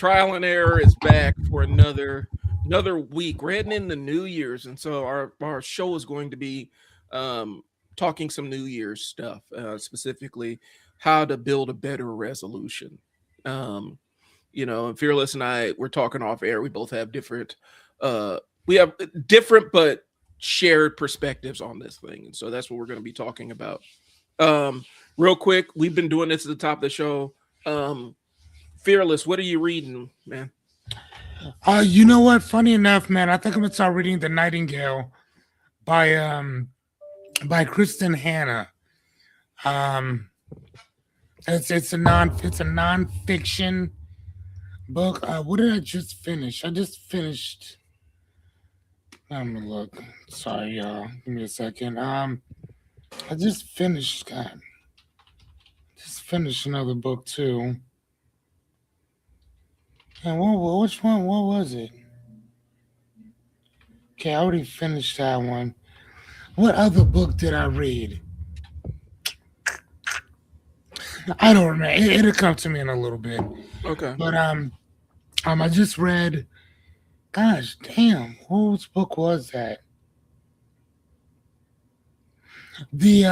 Trial and Error is back for another week. We're heading into New Year's, and so our show is going to be talking some New Year's stuff, specifically how to build a better resolution. Um, and Fearless and I, we're talking off air. We both have uh, different but shared perspectives on this thing, and so that's what we're going to be talking about. Um, Real quick, we've been doing this at the top of the show. Um, Fearless, what are you reading, man? You know what? Funny enough, man, I think I'm gonna start reading The Nightingale by Kristen Hanna. Um, it's a nonfiction book. What did I just finish? I just finished. Let me look. Sorry, y'all. Give me a second. I just finished. God, just finished another book too. And which one? What was it? Okay, I already finished that one. What other book did I read? I don't remember. It'll come to me in a little bit. Okay. But I just read. Gosh, damn, whose book was that? The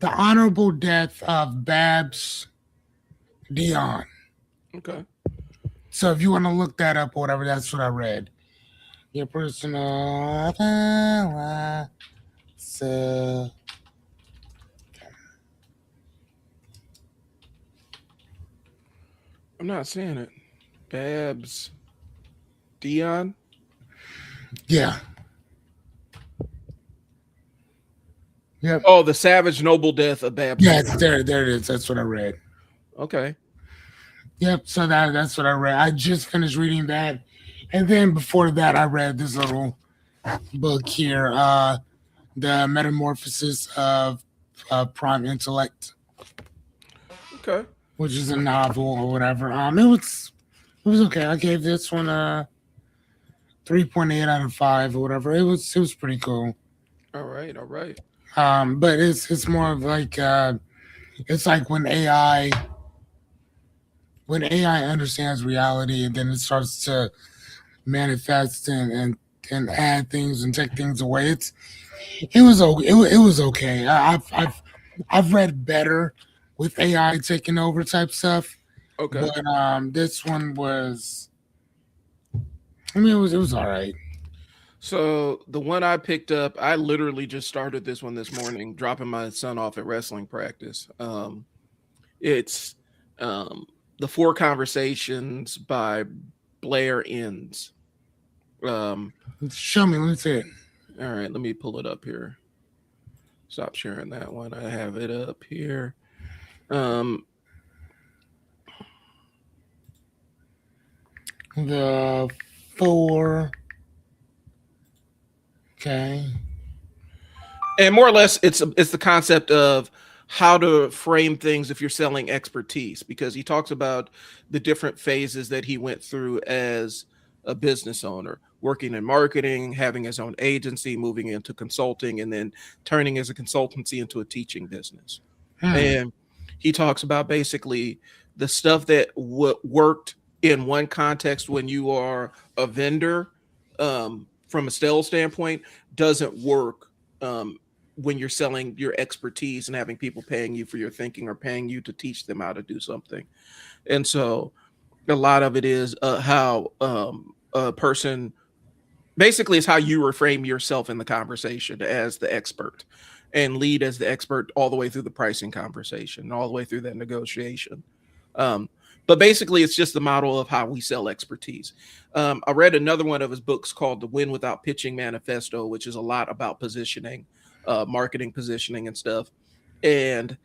honorable death of Babs Dion. Okay. So if you want to look that up or whatever, that's what I read. Your personal. So. I'm not seeing it. Babs Dion. Yeah. Yep. Oh, the savage noble death of Babs. Yeah, it's there it is. That's what I read. Okay. Yep. So that's what I read. I just finished reading that, and then before that, I read this little book here, "The Metamorphosis of Prime Intellect," Okay. which is a novel or whatever. It was okay. I gave this one a 3.8 out of 5 or whatever. It was pretty cool. All right. All right. But it's more of like it's like when AI understands reality and then it starts to manifest and add things and take things away. It was okay. I've read better with AI taking over type stuff. Okay. But this one was. I mean, it was all right. So the one I picked up, I literally just started this one this morning, dropping my son off at wrestling practice. It's The Four Conversations by Blair Enns. Show me. Let me see it. All right, let me pull it up here. Stop sharing that one. I have it up here. The four. Okay. And more or less, it's the concept of how to frame things if you're selling expertise, because he talks about the different phases that he went through as a business owner, working in marketing, having his own agency, moving into consulting, and then turning as a consultancy into a teaching business. And he talks about basically the stuff that worked in one context when you are a vendor, from a sales standpoint, doesn't work when you're selling your expertise and having people paying you for your thinking or paying you to teach them how to do something. And so a lot of it is how a person basically is how you reframe yourself in the conversation as the expert and lead as the expert all the way through the pricing conversation, all the way through that negotiation. But basically, it's just the model of how we sell expertise. I read another one of his books called The Win Without Pitching Manifesto, which is a lot about positioning, marketing positioning and stuff. And,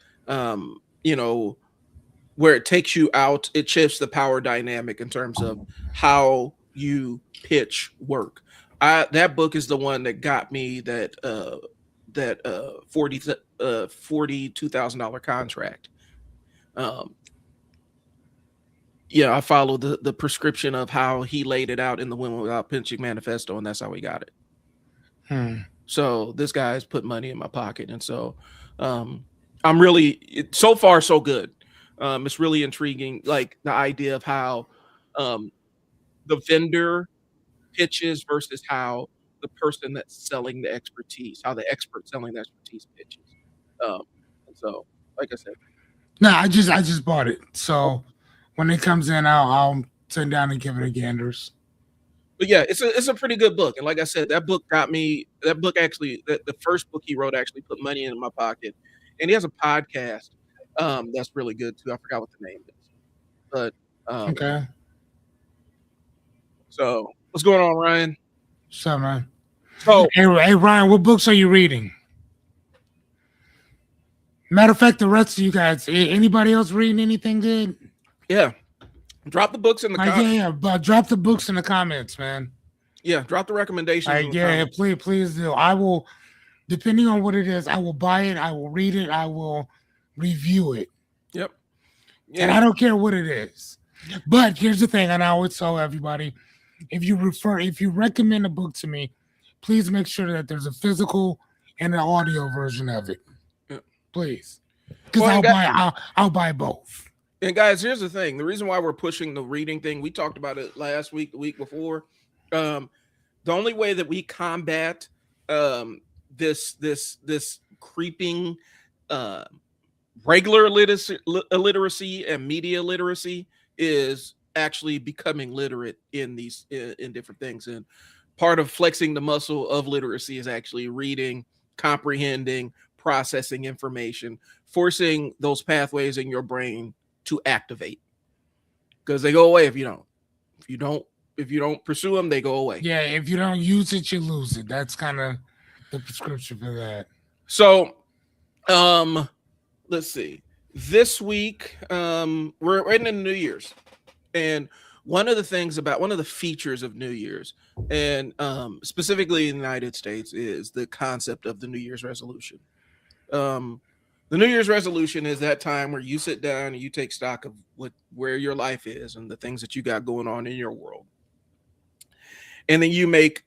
where it takes you out, it shifts the power dynamic in terms of how you pitch work. That book is the one that got me that $42,000 contract. I followed the prescription of how he laid it out in the Win Without Pitching Manifesto, and that's how we got it. So this guy's put money in my pocket, and so I'm really, so far so good. It's really intriguing, like the idea of how um, the vendor pitches versus how the person that's selling the expertise, how the expert selling the expertise pitches. Um, and so, like I said, No, I just bought it. oh, So when it comes in, I'll sit down and give it a ganders. but yeah, it's a pretty good book. And like I said, that book got me. That book actually, the first book he wrote actually put money in my pocket. And he has a podcast that's really good too. I forgot what the name is, but um, Okay. so what's going on, Ryan? So man. So Hey Ryan, what books are you reading? Matter of fact, the rest of you guys, anybody else reading anything good? yeah, drop the books in the Like, yeah, but drop the books in the comments, man. yeah, drop the recommendations in Like, the yeah, comments. please do. I will, depending on what it is, I will buy it, I will read it, I will review it. Yep. And I don't care what it is. But here's the thing, and I always tell everybody, if you recommend a book to me, please make sure that there's a physical and an audio version of it. Yeah. Please. Because Well, I'll buy both. and guys, here's the thing. The reason why we're pushing the reading thing, we talked about it last week, the week before. The only way that we combat this creeping regular illiteracy and media literacy is actually becoming literate in these in different things. And part of flexing the muscle of literacy is actually reading, comprehending, processing information, forcing those pathways in your brain to activate, because they go away if you don't. If you don't pursue them, they go away. Yeah, if you don't use it, you lose it. That's kind of the prescription for that. So, let's see. This week, we're in the New Year's, and one of the features of New Year's, and specifically in the United States, is the concept of the New Year's resolution. The New Year's resolution is that time where you sit down and you take stock of where your life is and the things that you got going on in your world, and then you make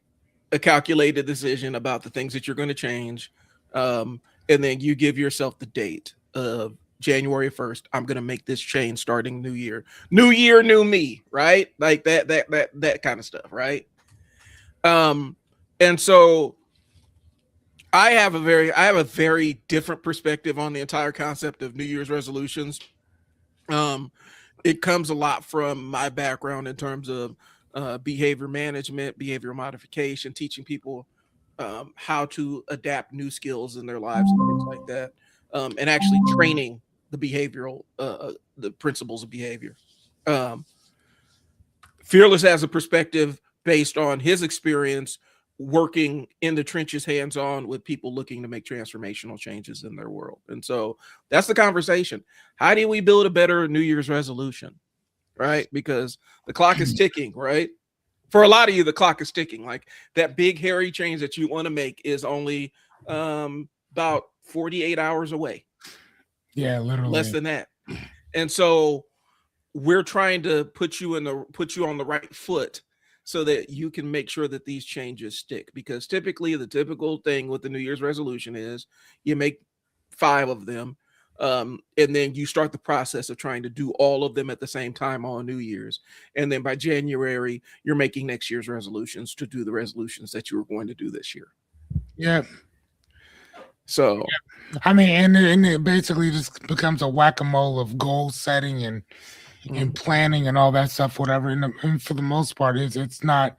a calculated decision about the things that you're going to change, and then you give yourself the date of January 1st. I'm going to make this change starting new year, new me, right? Like that kind of stuff, right? And so I have a very different perspective on the entire concept of New Year's resolutions. It comes a lot from my background in terms of behavior management, behavioral modification, teaching people how to adapt new skills in their lives and things like that, and actually training the principles of behavior. Um, Fearless has a perspective based on his experience working in the trenches hands-on with people looking to make transformational changes in their world. And so that's the conversation. How do we build a better New Year's resolution? Right? Because the clock is ticking, right? For a lot of you, the clock is ticking. Like that big hairy change that you want to make is only about 48 hours away. Yeah, literally. Less than that. And so we're trying to put you on the right foot so that you can make sure that these changes stick. Because typically the typical thing with the New Year's resolution is you make 5 of them, and then you start the process of trying to do all of them at the same time on New Year's. And then by January, you're making next year's resolutions to do the resolutions that you were going to do this year. Yeah. So, yeah. I mean, and it basically just becomes a whack-a-mole of goal setting and planning and all that stuff, whatever. And for the most part, it's not.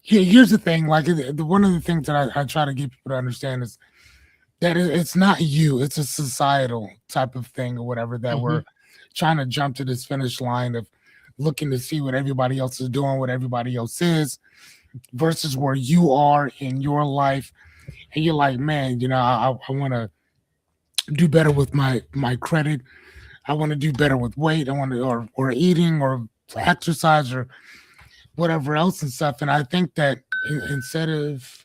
Here's the thing: like one of the things that I try to get people to understand is that it's not you; it's a societal type of thing or whatever that we're trying to jump to this finish line of looking to see what everybody else is doing, what everybody else is, versus where you are in your life, and you're like, man, I want to do better with my credit. I want to do better with weight. I want to, or eating or exercise or whatever else and stuff. And I think that instead of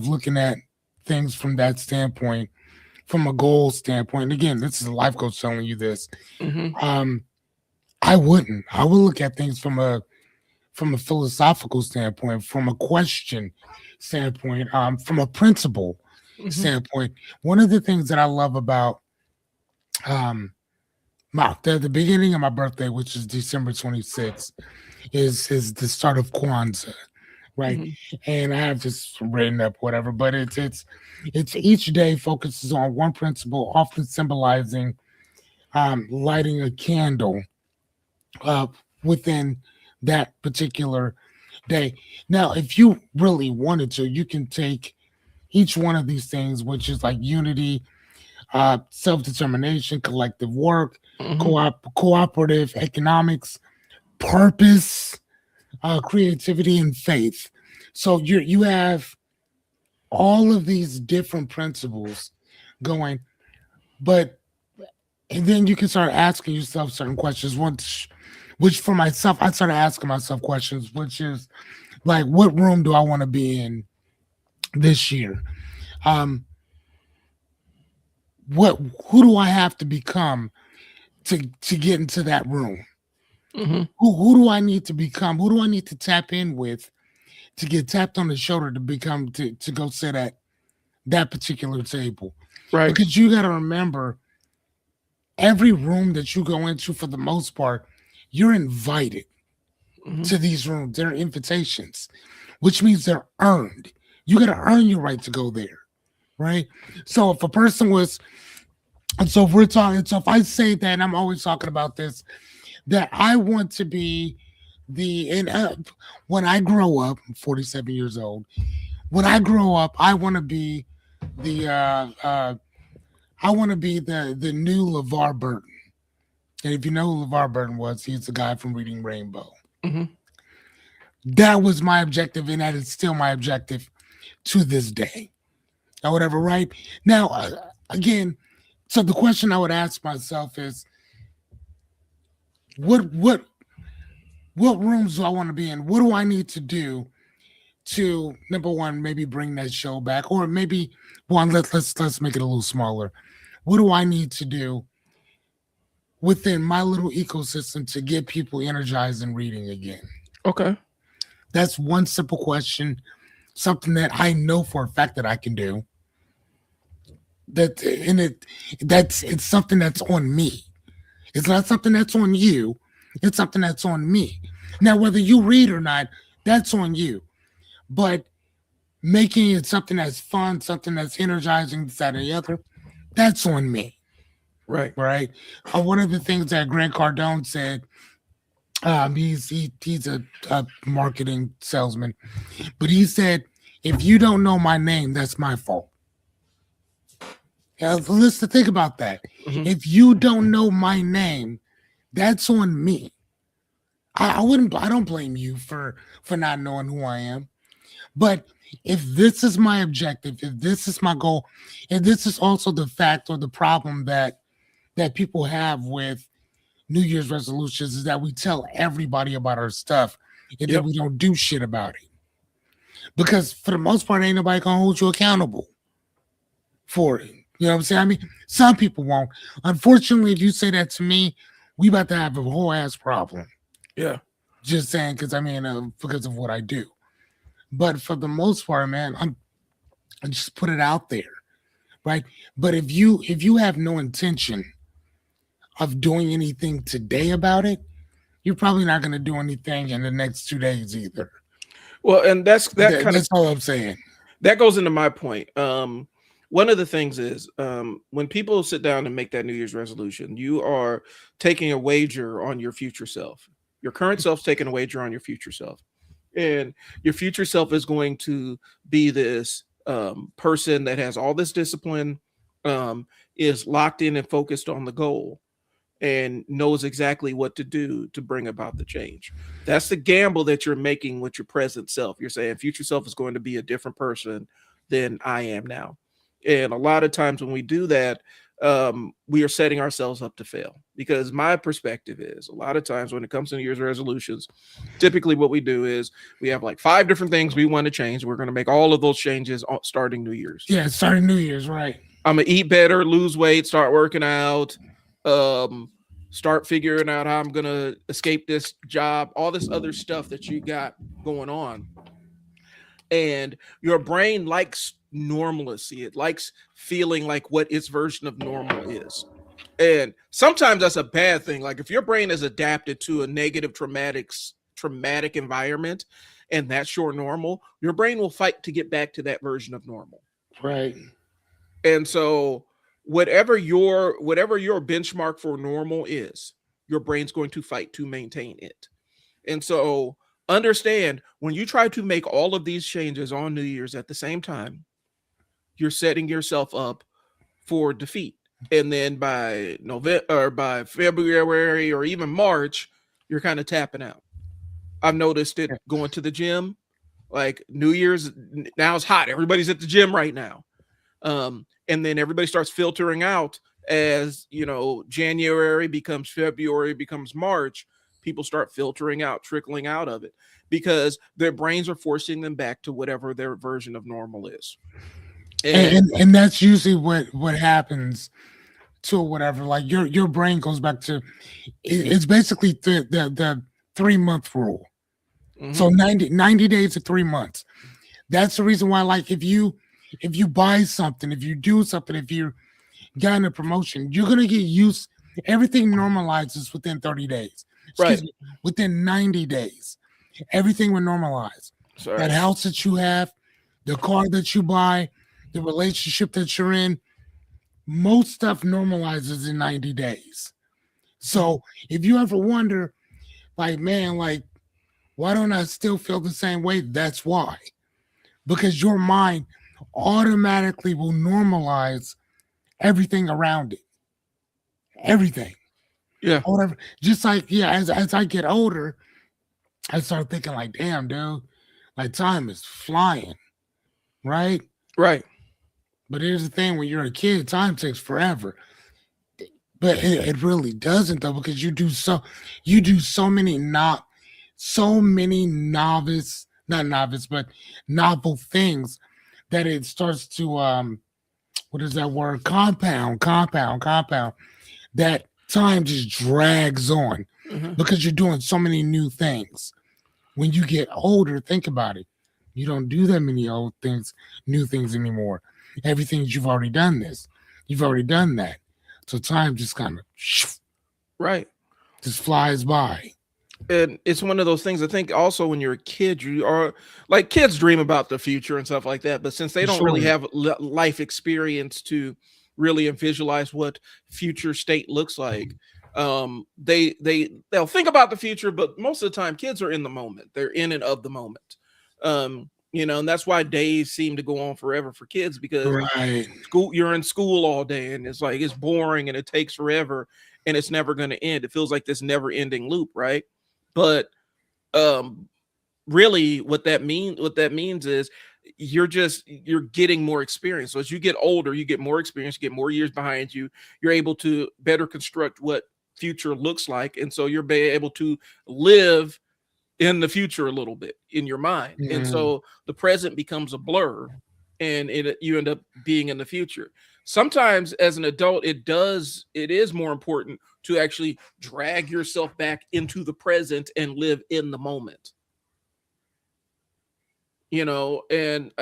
looking at things from that standpoint, from a goal standpoint, again, this is a life coach telling you this. I would look at things from a philosophical standpoint, from a question standpoint, from a principle standpoint. One of the things that I love about the beginning of my birthday, which is December 26th, is the start of Kwanzaa, right? Hmm. And I have this written up, whatever, but it's each day focuses on one principle, often symbolizing lighting a candle uh, within that particular day. Now, if you really wanted to, you can take each one of these things, which is like unity, self determination, collective work, Hmm. cooperative economics, purpose, creativity, and faith. So you have all of these different principles going, but and then you can start asking yourself certain questions. Which for myself, I started asking myself questions, which is like, what room do I want to be in this year? Um, what who do I have to become to get into that room? Hmm. Who do I need to become? Who do I need to tap in with to get tapped on the shoulder to become to go sit at that particular table? Right. Because you got to remember, every room that you go into, for the most part, you're invited Hmm. to these rooms. They're invitations, which means they're earned. You got to earn your right to go there, right? So if a person was, and so if we're talking, so if I say that, and I'm always talking about this, that I want to be and when I grow up, I'm 47 years old. When I grow up, I want to be the I want to be the new LeVar Burton. And if you know who LeVar Burton was, he's the guy from Reading Rainbow. Hmm. That was my objective, and that is still my objective to this day. Or whatever, right? Now, again, so the question I would ask myself is, what what what rooms do I want to be in? What do I need to do to, number one, maybe bring that show back, or maybe one, let's make it a little smaller. What do I need to do within my little ecosystem to get people energized and reading again? Okay. That's one simple question, something that I know for a fact that I can do. That in it, that's it's something that's on me. It's not something that's on you. It's something that's on me. Now, whether you read or not, that's on you. But making it something that's fun, something that's energizing, this, that, or the other, that's on me. Right. Right. One of the things that Grant Cardone said, he's a marketing salesman, but he said, if you don't know my name, that's my fault. Let's think about that. Hmm. If you don't know my name, that's on me. I wouldn't. I don't blame you for not knowing who I am. But if this is my objective, if this is my goal, and this is also the fact or the problem that people have with New Year's resolutions, is that we tell everybody about our stuff and then Yep. we don't do shit about it. Because for the most part, ain't nobody gonna hold you accountable for it. You know what I'm saying? I mean, some people won't. Unfortunately, if you say that to me, we about to have a whole ass problem. Yeah. Just saying, because I mean, because of what I do. But for the most part, man, I just put it out there, right? But if you have no intention of doing anything today about it, you're probably not going to do anything in the next 2 days either. Well, and that kind of That's all I'm saying. that goes into my point. One of the things is when people sit down and make that New Year's resolution, you are taking a wager on your future self. Your current self's taking a wager on your future self, and your future self is going to be this person that has all this discipline, is locked in and focused on the goal, and knows exactly what to do to bring about the change. That's the gamble that you're making with your present self. You're saying future self is going to be a different person than I am now. And a lot of times when we do that, we are setting ourselves up to fail, because my perspective is a lot of times when it comes to New Year's resolutions, typically what we do is we have like 5 different things we want to change. We're going to make all of those changes starting New Year's. Yeah, starting New Year's, right? I'm gonna eat better, lose weight, start working out, um, start figuring out how I'm gonna escape this job, all this other stuff that you got going on. And your brain likes normalcy. It likes feeling like what its version of normal is. And sometimes that's a bad thing. Like if your brain is adapted to a negative traumatic environment and that's your normal, your brain will fight to get back to that version of normal. Right. And so whatever your benchmark for normal is, your brain's going to fight to maintain it. And so understand when you try to make all of these changes on New Year's at the same time, you're setting yourself up for defeat. And then by November or by February or even March, you're kind of tapping out. I've noticed it going to the gym. Like New Year's now it's hot. Everybody's at the gym right now. And then everybody starts filtering out as January becomes February, becomes March. People start filtering out, trickling out of it because their brains are forcing them back to whatever their version of normal is. And that's usually what happens to whatever. Like your brain goes back to it's basically the 3-month rule. Mm-hmm. So 90 days to 3 months. That's the reason why, like, if you buy something, if you do something, if you got a promotion, you're gonna get used. Everything normalizes within 30 days. Excuse me, within 90 days, everything will normalize. Sorry. That house that you have, the car that you buy, the relationship that you're in, most stuff normalizes in 90 days. So if you ever wonder, like, man, like, why don't I still feel the same way? That's why. Because your mind automatically will normalize everything around it. Everything. Yeah. Whatever. Just like, as I get older, I start thinking like, damn, dude, like time is flying. Right? Right. But here's the thing, when you're a kid, time takes forever. But it really doesn't though, because you do so many novel things that it starts to what is that word? Compound. That time just drags on because you're doing so many new things. When you get older, think about it. You don't do that many new things anymore. Everything you've already done this. You've already done that. So time just kind of just flies by. And it's one of those things. I think also when you're a kid, you are like kids dream about the future and stuff like that. But since they don't really have life experience to really visualize what future state looks like, they'll think about the future. But most of the time, kids are in the moment. They're in and of the moment. And that's why days seem to go on forever for kids because you're in school all day and it's like it's boring and it takes forever and it's never going to end. It feels like this never-ending loop, right? But really what that means is you're getting more experience. So as you get older, you get more experience, you get more years behind you, you're able to better construct what future looks like. And so you're able to live in the future a little bit in your mind. And so the present becomes a blur and you end up being in the future. Sometimes as an adult, it is more important to actually drag yourself back into the present and live in the moment. And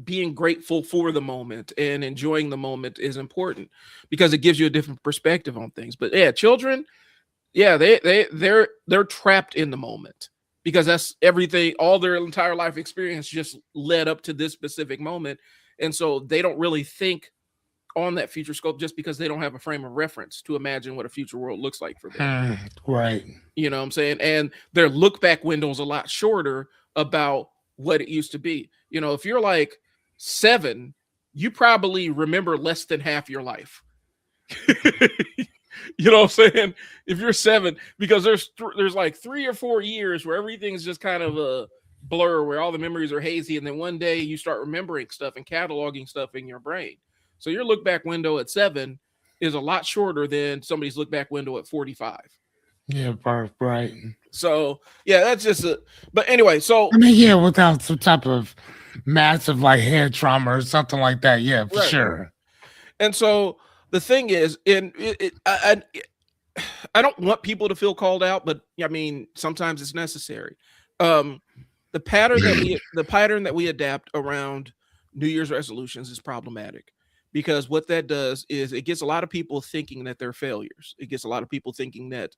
being grateful for the moment and enjoying the moment is important because it gives you a different perspective on things. But yeah, children, they're trapped in the moment because that's everything, all their entire life experience just led up to this specific moment. And so they don't really think on that future scope just because they don't have a frame of reference to imagine what a future world looks like for them. Right. You know what I'm saying? And their look back window is a lot shorter about what it used to be. If you're like 7, you probably remember less than half your life. You know what I'm saying? If you're 7, because there's like 3 or 4 years where everything's just kind of a blur, where all the memories are hazy, and then one day you start remembering stuff and cataloging stuff in your brain. So your look back window at 7 is a lot shorter than somebody's look back window at 45. Yeah, right. So yeah, that's just but anyway, so I mean, without some type of massive like head trauma or something like that, for sure. And so the thing is, I don't want people to feel called out, but I mean, sometimes it's necessary. The pattern that we adapt around New Year's resolutions is problematic because what that does is it gets a lot of people thinking that they're failures. It gets a lot of people thinking that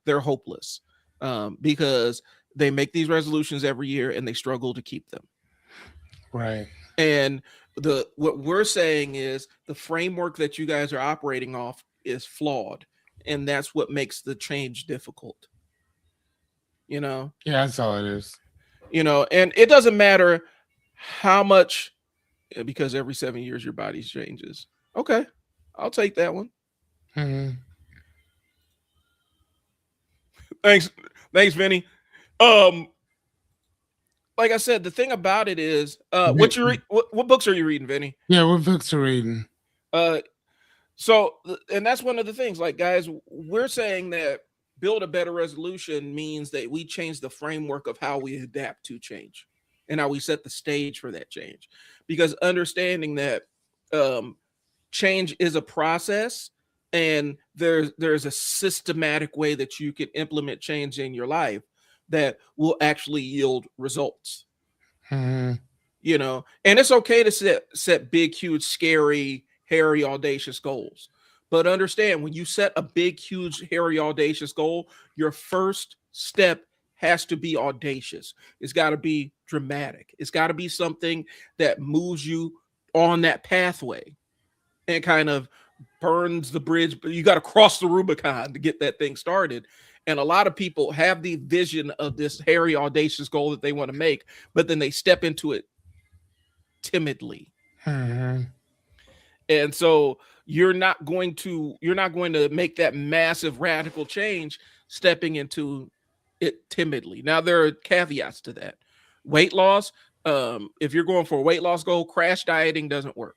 they're hopeless because they make these resolutions every year and they struggle to keep them. Right. And the what we're saying is the framework that you guys are operating off is flawed, and that's what makes the change difficult. You know, Yeah, that's all it is. and it doesn't matter how much because every 7 years your body changes. Okay, I'll take that one. Mm-hmm. Thanks, thanks, Vinny. Um, like I said, the thing about it is, what you what books are you reading, Vinny? Yeah, what books are reading? Uh, so, and that's one of the things. Like, guys, we're saying that build a better resolution means that we change the framework of how we adapt to change and how we set the stage for that change. Because understanding that change is a process and there's a systematic way that you can implement change in your life that will actually yield results. Mm-hmm. And it's okay to set big, huge, scary, hairy, audacious goals, but understand when you set a big, huge, hairy, audacious goal, your first step has to be audacious. It's got to be dramatic. It's got to be something that moves you on that pathway and kind of burns the bridge. But you got to cross the Rubicon to get that thing started. And a lot of people have the vision of this hairy, audacious goal that they want to make, but then they step into it timidly. Mm-hmm. And so you're not going to make that massive radical change stepping into it timidly. Now there are caveats to that. Weight loss, if you're going for a weight loss goal, crash dieting doesn't work.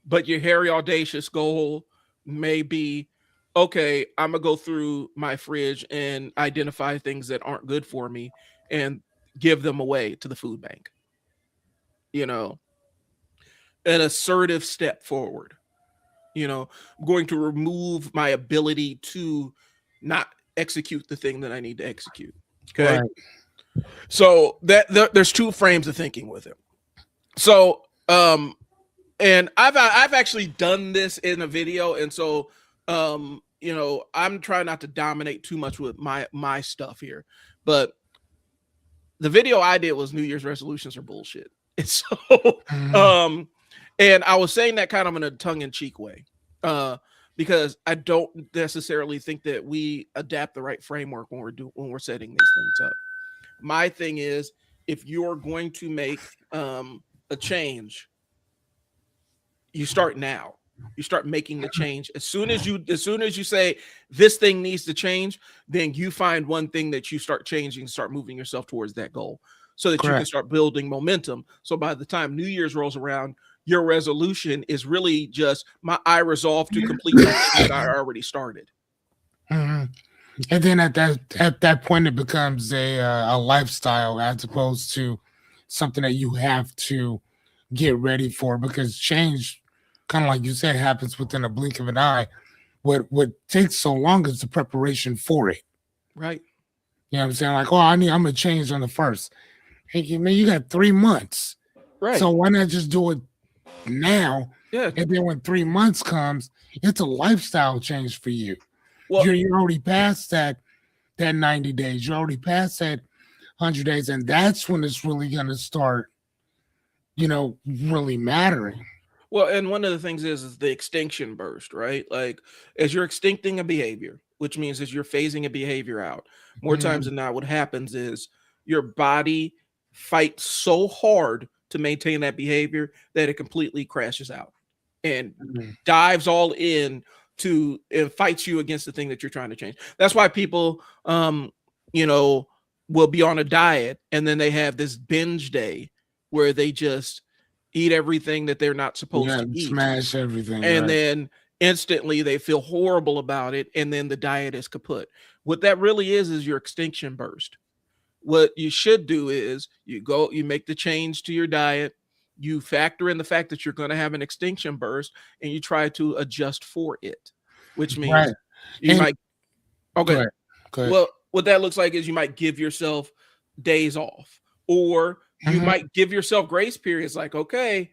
But your hairy audacious goal may be, okay, I'm gonna go through my fridge and identify things that aren't good for me and give them away to the food bank. You know, an assertive step forward. I'm going to remove my ability to not execute the thing that I need to execute. Okay. Right. So there's two frames of thinking with it. So and I've actually done this in a video, and so I'm trying not to dominate too much with my stuff here, but the video I did was New Year's resolutions are bullshit. And so Mm-hmm. and I was saying that kind of in a tongue-in-cheek way. Because I don't necessarily think that we adapt the right framework when we're setting these things up. My thing is, if you're going to make a change, you start now. You start making the change as soon as you say this thing needs to change. Then you find one thing that you start changing, start moving yourself towards that goal, so that you can Correct. start building momentum. So by the time New Year's rolls around, your resolution is really just I resolve to complete something that I already started. Mm-hmm. And then at that point, it becomes a lifestyle as opposed to something that you have to get ready for, because change, kind of like you said, happens within a blink of an eye. What takes so long is the preparation for it. Right. You know what I'm saying? Like, oh, I'm gonna change on the first. Hey, man, you got 3 months. Right. So why not just do it now? Yeah. And then when 3 months comes, it's a lifestyle change for you. Well, You're already past that 90 days. You're already past that 100 days. And that's when it's really gonna start, really mattering. Well, and one of the things is the extinction burst, right? Like as you're extincting a behavior, which means as you're phasing a behavior out, more times Mhm. than not, what happens is your body fights so hard to maintain that behavior that it completely crashes out and Mhm. dives all in to and fights you against the thing that you're trying to change. That's why people you know will be on a diet and then they have this binge day where they just eat everything that they're not supposed Yeah, to eat, smash everything, and right? then instantly they feel horrible about it, and then the diet is kaput. What that really is your extinction burst. What you should do is you make the change to your diet, you factor in the fact that you're going to have an extinction burst, and you try to adjust for it, which Right. means you And might go okay. ahead. Go ahead. Well, what that looks like is you might give yourself days off, or you Mhm. might give yourself grace periods like, okay,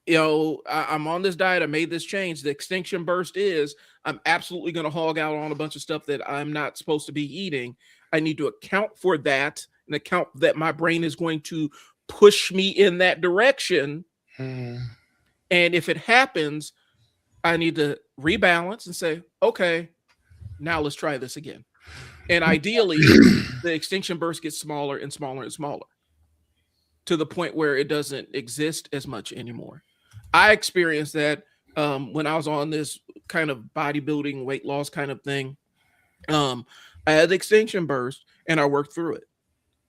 I'm on this diet. I made this change. The extinction burst is I'm absolutely going to hog out on a bunch of stuff that I'm not supposed to be eating. I need to account for that and account that my brain is going to push me in that direction. Mm. And if it happens, I need to rebalance and say, okay, now let's try this again. And ideally, the extinction burst gets smaller and smaller and smaller to the point where it doesn't exist as much anymore. I experienced that when I was on this kind of bodybuilding, weight loss kind of thing. I had the extinction burst and I worked through it.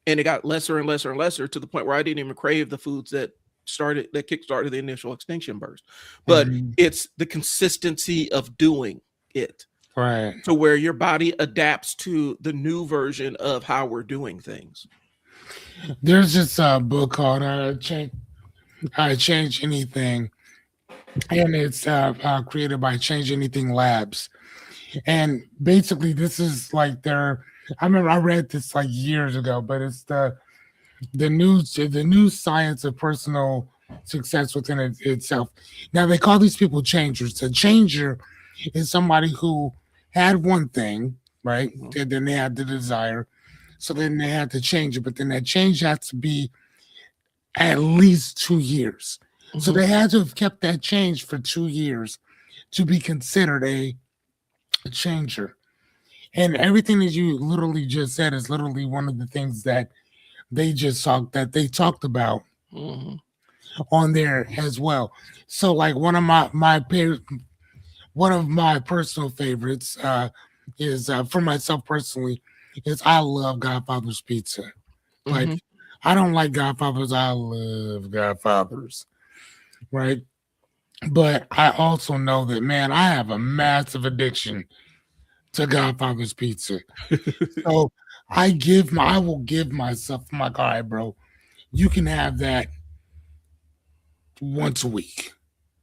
And it got lesser and lesser and lesser to the point where I didn't even crave the foods that kickstarted the initial extinction burst. But it's the consistency of doing it. Right. To where your body adapts to the new version of how we're doing things. There's this book called Change Anything, and it's created by Change Anything Labs. And basically, this is like I remember I read this like years ago, but it's the new science of personal success within itself. Now they call these people changers. A changer is somebody who had one thing, right? Mm-hmm. Then they had the desire, so then they had to change it. But then that change has to be at least 2 years. Mm-hmm. So they had to have kept that change for 2 years to be considered a changer. And everything that you literally just said is literally one of the things that they talked about mm-hmm. on there as well. So like one of my personal favorites is for myself personally is I love Godfather's Pizza. Mm-hmm. Like I don't like Godfather's, I love Godfather's, right? But I also know that, man, I have a massive addiction to Godfather's Pizza. So I will give myself, I'm like, all right, bro, you can have that once a week.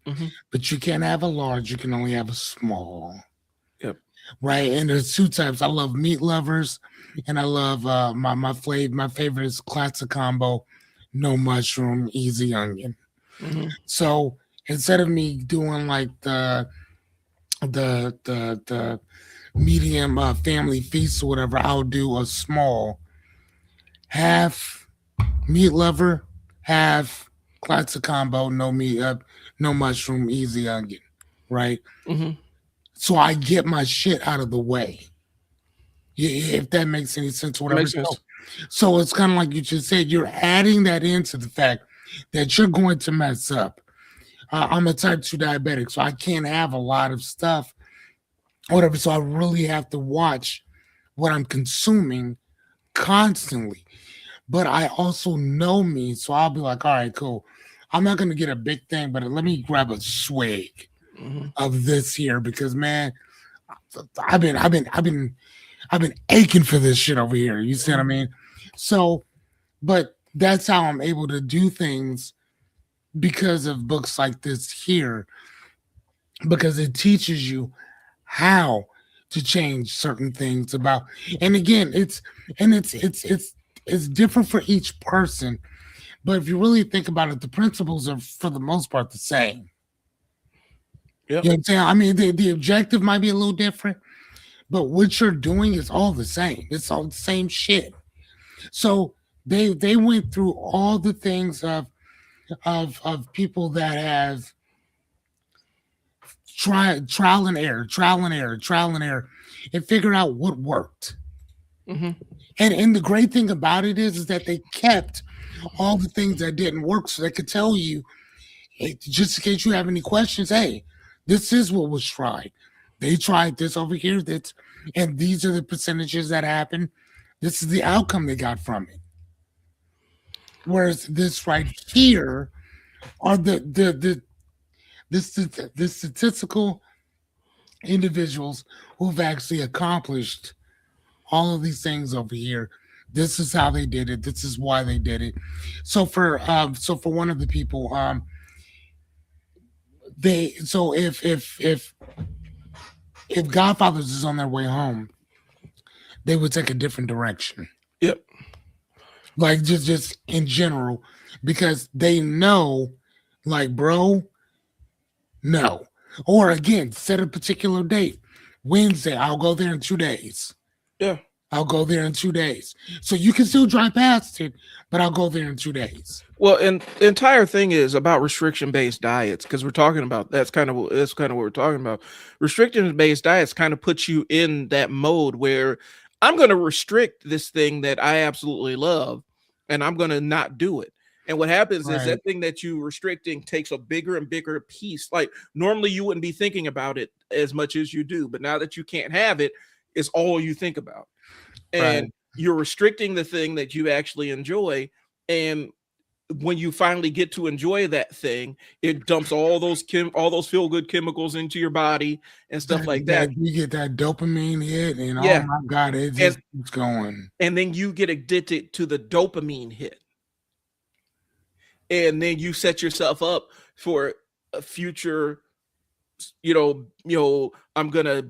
Mm-hmm. But you can't have a large, you can only have a small. Yep. Right. And there's 2 types. I love meat lovers and I love my favorite is classic combo, no mushroom, easy onion. Mm-hmm. So instead of me doing like the medium family feast or whatever, I'll do a small half meat lover, half classic combo, no meat, no mushroom, easy onion, right? Mm-hmm. So I get my shit out of the way. Yeah, if that makes any sense or whatever. Makes sense. So it's kind of like you just said, you're adding that into the fact that you're going to mess up. I'm a type 2 diabetic, so I can't have a lot of stuff, whatever. So I really have to watch what I'm consuming constantly. But I also know me, so I'll be like, all right, cool. I'm not going to get a big thing, but let me grab a swig mm-hmm. of this here because, man, I've been aching for this shit over here. You see what I mean? So, but that's how I'm able to do things because of books like this here, because it teaches you how to change certain things about. And again, it's different for each person. But if you really think about it, the principles are for the most part the same. Yep. You know what I'm saying? I mean, the objective might be a little different, but what you're doing is all the same. It's all the same shit. So they went through all the things of people that have trial and error, and figured out what worked. Mm-hmm. And the great thing about it is that they kept all the things that didn't work so they could tell you, hey, just in case you have any questions, hey, this is what was tried. They tried this over here, and these are the percentages that happened. This is the outcome they got from it. Whereas this right here are the statistical individuals who've actually accomplished all of these things over here. This is how they did it. This is why they did it. So for one of the people, if Godfathers is on their way home, they would take a different direction. Yep. Like just in general, because they know Like, bro, no. Or again, set a particular date. Wednesday, I'll go there in 2 days. Yeah. I'll go there in 2 days. So you can still drive past it, but I'll go there in 2 days. Well, and the entire thing is about restriction-based diets because we're talking about that's kind of what we're talking about. Restriction-based diets kind of puts you in that mode where I'm going to restrict this thing that I absolutely love, and I'm going to not do it. And what happens is Right. that thing that you restricting takes a bigger and bigger piece. Like normally you wouldn't be thinking about it as much as you do, but now that you can't have it, it's all you think about. Right. And you're restricting the thing that you actually enjoy. And when you finally get to enjoy that thing, it dumps all those feel good chemicals into your body and stuff like that. You get that dopamine hit, and oh Yeah, my god, it and just keeps going. then you get addicted to the dopamine hit, and then you set yourself up for a future. I'm gonna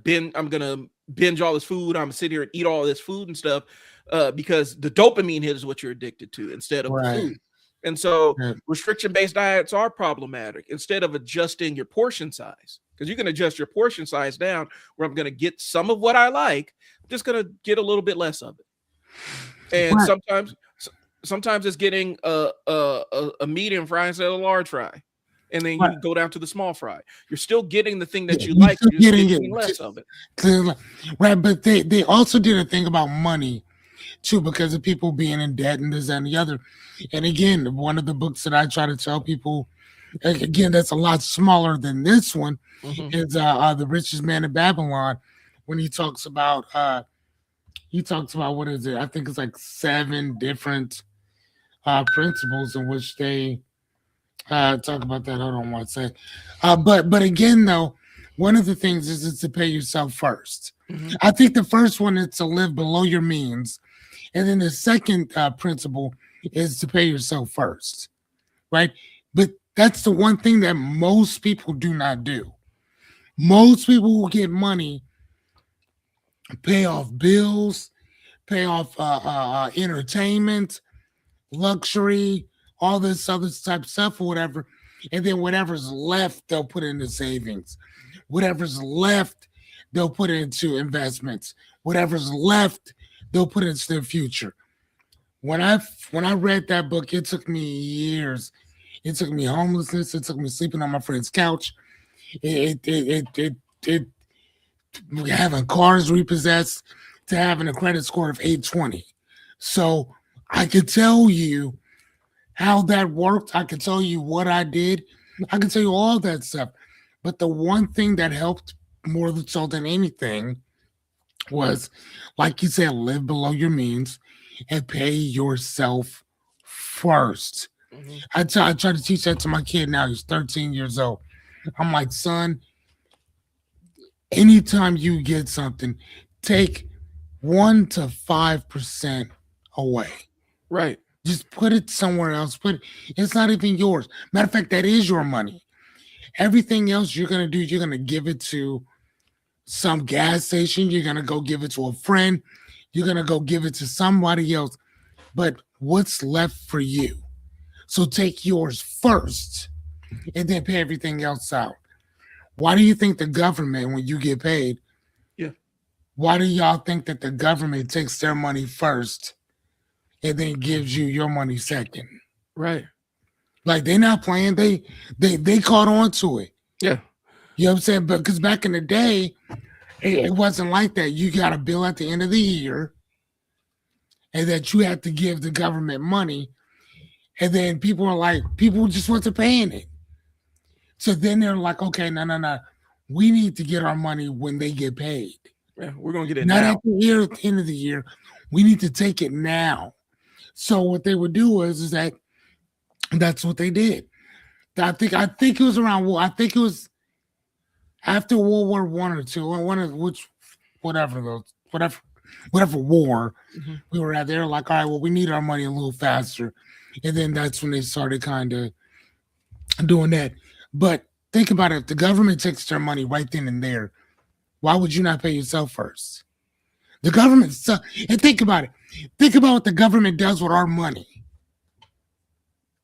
binge all this food. I'm gonna sit here and eat all this food and stuff because the dopamine hit is what you're addicted to instead of the Right. food. And so Yeah. restriction-based diets are problematic instead of adjusting your portion size. Because you can adjust your portion size down where I'm going to get some of what I like, I'm just going to get a little bit less of it. And But sometimes it's getting a medium fry instead of a large fry. And then but you go down to the small fry. You're still getting the thing that you you're like, still you're just getting getting it. less of it. Right, but they also did a thing about money too, because of people being in debt and this and the other. And again, one of the books that I try to tell people, again, that's a lot smaller than this one, Mm-hmm. is The Richest Man in Babylon, when he talks about what is it? I think it's like 7 different principles in which they talk about that. Hold on one sec. But again, though, one of the things is to pay yourself first. Mm-hmm. I think the first one is to live below your means, and then the second principle is to pay yourself first, right? But that's the one thing that most people do not do. Most people who get money pay off bills, pay off entertainment, luxury, all this other type of stuff or whatever. And then whatever's left, they'll put into savings. Whatever's left, they'll put into investments. Whatever's left, they'll put into their future. When I read that book, it took me years. It took me homelessness. It took me sleeping on my friend's couch. It having cars repossessed to having a credit score of 820. So I could tell you how that worked. I could tell you what I did. I can tell you all that stuff. But the one thing that helped more so than anything was, like you said, live below your means and pay yourself first. Mm-hmm. I try to teach that to my kid now. He's 13 years old. I'm like, son, anytime you get something, take 1 to 5% away. Right. Just put it somewhere else. It's not even yours. Matter of fact, that is your money. Everything else you're gonna do, you're gonna give it to some gas station. You're gonna go give it to a friend. You're gonna go give it to somebody else. But what's left for you? So take yours first, and then pay everything else out. Why do you think the government, when you get paid, Yeah. why do y'all think that the government takes their money first and then gives you your money second? Right. Like they're not playing. They caught on to it. Yeah. You know what I'm saying? But because back in the day, it wasn't like that. You got a bill at the end of the year, and that you had to give the government money, and then people just wasn't paying it. So then they're like, okay, no, we need to get our money when they get paid. Yeah. We're gonna get it Not now. at the end of the year. We need to take it now. So what they would do is that that's what they did. I think it was around. I think it was after World War One or two, or one of which, whatever war Mm-hmm. we were at. They're like, all right, well, we need our money a little faster, and then that's when they started kind of doing that. But think about it: if the government takes their money right then and there, why would you not pay yourself first? The government, and think about it. Think about what the government does with our money.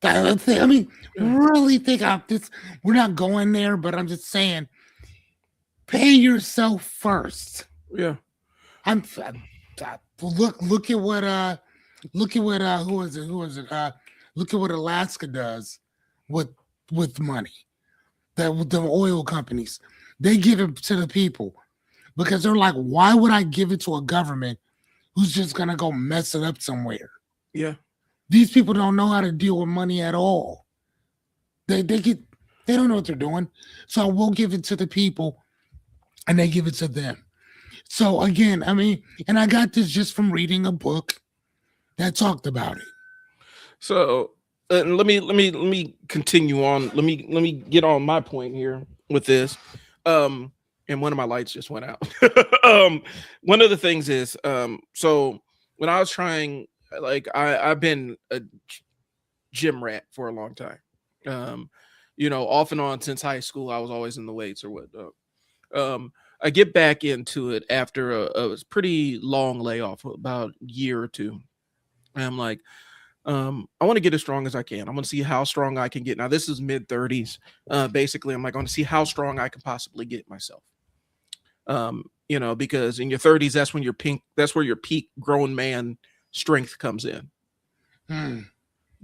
Let's say, I mean, Yeah. really think out this. We're not going there, but I'm just saying, pay yourself first. Yeah. I'm look at what who is it look at what Alaska does with money, that with the oil companies, they give it to the people because they're like, why would I give it to a government who's just gonna go mess it up somewhere? Yeah. These people don't know how to deal with money at all. They don't know what they're doing, so we'll give it to the people and they give it to them. So again, I mean, and I got this just from reading a book that talked about it. So let me continue on. Let me get on my point here with this. Um, and one of my lights just went out. One of the things is, so when I was trying, like I've been a gym rat for a long time. Um, off and on since high school, I was always in the weights or what. I get back into it after a pretty long layoff, about a year or two. And I'm like, I want to get as strong as I can. I'm going to see how strong I can get. Now, this is mid 30s. Basically, I'm like, going to see how strong I can possibly get myself. Because in your 30s, that's where your peak grown man strength comes in. Hmm.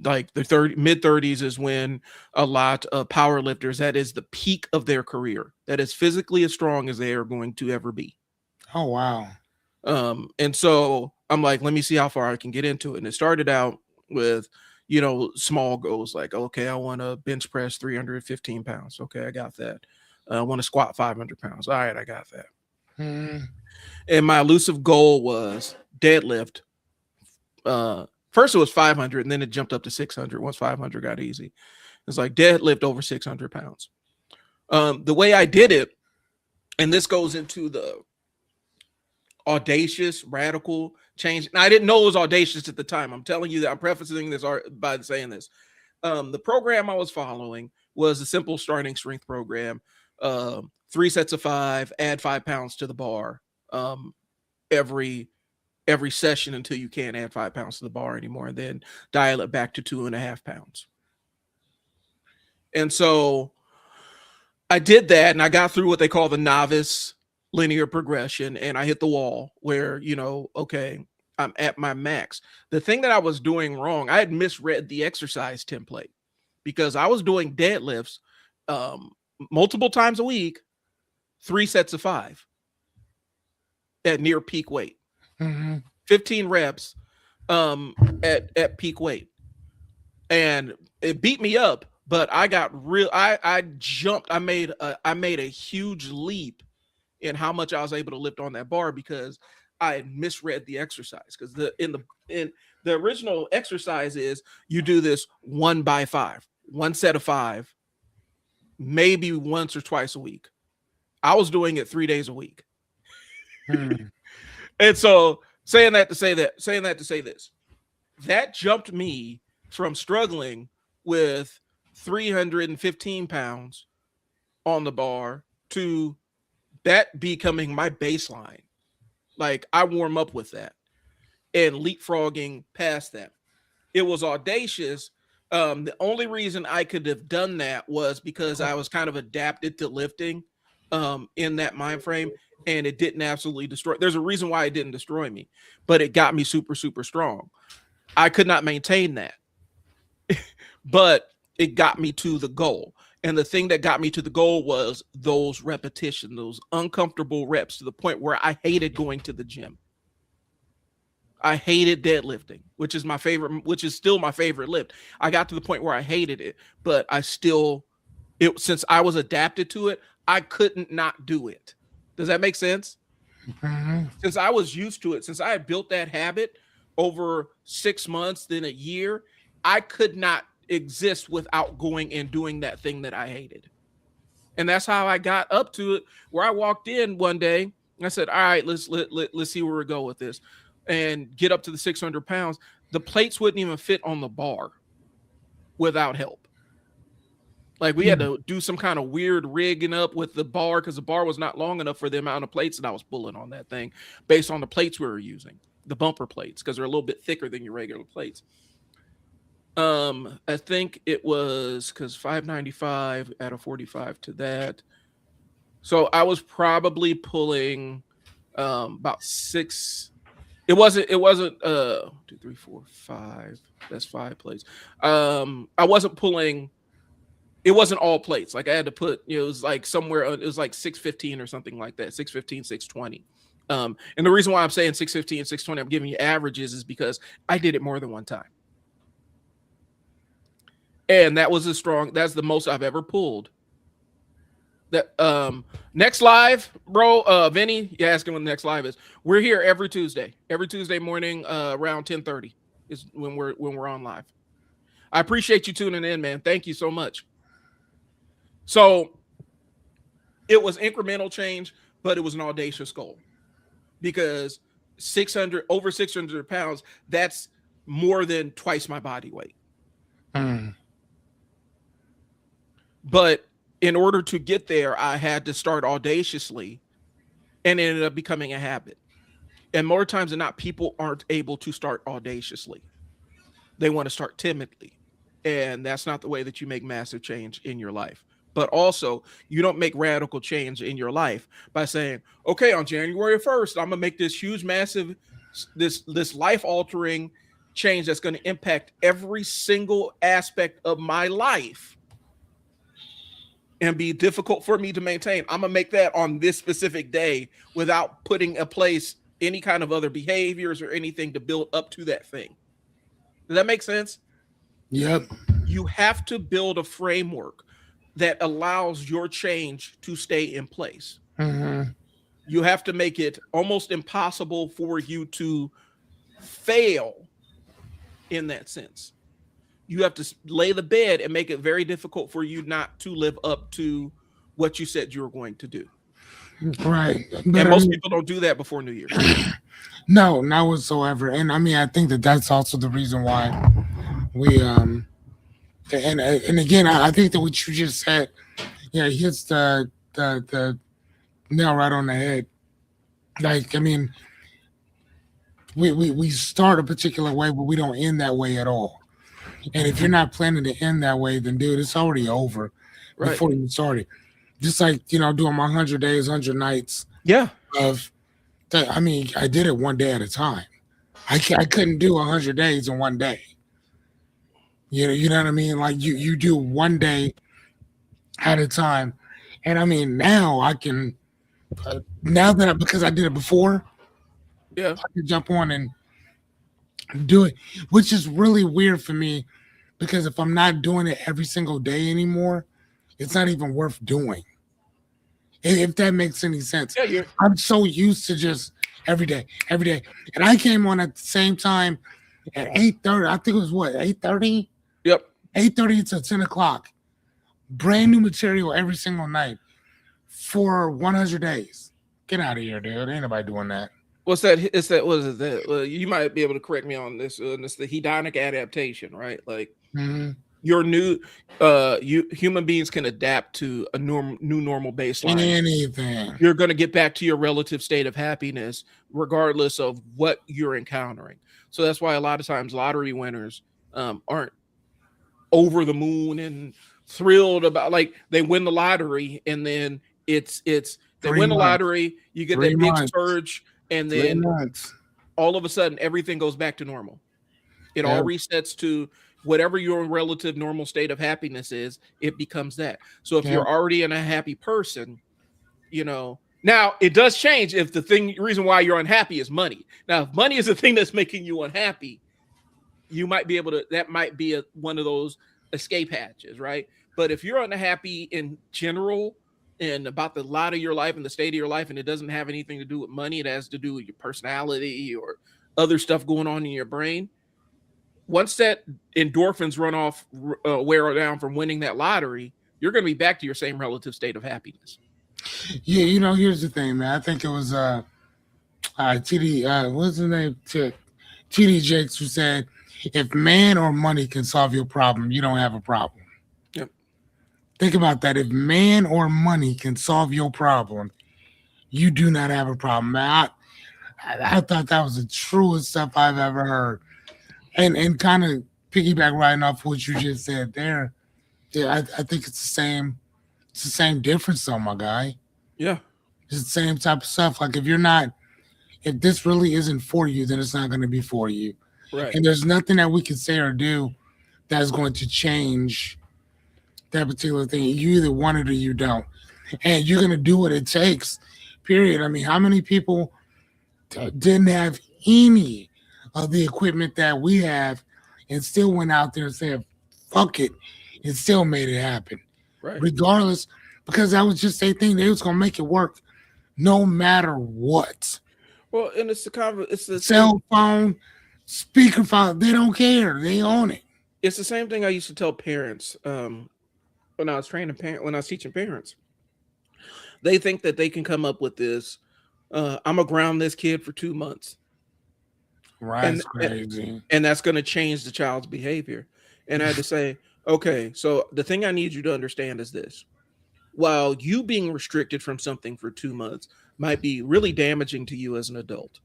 Like mid 30s is when a lot of power lifters, that is the peak of their career, that is physically as strong as they are going to ever be. Oh wow. And so I'm like, let me see how far I can get into it. And it started out with, small goals like, okay, I want to bench press 315 pounds. Okay, I got that. I want to squat 500 pounds. All right, I got that. Hmm. And my elusive goal was deadlift. First it was 500, and then it jumped up to 600 once 500 got easy. It's like deadlift over 600 pounds. The way I did it, and this goes into the audacious, radical change. And I didn't know it was audacious at the time. I'm telling you that I'm prefacing this by saying this. The program I was following was a simple starting strength program. 3 sets of 5, add 5 pounds to the bar every session until you can't add 5 pounds to the bar anymore, and then dial it back to 2.5 pounds. And so I did that, and I got through what they call the novice linear progression, and I hit the wall where, okay, I'm at my max. The thing that I was doing wrong, I had misread the exercise template because I was doing deadlifts multiple times a week, 3 sets of 5 at near peak weight, Hmm. 15 reps at peak weight. And it beat me up, but I got real I jumped. I made a huge leap in how much I was able to lift on that bar because I had misread the exercise. Because in the original exercise is you do this 1 by 5, 1 set of 5, maybe once or twice a week. I was doing it 3 days a week. Hmm. And so saying that to say this, that jumped me from struggling with 315 pounds on the bar to that becoming my baseline. Like I warm up with that and leapfrogging past that. It was audacious. The only reason I could have done that was because I was kind of adapted to lifting in that mind frame, and it didn't absolutely destroy. There's a reason why it didn't destroy me, but it got me super, super strong. I could not maintain that, but it got me to the goal. And the thing that got me to the goal was those repetitions, those uncomfortable reps to the point where I hated going to the gym. I hated deadlifting, which is still my favorite lift. I got to the point where I hated it, but since I was adapted to it, I couldn't not do it. Does that make sense? Hmm. Since I was used to it, since I had built that habit over 6 months, then a year, I could not exist without going and doing that thing that I hated. And that's how I got up to it. Where I walked in one day, and I said, "All right, let's see where we go with this," and get up to the 600 pounds. The plates wouldn't even fit on the bar without help. Like we had to do some kind of weird rigging up with the bar because the bar was not long enough for the amount of plates that I was pulling on that thing, based on the plates we were using, the bumper plates, because they're a little bit thicker than your regular plates. I think it was because 595 out of 45 to that. So I was probably pulling about six. It wasn't 2, 3, 4, 5. That's 5 plates. I wasn't pulling, it wasn't all plates. Like I had to put, it was like somewhere, it was like 615 or something like that. 615, 620. And the reason why I'm saying 615 and 620, I'm giving you averages, is because I did it more than one time. And that was that's the most I've ever pulled. That next live, bro, Vinny, you asking when the next live is. We're here every Tuesday. Every Tuesday morning, around 10:30 is when we're on live. I appreciate you tuning in, man. Thank you so much. So it was incremental change, but it was an audacious goal, because 600 pounds, that's more than twice my body weight. Mm. But in order to get there, I had to start audaciously, and it ended up becoming a habit. And more times than not, people aren't able to start audaciously. They want to start timidly. And that's not the way that you make massive change in your life. But also, you don't make radical change in your life by saying, okay, on January 1st, I'm going to make this huge, massive, this life altering change that's going to impact every single aspect of my life and be difficult for me to maintain. I'm going to make that on this specific day without putting in place any kind of other behaviors or anything to build up to that thing. Does that make sense? Yep. You have to build a framework that allows your change to stay in place. Mm-hmm. You have to make it almost impossible for you to fail in that sense. You have to lay the bed and make it very difficult for you not to live up to what you said you were going to do. Right. But and most people don't do that before New Year's. No, not whatsoever. And I mean, I think that that's also the reason why we and again, I think that what you just said, yeah, hits the nail right on the head. Like, I mean, we start a particular way, but we don't end that way at all. And if you're not planning to end that way, then dude, it's already over before you started. Just like, doing my 100 days, 100 nights. Yeah. I mean, I did it one day at a time. I couldn't do 100 days in one day. You know what I mean? Like you do one day at a time. And I mean, now I can, because I did it before, yeah, I can jump on and do it, which is really weird for me, because if I'm not doing it every single day anymore, it's not even worth doing. If that makes any sense. Yeah, I'm so used to just every day. And I came on at the same time at 8:30. I think it was 8:30? Yep. 8:30 to 10 o'clock. Brand new material every single night for 100 days. Get out of here, dude. Ain't nobody doing that. What's that? It's that. What is it? That you might be able to correct me on this. It's the hedonic adaptation, right? Like your new, human beings can adapt to a new normal baseline. Anything. You're going to get back to your relative state of happiness, regardless of what you're encountering. So that's why a lot of times lottery winners aren't over the moon and thrilled about, like, they win the lottery and then it's they win the lottery, you get that big surge, and then all of a sudden everything goes back to normal. It all resets to whatever your relative normal state of happiness is. It becomes that. So if you're already in a happy person, now it does change if the reason why you're unhappy is money. Now, if money is the thing that's making you unhappy, you might be able to, that might be one of those escape hatches, right? But if you're unhappy in general and about the lot of your life and the state of your life, and it doesn't have anything to do with money, it has to do with your personality or other stuff going on in your brain. Once that endorphins run off, wear down from winning that lottery, you're going to be back to your same relative state of happiness. Yeah, here's the thing, man. I think it was TD, what's his name? TD Jakes, who said, if man or money can solve your problem, you don't have a problem. Yep. Think about that. If man or money can solve your problem, you do not have a problem. Man, I thought that was the truest stuff I've ever heard. And kind of piggyback riding off what you just said there. Yeah, I think it's the same. It's the same difference, though, my guy. Yeah. It's the same type of stuff. Like if this really isn't for you, then it's not going to be for you. Right. And there's nothing that we can say or do that's going to change that particular thing. You either want it or you don't, and you're going to do what it takes. Period. I mean, how many people didn't have any of the equipment that we have, and still went out there and said, "Fuck it," and still made it happen, Right. regardless, because that was just their thing. They was gonna make it work, no matter what. Well, and it's the same. Cell phone, speakerphone, they don't care. They own it. It's the same thing I used to tell parents when I was when I was teaching parents. They think that they can come up with this. I'm gonna ground this kid for 2 months, Right, and it's crazy. and that's going to change the child's behavior. And I had to say, okay, so the thing I need you to understand is this: while you being restricted from something for 2 months might be really damaging to you as an adult,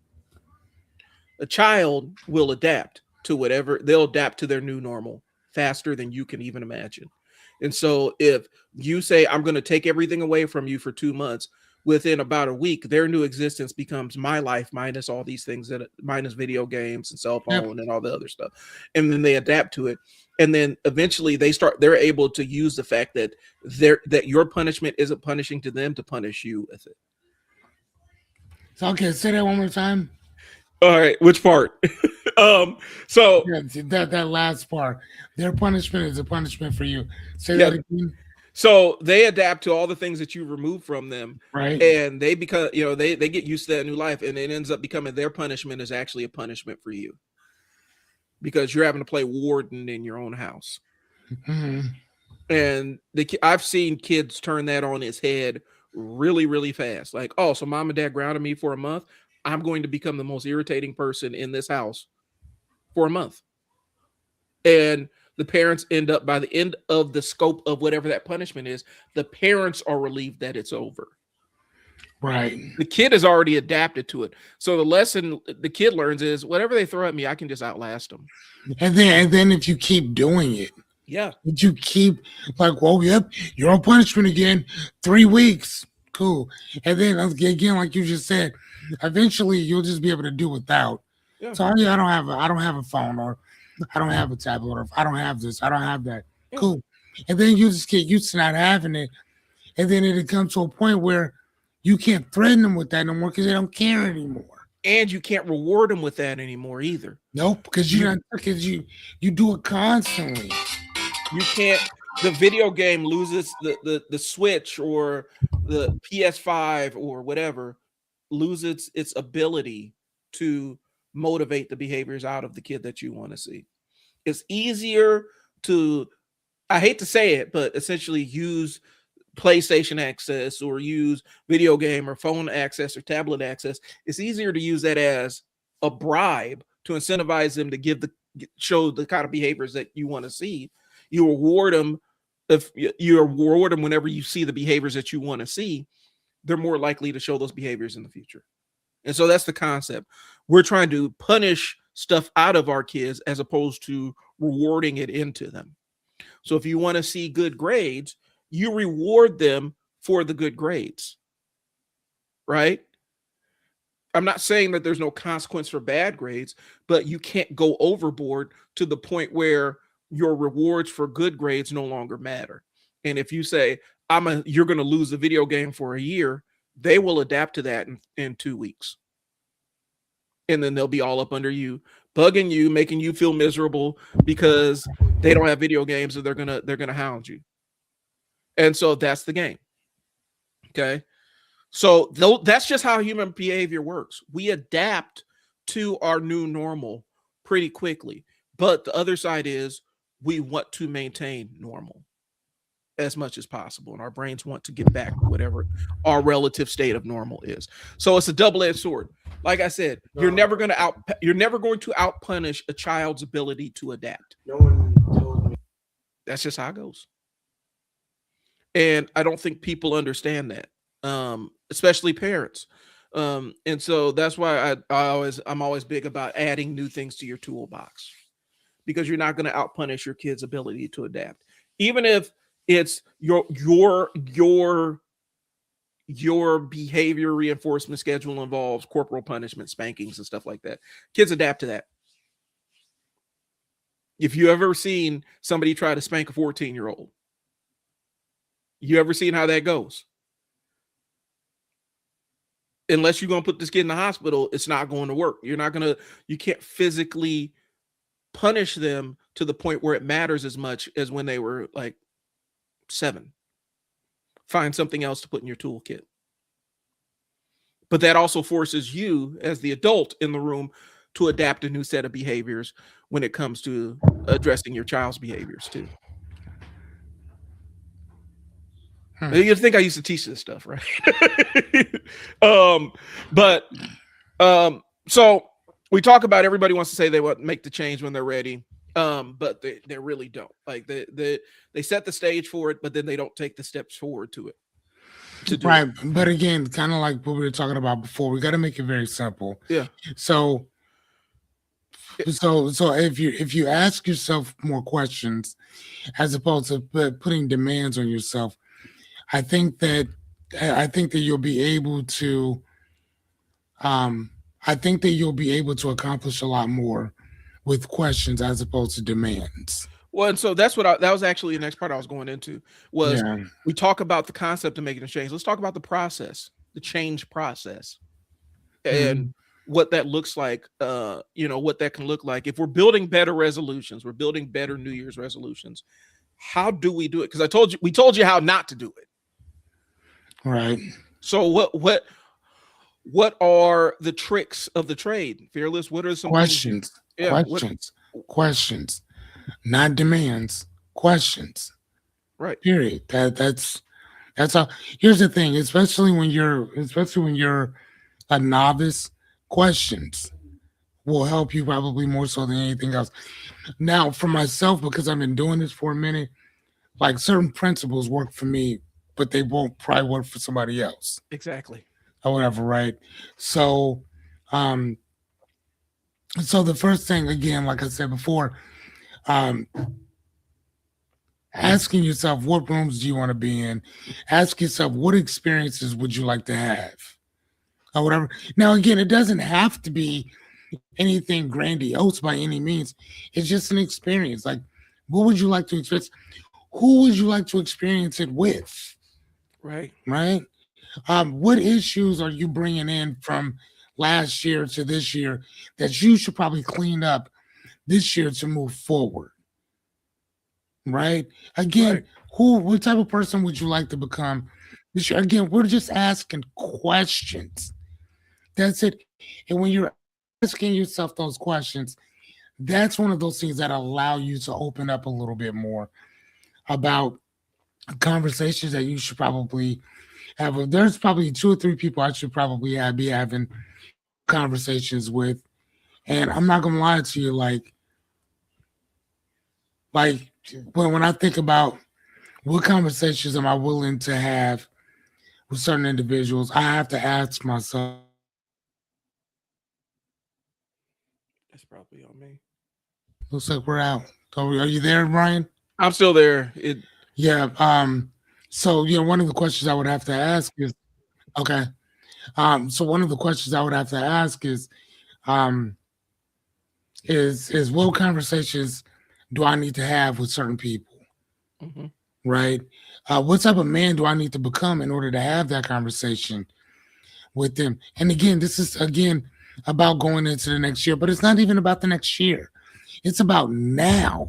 a child will adapt to whatever, they'll adapt to their new normal faster than you can even imagine. And so if you say, I'm going to take everything away from you for 2 months, within about a week, their new existence becomes my life minus all these things, that minus video games and cell Yep. phone and all the other stuff. And then they adapt to it. And then eventually they're able to use the fact that that your punishment isn't punishing to them to punish you with it. So okay, say that one more time. All right, which part? So Yeah, that last part. Their punishment is a punishment for you. Say yeah, that again. so they adapt to all the things that you remove from them, Right. and they become, they get used to that new life, and it ends up becoming their punishment is actually a punishment for you because you're having to play warden in your own house. Mhm. And I've seen kids turn that on its head really, really fast. Like, oh, so mom and dad grounded me for a month. I'm going to become the most irritating person in this house for a month. And the parents end up, by the end of the scope of whatever that punishment is, the parents are relieved that it's over. Right. The kid has already adapted to it. So the lesson the kid learns is whatever they throw at me, I can just outlast them. And then if you keep doing it, Yeah. if you keep like, well, yep, you're on punishment again, 3 weeks, cool. And then again, like you just said, eventually you'll just be able to do without. Yeah. So yeah, I don't have a phone, or I don't have a tablet, or I don't have this, I don't have that. Yeah. Cool. And then you just get used to not having it. And then it comes to a point where you can't threaten them with that no more because they don't care anymore. And you can't reward them with that anymore either. Nope, because you do it constantly. You can't. The video game loses the Switch or the PS5 or whatever loses its ability to motivate the behaviors out of the kid that you want to see. It's easier to, I hate to say it, but essentially use PlayStation access or use video game or phone access or tablet access. It's easier to use that as a bribe to incentivize them to show the kind of behaviors that you want to see. You reward them whenever you see the behaviors that you want to see, they're more likely to show those behaviors in the future. And so that's the concept. We're trying to punish stuff out of our kids as opposed to rewarding it into them. So if you want to see good grades, you reward them for the good grades, right? I'm not saying that there's no consequence for bad grades, but you can't go overboard to the point where your rewards for good grades no longer matter. And if you say, you're going to lose the video game for a year, they will adapt to that in 2 weeks. And then they'll be all up under you, bugging you, making you feel miserable because they don't have video games, and they're gonna hound you. And so that's the game. Okay. So that's just how human behavior works. We adapt to our new normal pretty quickly. But the other side is we want to maintain normal as much as possible. And our brains want to get back to whatever our relative state of normal is. So it's a double-edged sword. Like I said, you're never going to outpunish a child's ability to adapt. No one told me. That's just how it goes. And I don't think people understand that, especially parents. And so that's why I'm always big about adding new things to your toolbox, because you're not going to outpunish your kid's ability to adapt. Even if it's your behavior reinforcement schedule involves corporal punishment, spankings, and stuff like that. Kids adapt to that. If you ever seen somebody try to spank a 14-year-old, you ever seen how that goes? Unless you're going to put this kid in the hospital, it's not going to work. You can't physically punish them to the point where it matters as much as when they were like 7. Find something else to put in your toolkit. But that also forces you as the adult in the room to adapt a new set of behaviors when it comes to addressing your child's behaviors too. You think I used to teach this stuff, right? So we talk about everybody wants to say they want to make the change when they're ready, but they really don't. Like they set the stage for it, but then they don't take the steps forward to it. Right, but again, kind of like what we were talking about before, we got to make it very simple. Yeah. So if you ask yourself more questions as opposed to putting demands on yourself, I think that you'll be able to accomplish a lot more with questions as opposed to demands. Well, and so that was actually the next part I was going into was we talk about the concept of making a change. Let's talk about the process, the change process, and what that looks like. What that can look like if we're building better resolutions, we're building better New Year's resolutions. How do we do it? Because we told you how not to do it. Right. So what are the tricks of the trade, Fearless? What are some questions? Questions. Not demands, questions. Right. Period. That's all. Here's the thing, especially when you're a novice, questions will help you probably more so than anything else. Now, for myself, because I've been doing this for a minute, like certain principles work for me, but they won't probably work for somebody else. Exactly. Or whatever, right? So the first thing, again, like I said before, asking yourself what rooms do you want to be in, ask yourself what experiences would you like to have, or whatever. Now again, it doesn't have to be anything grandiose by any means. It's just an experience. Like, what would you like to experience? Who would you like to experience it with? Right. What issues are you bringing in from last year to this year that you should probably clean up this year to move forward? Right? Again, what type of person would you like to become this year? Again, we're just asking questions. That's it. And when you're asking yourself those questions, that's one of those things that allow you to open up a little bit more about conversations that you should probably have. There's probably 2 or 3 people I should probably be having conversations with. And I'm not gonna lie to you, like when I think about what conversations am I willing to have with certain individuals, I have to ask myself. That's probably on me. Looks like we're out. Are you there, Brian? I'm still there. Yeah. So one of the questions I would have to ask is, okay. So one of the questions I would have to ask is what conversations do I need to have with certain people? Mm-hmm. Right? What type of man do I need to become in order to have that conversation with them? And again, this is about going into the next year, but it's not even about the next year. It's about now.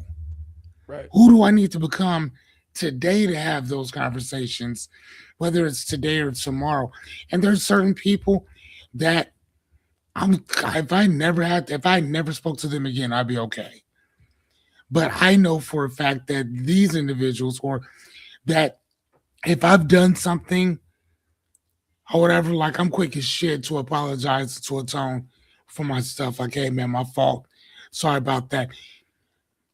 Right. Who do I need to become today to have those conversations, whether it's today or tomorrow? And there's certain people that if I never spoke to them again, I'd be okay. But I know for a fact that these individuals, or that if I've done something or whatever, like I'm quick as shit to apologize to a tone for my stuff. Like, hey man, my fault. Sorry about that.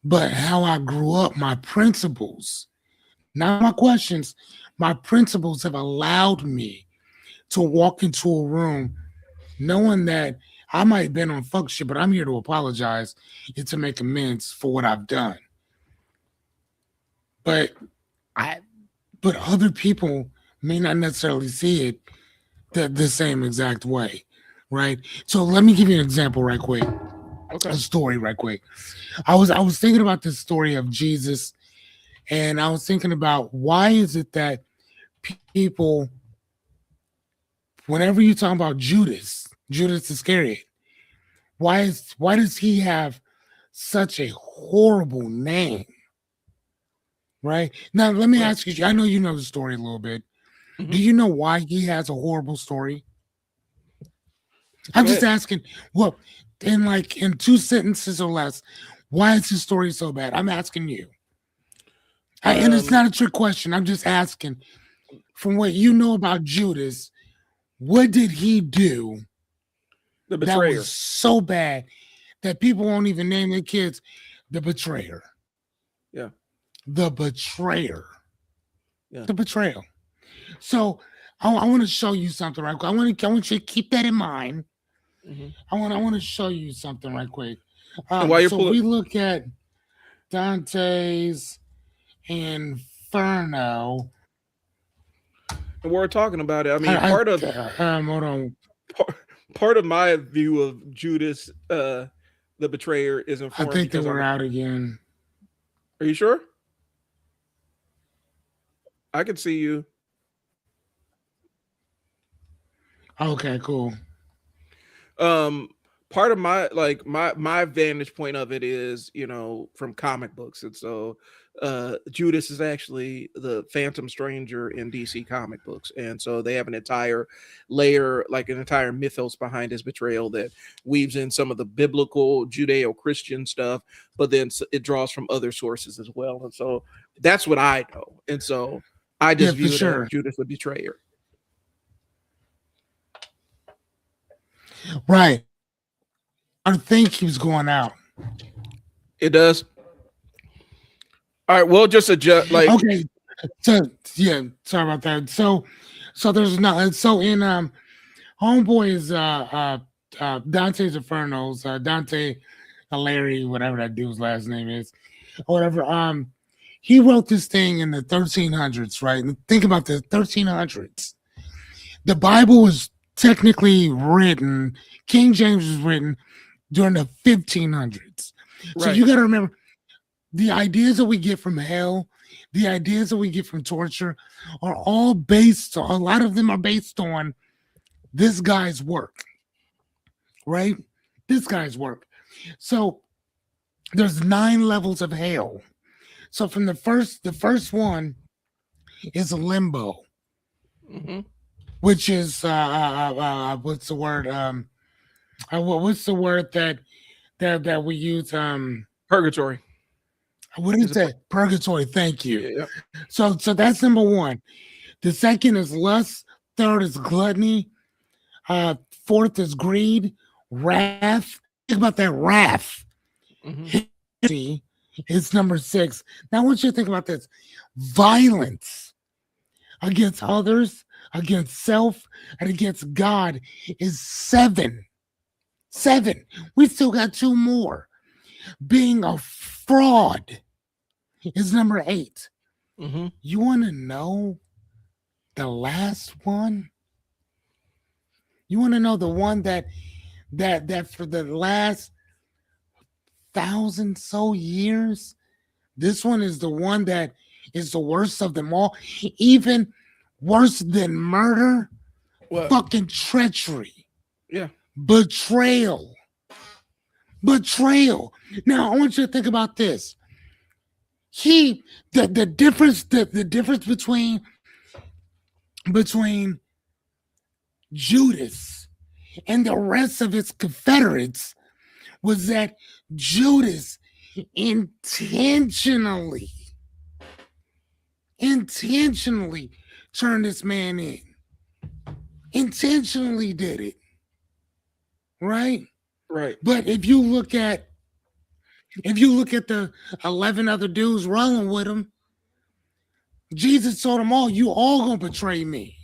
But how I grew up, my principles, not my questions, my principles have allowed me to walk into a room knowing that I might have been on fuck shit, but I'm here to apologize and to make amends for what I've done. But I but other people may not necessarily see it the same exact way. Right. So let me give you an example right quick. Okay. A story right quick. I was thinking about this story of Jesus, and I was thinking about why is it that people, whenever you talk about Judas Iscariot, why does he have such a horrible name? Right now, let me Right. ask you. I know you know the story a little bit. Hmm. Do you know why he has a horrible story? I'm Go just ahead. asking. Well, in 2 sentences or less, why is his story so bad? I'm asking you. And it's Um, not a trick question. I'm just asking. From what you know about Judas, what did he do the that was betrayer. so bad that people won't even name their kids the betrayer? Yeah. The betrayer. Yeah. The betrayal. So I want to show you something right quick. I want you to keep that in mind. Hmm. I want to show you something right quick. And while you're So pulling, we look at Dante's Inferno. and we're talking about it. I mean, I hold on. part, part of my view of Judas, the betrayer, is I informed think they because were I'm. out again. Are you sure? I can see you. Okay, cool. um Part of my, like, my vantage point of it is, from comic books. And so Judas is actually the Phantom Stranger in DC comic books, and so they have an entire layer, like an entire mythos behind his betrayal that weaves in some of the biblical Judeo-Christian stuff, but then it draws from other sources as well. And so that's what I know, and so I Yeah, just for view it as sure. Judas the betrayer. Right. I think he was going out. It does. All right, we'll just adjust, like. Okay. So yeah, sorry about that. So there's not so in Homeboy is Dante's Infernos, Dante Larry, whatever that dude's last name is, or whatever. He wrote this thing in the 1300s, right? And think about the 1300s. The Bible was technically written, King James was written during the 1500s. So Right. you got to remember the ideas that we get from hell, the ideas that we get from torture are all based on, a lot of them are based on this guy's work, right? This guy's work. So there's 9 levels of hell. So from the first one is limbo, Hmm. which is what's the word? What's the word that we use? Purgatory. What Is is it? that? Purgatory. Thank you. Yeah. So that's number one. The second is lust. Third is gluttony. Fourth is greed, wrath. Think about that wrath. Hmm. See, it's number 6. Now I want you to think about this: violence against others, against self, and against God is 7. 7. We still got 2 more. Being a fraud is number 8. Hmm. You want to know the last one? You want to know the one that for the last 1,000 so years, this one is the one that is the worst of them all, even worse than murder, What? fucking treachery, Yeah. betrayal, betrayal. Now I want you to think about this. He the difference between Judas and the rest of his confederates was that Judas intentionally intentionally turned this man in. Intentionally did it, right? Right. But if you look at the 11 other dudes rolling with him, Jesus told them all, "You all gonna betray me.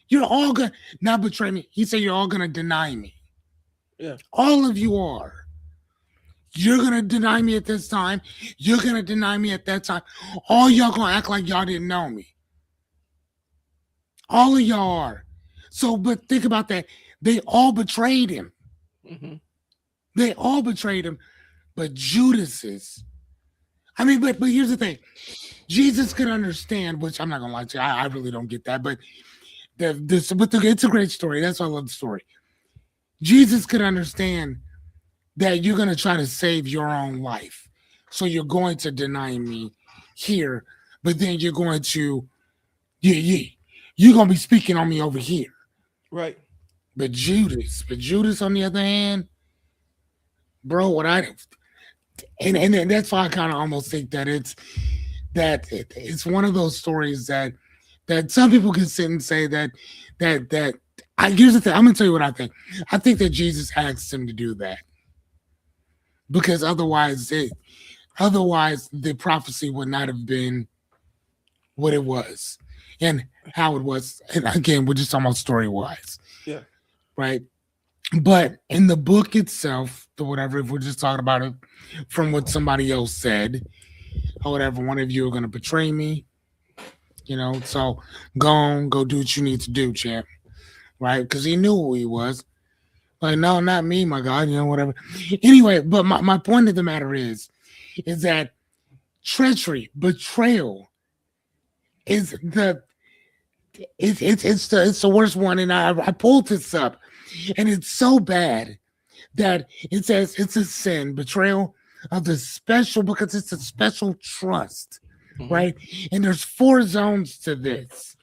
You're all gonna not betray me." He said, "You're all gonna deny me." Yeah. All of you are. You're gonna deny me at this time. You're gonna deny me at that time. All y'all gonna act like y'all didn't know me. All of y'all are. So, but think about that. They all betrayed him. Hmm. They all betrayed him. But Judas's. I mean, but here's the thing. Jesus could understand, which I'm not gonna lie to you. I really don't get that, but it's a great story. That's why I love the story. Jesus could understand that you're gonna try to save your own life, so you're going to deny me here, but then you're going to yeah, you're gonna be speaking on me over here. Right. But Judas on the other hand, bro, what I and that's why I kind of almost think that it's one of those stories that some people can sit and say that I here's the thing. I'm gonna tell you what I think. I think that Jesus asked him to do that because otherwise the prophecy would not have been what it was and how it was. And again, we're just talking about story wise, Yeah. right? But in the book itself, or whatever, if we're just talking about it from what somebody else said, or whatever, one of you are gonna betray me, So go on, go do what you need to do, champ, right? Because he knew who he was. Like, no, not me, my God, whatever. Anyway, but my point of the matter is that treachery, betrayal is it's the worst one. And I pulled this up, and it's so bad that it says it's a sin, betrayal of the special, because it's a special trust, Hmm. right? And there's 4 zones to this.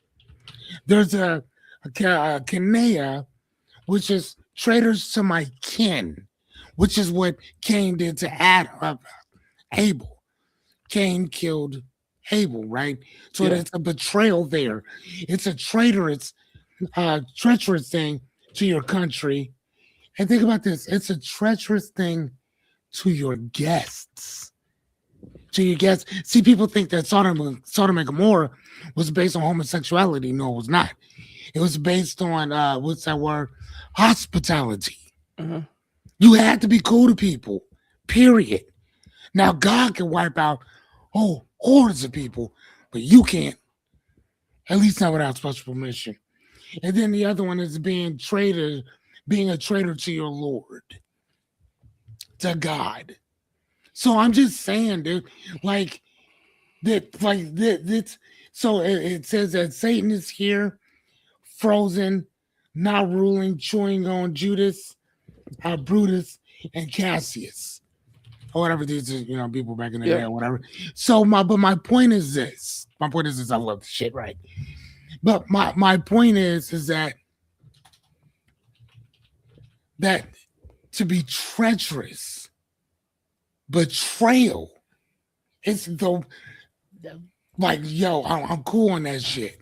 There's a Kanea, which is traitors to my kin, which is what Cain did to Abel. Cain killed Abel, right? So Yeah. it's a betrayal there. It's a traitorous, treacherous thing to your country. And think about this: it's a treacherous thing to your guests. To your guests. See, people think that Sodom and Gomorrah was based on homosexuality. No, it was not. It was based on what's that word? Hospitality. Uh-huh. You had to be cool to people. Period. Now God can wipe out hordes of people, but you can't. At least not without special permission. And then the other one is being a traitor to your Lord, to God. So I'm just saying, dude, like that. So it says that Satan is here, frozen, not ruling, chewing on Judas, Brutus, and Cassius, or whatever these are, people back in the day Yeah. or whatever. So my point is this. My point is this. I love the shit, right? But my point is that to be treacherous, betrayal, it's the like, yo, I'm cool on that shit,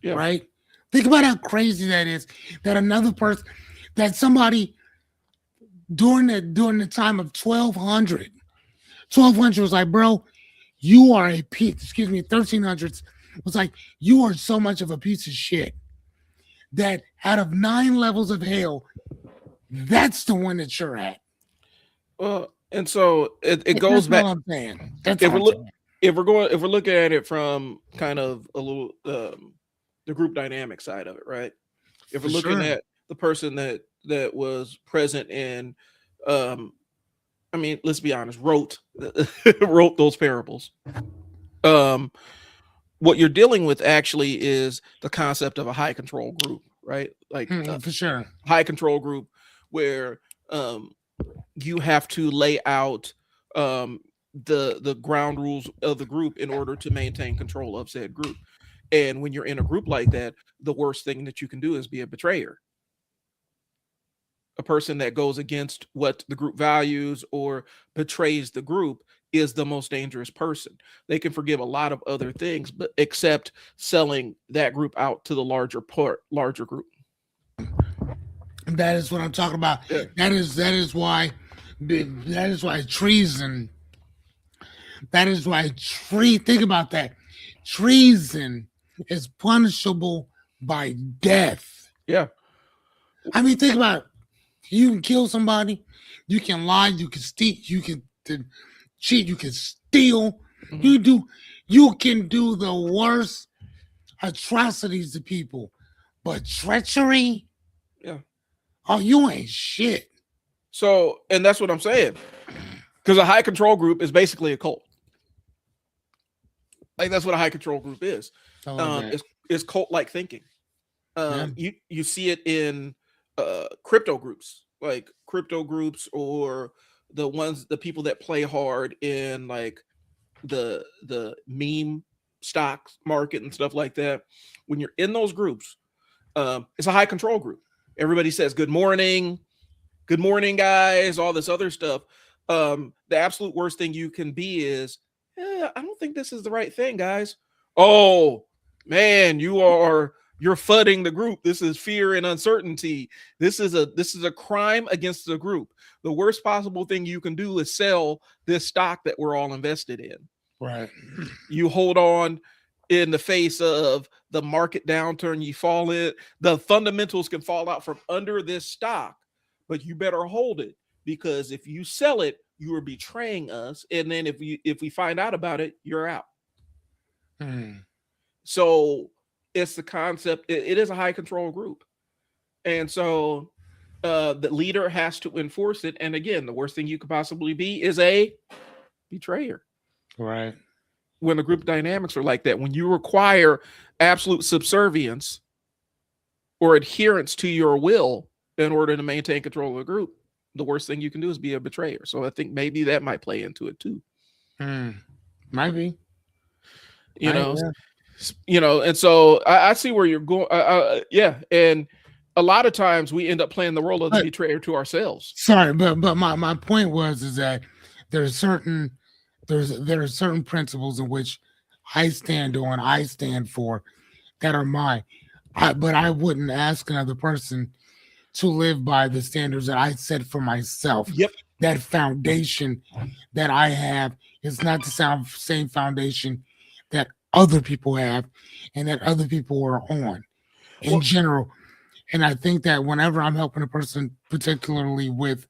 Yeah. right? Think about how crazy that is. That another person, that somebody during the time of 1200 was like, bro, you are a piece. Excuse me, 1300s was like, you are so much of a piece of shit that out of 9 levels of hell, that's the one that you're at. Well, and so it goes That's all back. I'm saying. That's If all we're I'm look, saying. if we're looking at it from kind of a little the group dynamic side of it, right? If For we're looking sure. at the person that was present and um I mean, let's be honest, wrote wrote those parables. Um, what you're dealing with actually is the concept of a high control group, right? Like a For sure. high control group where um, you have to lay out um, the ground rules of the group in order to maintain control of said group. And when you're in a group like that, the worst thing that you can do is be a betrayer, a person that goes against what the group values or betrays the group is the most dangerous person. They can forgive a lot of other things, but except selling that group out to the larger group. That is what I'm talking about. Yeah. That is why treason. That is why think about that. Treason is punishable by death. Yeah. I mean, think about it. You can kill somebody. You can lie. You can steal. You can cheat. You can steal. Mhm. You do. You can do the worst atrocities to people, but treachery. Yeah. Oh, you ain't shit. So, and that's what I'm saying, because a high control group is basically a cult. Like that's what a high control group is. I love that. Is cult like thinking. Yeah. You see it in crypto groups, like crypto groups, or the people that play hard in like the meme stock market and stuff like that. When you're in those groups, it's a high control group. Everybody says good morning, guys, all this other stuff. The absolute worst thing you can be is, I don't think this is the right thing, guys. Oh man, you're fudding the group. This is fear and uncertainty. This is a crime against the group. The worst possible thing you can do is sell this stock that we're all invested in. Right. You hold on in the face of the market downturn, you fall in, the fundamentals can fall out from under this stock, but you better hold it, because if you sell it, you are betraying us, and then if we find out about it, you're out. Mm. So it's the concept, it is a high control group, and so the leader has to enforce it. And again, the worst thing you could possibly be is a betrayer. Right. When the group dynamics are like that, when you require absolute subservience or adherence to your will in order to maintain control of the group, the worst thing you can do is be a betrayer. So I think maybe that might play into it too. Mm. Might be. You know, Yeah. and so I see where you're going. Yeah, and a lot of times we end up playing the role of the But betrayer to ourselves. sorry, but my point was is that there's certain there are certain principles in which I stand on, I stand for, that are mine. But I wouldn't ask another person to live by the standards that I set for myself. Yep. That foundation that I have is not the same foundation that other people have and that other people are on in Well, general. And I think that whenever I'm helping a person, particularly with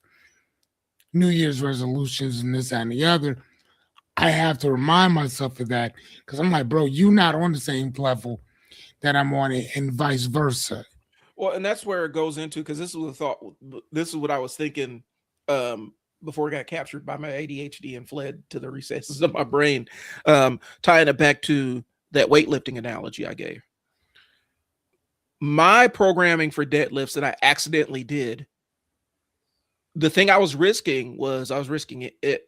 New Year's resolutions and this that, and the other, I have to remind myself of that, because I'm like, bro, you not on the same level that I'm on it, and vice versa. well, and that's where it goes into, because this is the thought. This is what I was thinking before it got captured by my ADHD and fled to the recesses of my brain. Tying it back to that weightlifting analogy I gave. My programming for deadlifts that I accidentally did, the thing I was risking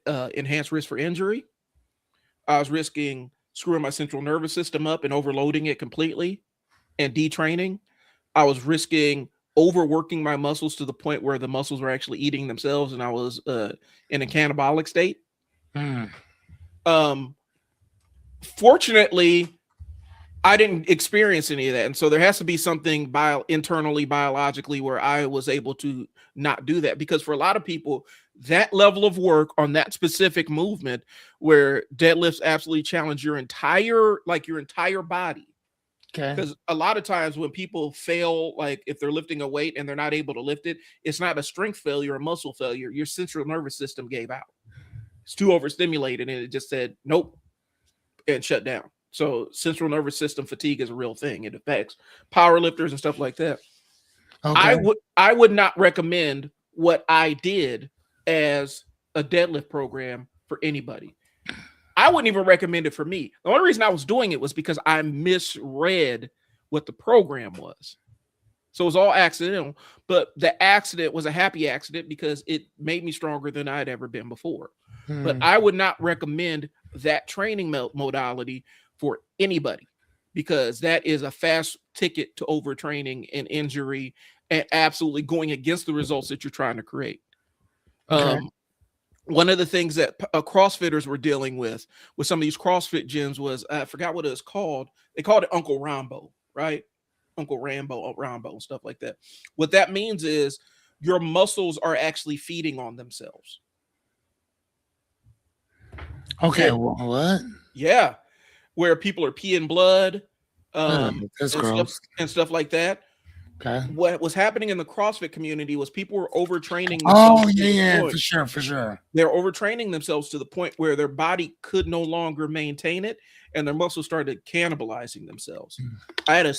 enhanced risk for injury. I was risking screwing my central nervous system up and overloading it completely and detraining. I was risking overworking my muscles to the point where the muscles were actually eating themselves, and I was in a catabolic state. Hmm. Um, Fortunately, I didn't experience any of that, and so there has to be something internally biologically where I was able to not do that. Because for a lot of people, that level of work on that specific movement, where deadlifts absolutely challenge your entire body. Okay. Because a lot of times when people fail, like if they're lifting a weight and they're not able to lift it, it's not a strength failure or muscle failure. Your central nervous system gave out. It's too overstimulated, and it just said nope and shut down. So central nervous system fatigue is a real thing. It affects power lifters and stuff like that. Okay. I would not recommend what I did as a deadlift program for anybody. I wouldn't even recommend it for me. The only reason I was doing it was because I misread what the program was. So it was all accidental, but the accident was a happy accident because it made me stronger than I'd ever been before. But Hmm. I would not recommend that training modality for anybody, because that is a fast ticket to overtraining and injury and absolutely going against the results that you're trying to create. Okay. Um, One of the things that CrossFitters were dealing with some of these CrossFit gyms was, I forgot what it was called. They called it Uncle Rambo, right? Uncle Rambo, and stuff like that. What that means is your muscles are actually feeding on themselves. Okay. And Well, what? yeah, where people are peeing blood, That's and stuff gross. like that. Okay. What was happening in the CrossFit community was people were overtraining themselves Oh to the yeah, point. for sure, for sure. They're overtraining themselves to the point where their body could no longer maintain it, and their muscles started cannibalizing themselves. I had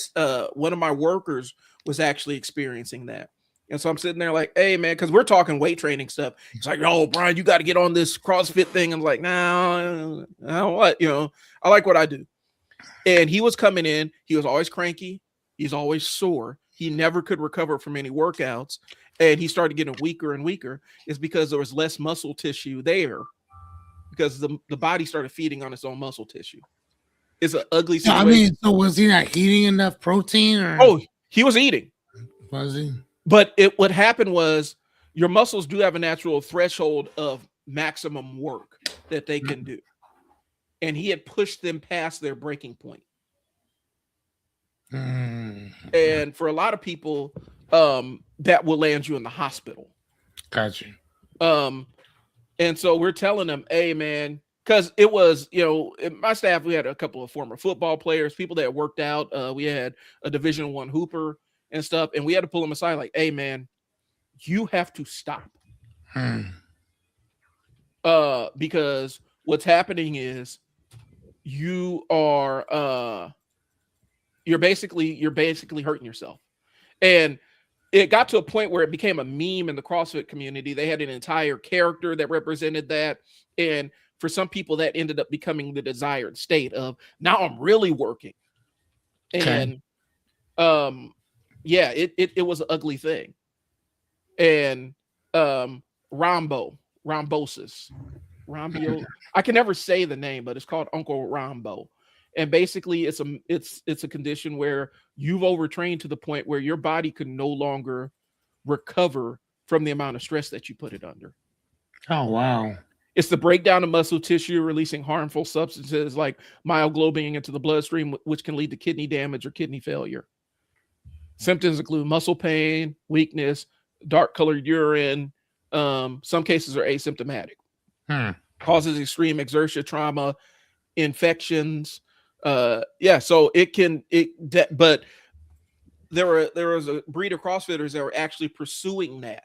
one of my workers was actually experiencing that. And so I'm sitting there like, hey man, because we're talking weight training stuff. He's like, oh Brian, you got to get on this CrossFit thing. I'm like, no, I don't what, I like what I do. And he was coming in, he was always cranky, he's always sore. He never could recover from any workouts. And he started getting weaker and weaker. It's because there was less muscle tissue there because the body started feeding on its own muscle tissue. It's an ugly So, situation. I mean, so was he not eating enough protein, or Oh, he was eating. was he? But what happened was your muscles do have a natural threshold of maximum work that they can do. And he had pushed them past their breaking point. And for a lot of people, that will land you in the hospital. Gotcha. And so we're telling them, hey man, because it was, in my staff, we had a couple of former football players, people that worked out. We had a Division I hooper and stuff, and we had to pull them aside like, hey man, you have to stop. Because what's happening is you're basically hurting yourself. And it got to a point where it became a meme in the CrossFit community. They had an entire character that represented that. And for some people, that ended up becoming the desired state of, now I'm really working. And yeah, it was an ugly thing. And Rhombosis. I can never say the name, but it's called Uncle Rombo. And basically it's a condition where you've overtrained to the point where your body can no longer recover from the amount of stress that you put it under. Oh wow. It's the breakdown of muscle tissue, releasing harmful substances like myoglobin into the bloodstream, which can lead to kidney damage or kidney failure. Symptoms include muscle pain, weakness, dark colored urine. Some cases are asymptomatic. Causes extreme exertion, trauma, infections. So but there was a breed of CrossFitters that were actually pursuing that.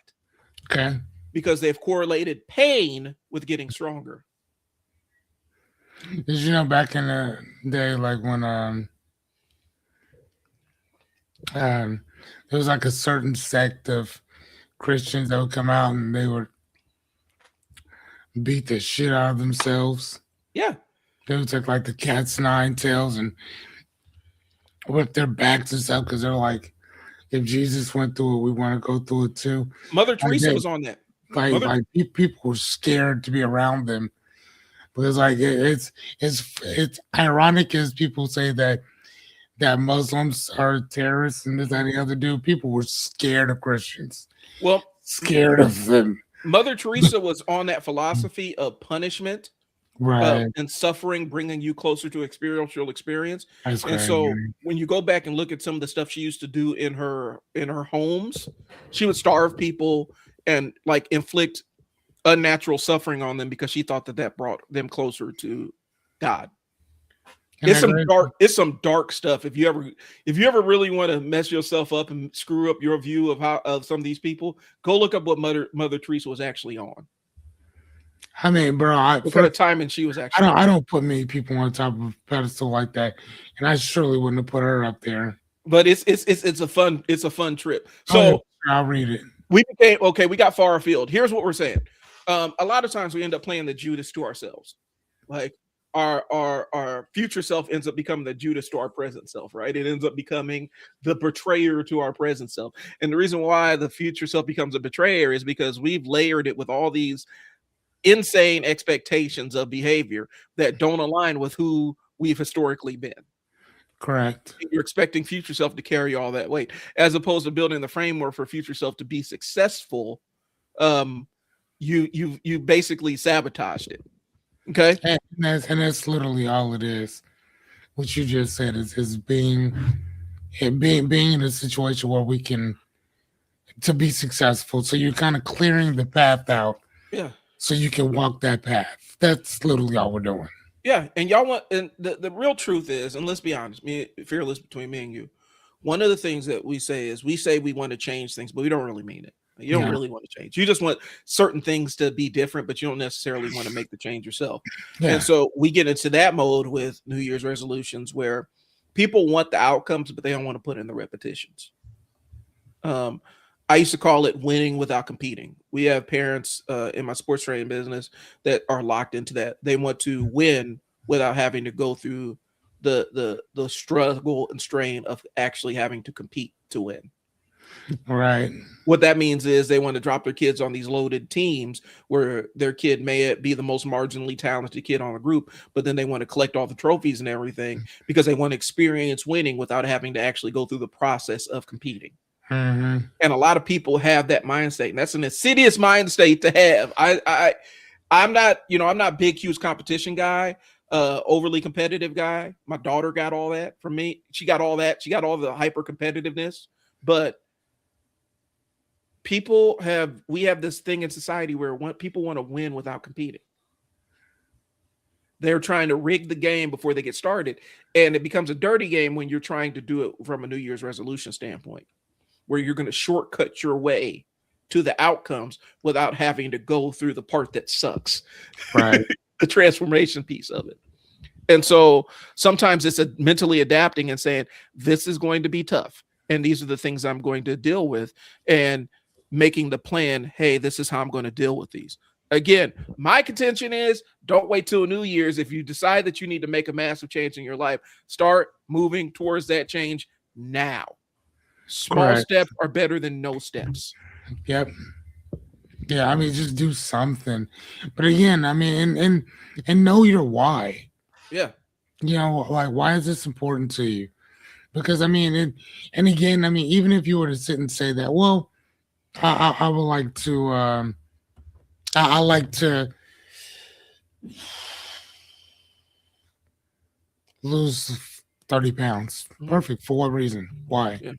Okay. Because they've correlated pain with getting stronger. Did you know back in the day, like when there was like a certain sect of Christians that would come out and they would beat the shit out of themselves. Yeah. They would take like the cat's nine tails and whip their backs and stuff because they're like, if Jesus went through it, we want to go through it too. Mother Teresa was on that. Like people were scared to be around them. Because like it's ironic as people say that Muslims are terrorists and this and the other dude. People were scared of Christians. Well, scared of them. Mother Teresa was on that philosophy of punishment, right, and suffering, bringing you closer to experiential experience. That's and crazy. So when you go back and look at some of the stuff she used to do in her homes, she would starve people and like inflict unnatural suffering on them because she thought that brought them closer to God. It's some dark stuff. If you ever really want to mess yourself up and screw up your view of some of these people, go look up what Mother Teresa was actually on. I mean, bro, what kind of timing she was actually. I don't put many people on top of a pedestal like that, and I surely wouldn't have put her up there. But it's a fun trip. So I'll read it. We got far afield. Here's what we're saying. A lot of times we end up playing the Judas to ourselves. Like our future self ends up becoming the Judas to our present self, right? It ends up becoming the betrayer to our present self. And the reason why the future self becomes a betrayer is because we've layered it with all these insane expectations of behavior that don't align with who we've historically been. Correct. You're expecting future self to carry all that weight, as opposed to building the framework for future self to be successful. You basically sabotaged it. Okay, and that's literally all it is. What you just said is being in a situation where we can to be successful. So you're kind of clearing the path out. Yeah. So you can walk that path. That's literally all we're doing. Yeah, and y'all want, and the real truth is, and let's be honest, fearless between me and you, one of the things that we say is we say we want to change things, but we don't really mean it. You don't Yeah. really want to change. You just want certain things to be different, but you don't necessarily want to make the change yourself. And Yeah. so we get into that mode with New Year's resolutions where people want the outcomes, but they don't want to put in the repetitions. Um, I used to call it winning without competing. We have parents in my sports training business that are locked into that. They want to win without having to go through the struggle and strain of actually having to compete to win. Right. What that means is they want to drop their kids on these loaded teams where their kid may be the most marginally talented kid on a group, but then they want to collect all the trophies and everything because they want to experience winning without having to actually go through the process of competing. Mm-hmm. And a lot of people have that mind state, and that's an insidious mind state to have. I'm not, I'm not big, huge competition guy, overly competitive guy. My daughter got all that from me. She got all that. She got all the hyper competitiveness. But we have this thing in society where people want to win without competing. They're trying to rig the game before they get started, and it becomes a dirty game when you're trying to do it from a New Year's resolution standpoint, where you're going to shortcut your way to the outcomes without having to go through the part that sucks. Right. The transformation piece of it. And so sometimes it's mentally adapting and saying, this is going to be tough. And these are the things I'm going to deal with. And making the plan, hey, this is how I'm going to deal with these. Again, my contention is don't wait till New Year's. If you decide that you need to make a massive change in your life, start moving towards that change now. Small Correct. steps are better than no steps. Yep. Yeah, I mean, just do something. But again, I mean, and know your why. Yeah. You know, like why is this important to you? Because I mean, and again, I mean, even if you were to sit and say that, well, I would like to, I like to lose 30 pounds. Mhm. Perfect. For what reason? Why? Yeah.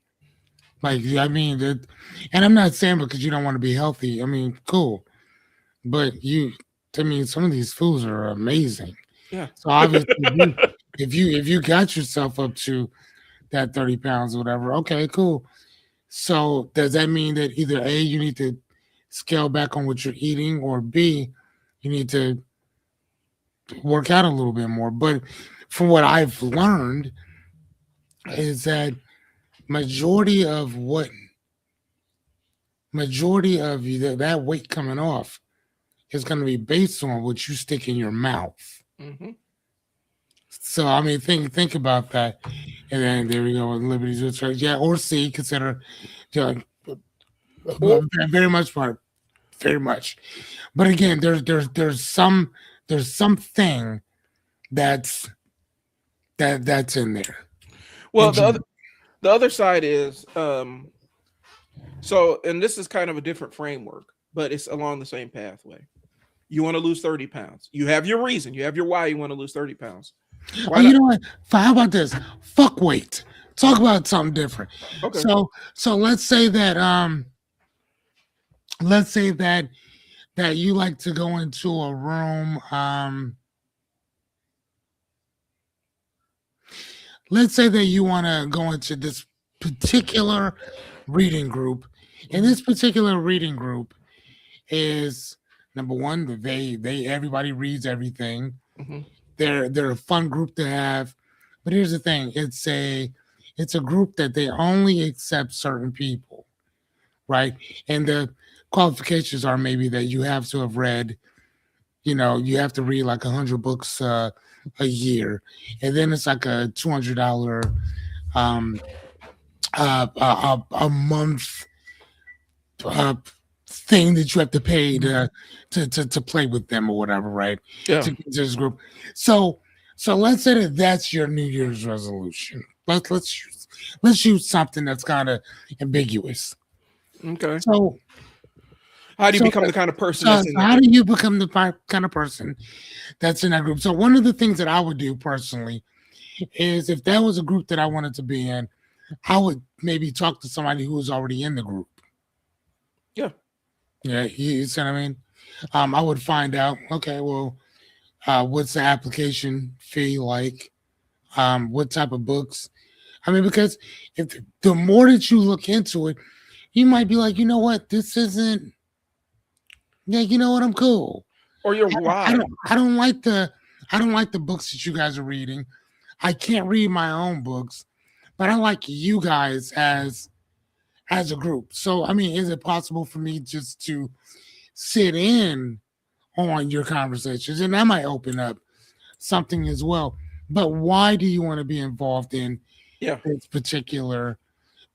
Like, I mean, and I'm not saying because you don't want to be healthy. I mean, cool, but I mean, some of these foods are amazing. Yeah. So obviously, if you got yourself up to that 30 pounds or whatever, okay, cool. So does that mean that either A, you need to scale back on what you're eating, or B, you need to work out a little bit more? But from what I've learned is that majority of what majority of that weight coming off is going to be based on what you stick in your mouth. Mm-hmm. So I mean, think about that, and then there we go with Liberty's Research. Yeah, or C, consider, you know, very much part, very much. But again, there's something that's in there. Well, And you- the other side is so, and this is kind of a different framework, but it's along the same pathway. You want to lose 30 pounds. You have your reason. You have your why you want to lose 30 pounds. oh, you know what? How about this? Fuck weight. Talk about something different. Okay. So let's say that you like to go into a room. Let's say that you want to go into this particular reading group, and this particular reading group is number one. That they everybody reads everything. Mm-hmm. They're a fun group to have, but here's the thing: it's a group that they only accept certain people, right? And the qualifications are maybe that you have to have read, you have to read like 100 books a year, and then it's like a $200 um, a month uh, thing that you have to pay to play with them or whatever, right? Yeah. To get to this group. So let's say that that's your New Year's resolution. Let's use something that's kind of ambiguous. Okay. So How do you become the kind of person that's in how do you become the kind of person that's in that group? So one of the things that I would do personally is if that was a group that I wanted to be in, I would maybe talk to somebody who was already in the group. Yeah. Yeah, you see what I mean? I would find out, okay, well, what's the application fee like? What type of books? I mean, because if the more that you look into it, you might be like, you know what, this isn't. Yeah, you know what, I'm cool. Or your I why. don't. I don't like the. I don't like the books that you guys are reading. I can't read my own books, but I like you guys as a group. So, I mean, is it possible for me just to sit in on your conversations, and that might open up something as well? But why do you want to be involved in Yeah. this particular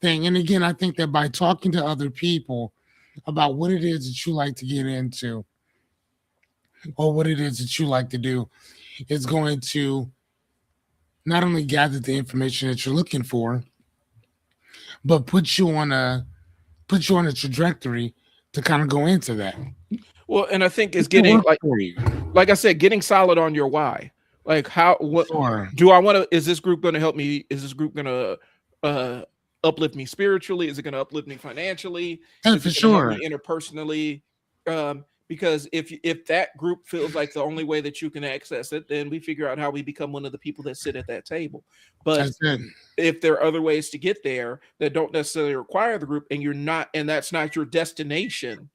thing? And again, I think that by talking to other people about what it is that you like to get into or what it is that you like to do is going to not only gather the information that you're looking for, but put you on a trajectory to kind of go into that. Well, and I think it's It getting work for you. like I said, getting solid on your why. Like how what Sure. do I want to is this group going to help me? Is this group going to uplift me spiritually? Is it going to uplift me financially? Yeah, Is for it going to help sure. me interpersonally? Because if that group feels like the only way that you can access it, then we figure out how we become one of the people that sit at that table. But That's it. if there are other ways to get there that don't necessarily require the group, and you're not, and that's not your destination,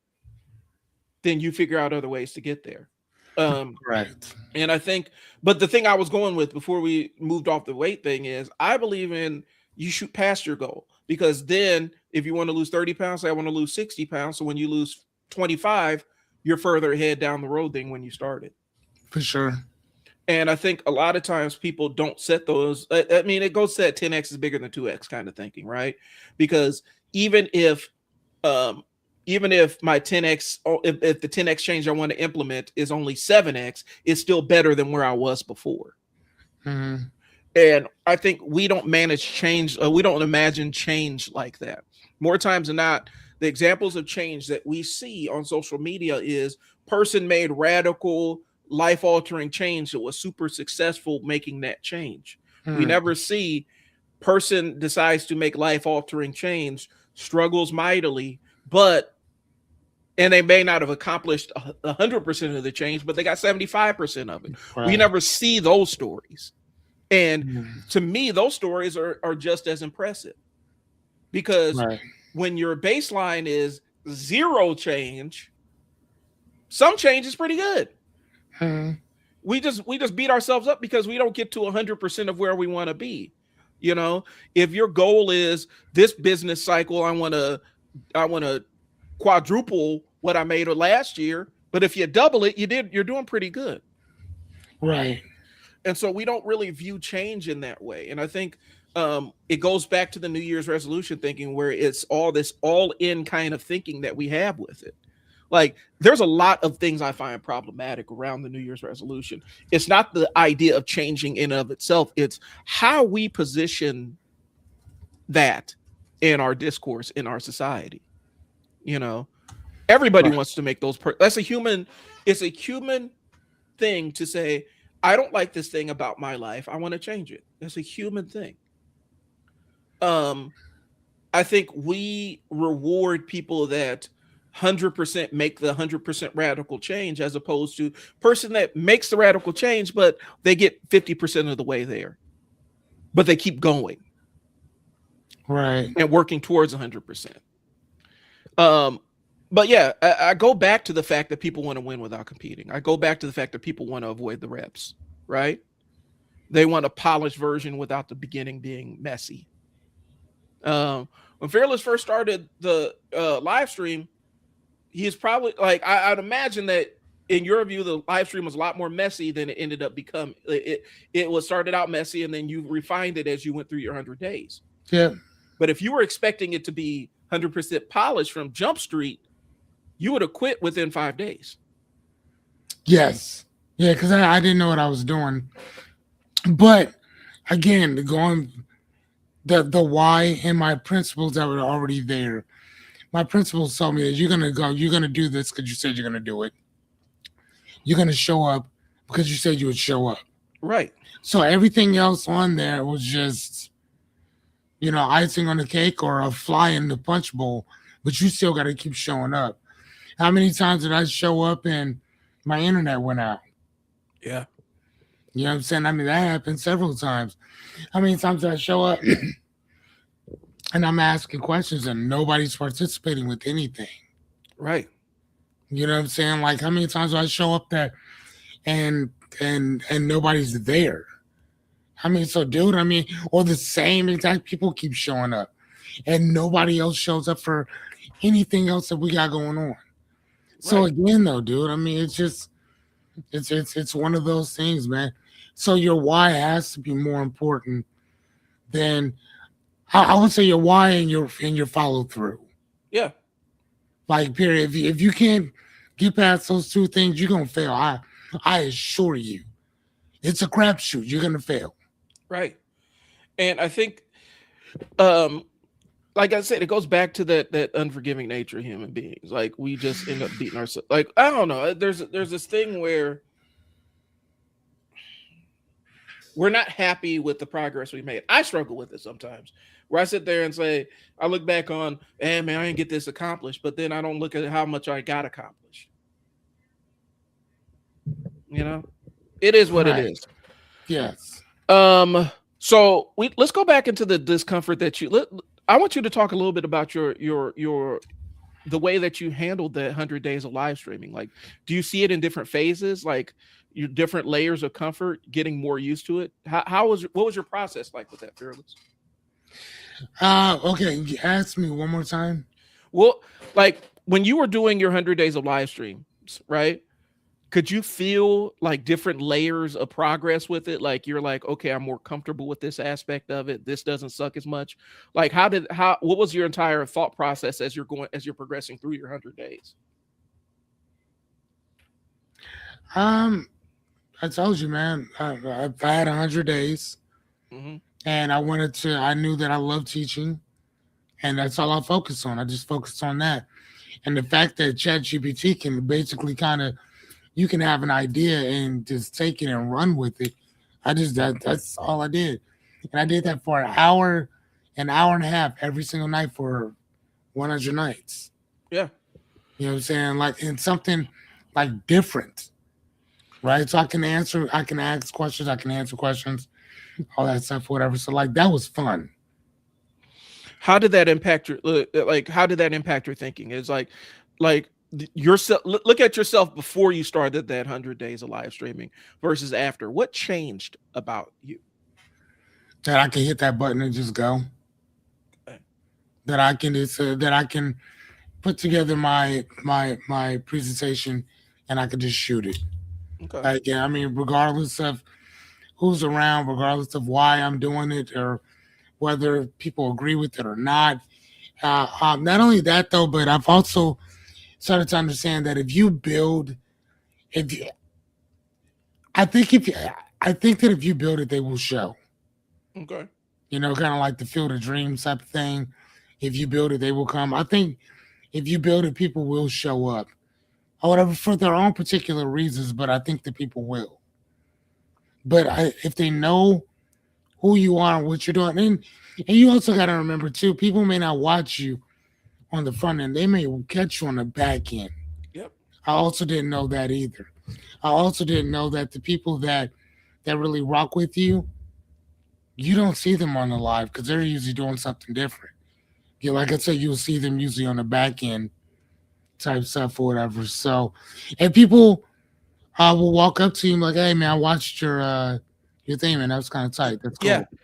then you figure out other ways to get there. Right. And I think, but the thing I was going with before we moved off the weight thing is I believe in you shoot past your goal, because then if you want to lose 30 pounds, say I want to lose 60 pounds. So when you lose 25, you're further ahead down the road than when you started. For sure. And I think a lot of times people don't set those. I mean, it goes to that 10x is bigger than 2x kind of thinking, right? Because even if um, even if my 10x, if the 10x change I want to implement is only 7x, it's still better than where I was before. Mm-hmm. And I think we don't manage change. We don't imagine change like that. More times than not, the examples of change that we see on social media is person made radical, life altering change that was super successful making that change. We Mm-hmm. never see person decides to make life altering change, struggles mightily, but and they may not have accomplished 100% of the change, but they got 75% of it. We Right. never see those stories. And Mm-hmm. to me, those stories are just as impressive, because Right. when your baseline is zero change, some change is pretty good. Mm-hmm. We just beat ourselves up because we don't get to 100% of where we want to be. You know, if your goal is this business cycle, I want to quadruple what I made last year, but if you double it, you're doing pretty good. Right. And so we don't really view change in that way. And I think it goes back to the New Year's resolution thinking, where it's all this all in kind of thinking that we have with it. Like there's a lot of things I find problematic around the New Year's resolution. It's not the idea of changing in and of itself. It's how we position that in our discourse, in our society. You know, everybody Right. wants to make those. That's a human. It's a human thing to say, I don't like this thing about my life. I want to change it. That's a human thing. Um, I think we reward people that 100% make the 100% radical change, as opposed to person that makes the radical change, but they get 50% of the way there, but they keep going Right. and working towards 100%. Um, but yeah, I go back to the fact that people want to win without competing. I go back to the fact that people want to avoid the reps, right? They want a polished version without the beginning being messy. When Fearless first started the live stream, he's probably like, I'd imagine that in your view, the live stream was a lot more messy than it ended up becoming. It was started out messy, and then you refined it as you went through your 100 days. Yeah. But if you were expecting it to be 100% polished from Jump Street, you would have quit within 5 days. Yes. Yeah, because I didn't know what I was doing. But again, going the why and my principles that were already there. My principles told me that you're gonna do this because you said you're gonna do it. You're gonna show up because you said you would show up. Right. So everything else on there was just, icing on the cake or a fly in the punch bowl. But you still got to keep showing up. How many times did I show up and my internet went out? Yeah. You know what I'm saying? I mean, that happened several times. How many times did I show up and I'm asking questions and nobody's participating with anything. Right. You know what I'm saying? Like how many times do I show up there and and nobody's there? I mean, so dude, I mean, or the same exact people keep showing up and nobody else shows up for anything else that we got going on. So Right. again though, dude, I mean it's just it's one of those things, man. So your why has to be more important than I would say your why and your follow through. Yeah. Like period. If you can't get past those two things, you're gonna fail. I assure you. It's a crapshoot. You're gonna fail. Right. And I think, um, like I said, it goes back to that unforgiving nature of human beings. Like we just end up beating ourselves. Like I don't know. There's this thing where we're not happy with the progress we made. I struggle with it sometimes, where I sit there and say, I look back on, man, I didn't get this accomplished, but then I don't look at how much I got accomplished. You know, it is what it Right. is. Yes. So let's go back into the discomfort that I want you to talk a little bit about your the way that you handled the 100 days of live streaming. Like, do you see it in different phases, like your different layers of comfort, getting more used to it? How was what was your process like with that, Fearless? Okay, you ask me one more time. Well, like when you were doing your 100 days of live streams, right? Could you feel like different layers of progress with it? Like you're like, okay, I'm more comfortable with this aspect of it. This doesn't suck as much. Like what was your entire thought process as you're progressing through your 100 days? Um, I told you, man. I had 100 days, Hmm. and I wanted to. I knew that I love teaching, and that's all I focused on. I just focused on that, and the fact that ChatGPT can basically kind of you can have an idea and just take it and run with it. That's all I did, and I did that for an hour and a half every single night for 100 nights. Yeah. You know what I'm saying? Like in something like different, right? So I can ask questions, I can answer questions, all that stuff, whatever. So like that was fun. How did that impact your like? How did that impact your thinking? Is like yourself. Look at yourself before you started that 100 days of live streaming versus after. What changed about you? That I can hit that button and just go. Okay. That I can put together my presentation and I can just shoot it. Okay. Like yeah, I mean, regardless of who's around, regardless of why I'm doing it or whether people agree with it or not. Not only that though, but I've also started to understand that if you, I think if you, I think that if you build it, they will show. Okay. You know, kind of like the Field of Dreams type of thing. If you build it, they will come. I think if you build it, people will show up, or whatever for their own particular reasons. But I think that people will. If they know who you are and what you're doing, and you also got to remember too, people may not watch you on the front end; they may catch you on the back end. Yep. I also didn't know that either. I also didn't know that the people that really rock with you, you don't see them on the live because they're usually doing something different. Yeah, like I said, you'll see them usually on the back end type stuff or whatever. So, and people will walk up to you like, "Hey, man, I watched your thing, man. That was kind of tight. That's Yeah. cool."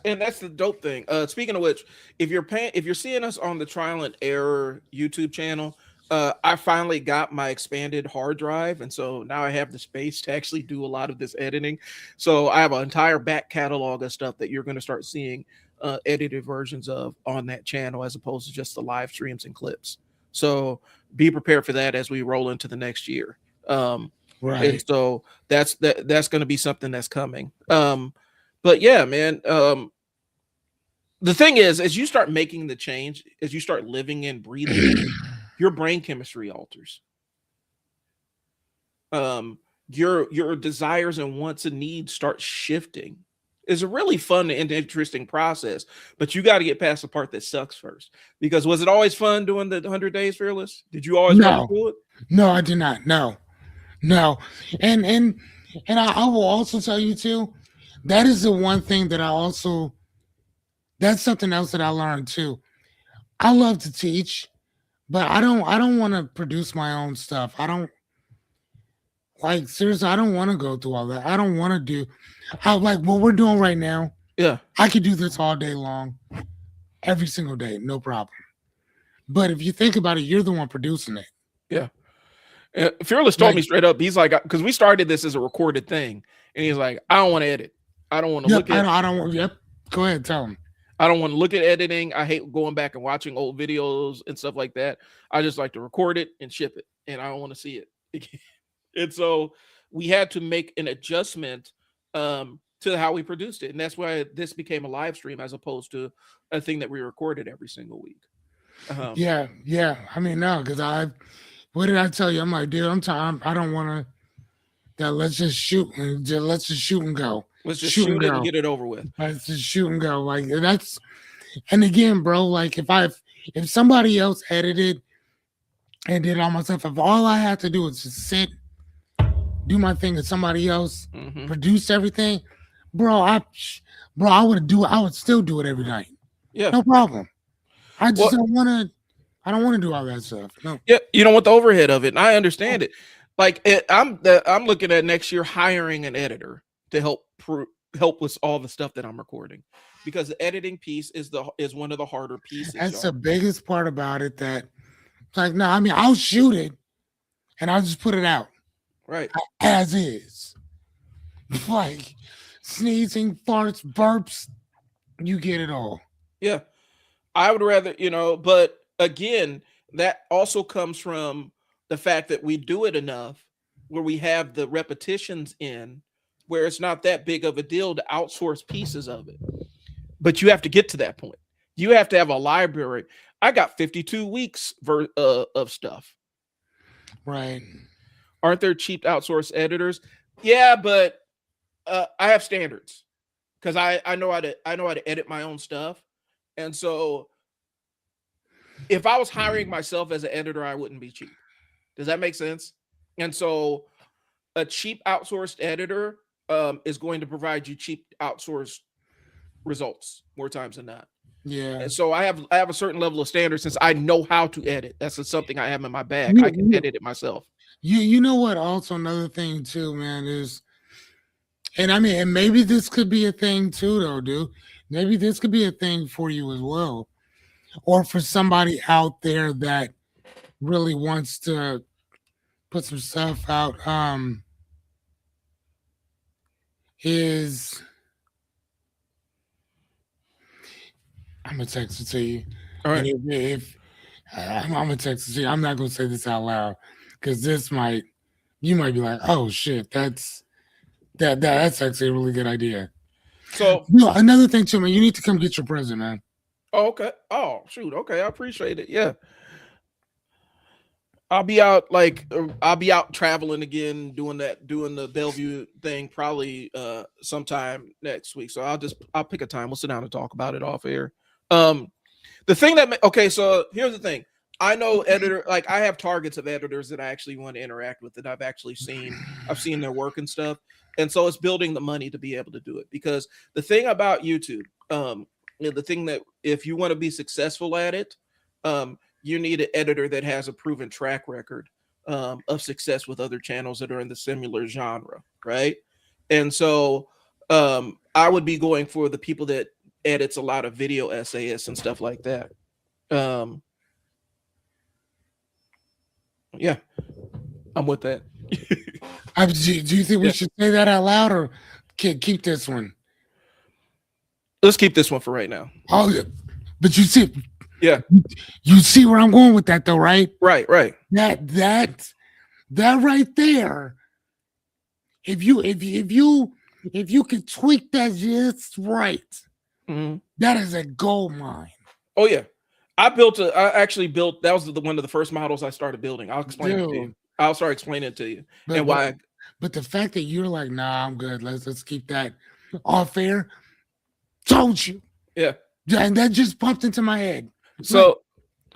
And that's the dope thing. Speaking of which, if you're seeing us on the Trial and Error YouTube channel, I finally got my expanded hard drive, and so now I have the space to actually do a lot of this editing. So I have an entire back catalog of stuff that you're going to start seeing edited versions of on that channel, as opposed to just the live streams and clips. So be prepared for that as we roll into the next year. And Right. so that's going to be something that's coming. But yeah, man. The thing is, as you start making the change, as you start living and breathing it, your brain chemistry alters. Your desires and wants and needs start shifting. It's a really fun and interesting process, but you got to get past the part that sucks first. Because was it always fun doing the 100 days fearless? Did you always want to No, do it? no, I did not. No, no, and and I will also tell you too. That is the one thing that that's something else that I learned too. I love to teach, but I don't want to produce my own stuff. I don't like seriously. I don't want to go through all that. I don't want to do. I like what we're doing right now. Yeah, I could do this all day long, every single day, no problem. But if you think about it, you're the one producing it. yeah. Fearless told Like, me straight up, he's like, because we started this as a recorded thing, and he's like, I don't want to edit. I don't want to yep, look at. I don't want. Yep, go ahead, tell them. I don't want to look at editing. I hate going back and watching old videos and stuff like that. I just like to record it and ship it, and I don't want to see it. And so we had to make an adjustment to how we produced it, and that's why this became a live stream as opposed to a thing that we recorded every single week. Yeah, yeah. I mean, no, because what did I tell you? I'm like, dude, I'm tired. I don't want to. That let's just shoot and let's just shoot and go. Let's just Shoot and shoot it and go. get it over with. Let's just shoot and go. Like that's. And again, bro, like if somebody else edited and did it all myself, if all I had to do is just sit, do my thing, and somebody else Hmm. produced everything, bro, I would still do it every night. Yeah. No problem. I just Well, don't want to. I don't want to do all that stuff. No. yeah. You don't want the overhead of it, and I understand it. Like I'm looking at next year hiring an editor to help with all the stuff that I'm recording, because the editing piece is one of the harder pieces. That's Y'all. the biggest part about it. That like, no, I mean, I'll shoot it and I'll just put it out Right. as is. Like sneezing, farts, burps, you get it all. Yeah. I would rather, but again, that also comes from the fact that we do it enough where we have the repetitions in where it's not that big of a deal to outsource pieces of it. But you have to get to that point. You have to have a library. I got 52 weeks of stuff. Right. Aren't there cheap outsourced editors? Yeah, but I have standards because I know how to edit my own stuff. And so if I was hiring myself as an editor, I wouldn't be cheap. Does that make sense? And so a cheap outsourced editor is going to provide you cheap outsourced results more times than not. Yeah. And so I have a certain level of standard since I know how to edit. That's just something I have in my bag. I can edit it myself. You know what? Also, another thing too, man, is, and I mean, and maybe this could be a thing too, though, dude. Maybe this could be a thing for you as well, or for somebody out there that really wants to put some stuff out. Is I'm gonna text it to you, All and right. if I'm gonna text it to you, I'm not gonna say this out loud because you might be like, oh shit, that's actually a really good idea. So, Another thing too, man, you need to come get your present, man. oh, okay. Oh, shoot. Okay, I appreciate it. Yeah. I'll be out traveling again, doing the Bellevue thing probably sometime next week. So I'll pick a time. We'll sit down and talk about it off air. Um the thing okay, so here's the thing. I know like I have targets of editors that I actually want to interact with that I've seen their work and stuff. And so it's building the money to be able to do it, because the thing about YouTube, the thing that if you want to be successful at it, you need an editor that has a proven track record of success with other channels that are in the similar genre, right? And so I would be going for the people that edits a lot of video essayists and stuff like that. Yeah, I'm with that. Do you think we should say that out loud, or keep this one? Let's keep this one for right now. Oh, yeah. But Yeah, you see where I'm going with that, though, right? right. That right there. If you can tweak that just right, Mhm. that is a gold mine. Oh yeah, I actually built. That was one of the first models I started building. I'll explain it to you. Dude. I'll start explaining it to you But, and why. but the fact that you're like, nah, I'm good. Let's keep that off air. Told you. Yeah. And that just popped into my head. So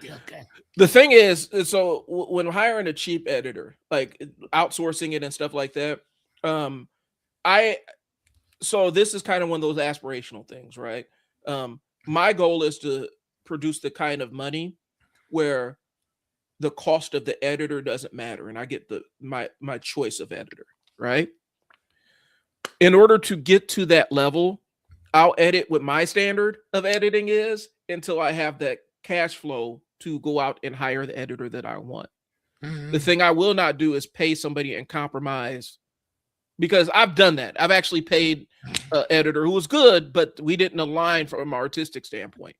Okay. the thing is, so when hiring a cheap editor, like outsourcing it and stuff like that, I so this is kind of one of those aspirational things, right? my goal is to produce the kind of money where the cost of the editor doesn't matter, and I get my choice of editor, right? In order to get to that level, I'll edit what my standard of editing is until I have that cash flow to go out and hire the editor that I want. The thing I will not do is pay somebody and compromise, because I've done that. I've actually paid an editor who was good, but we didn't align from an artistic standpoint.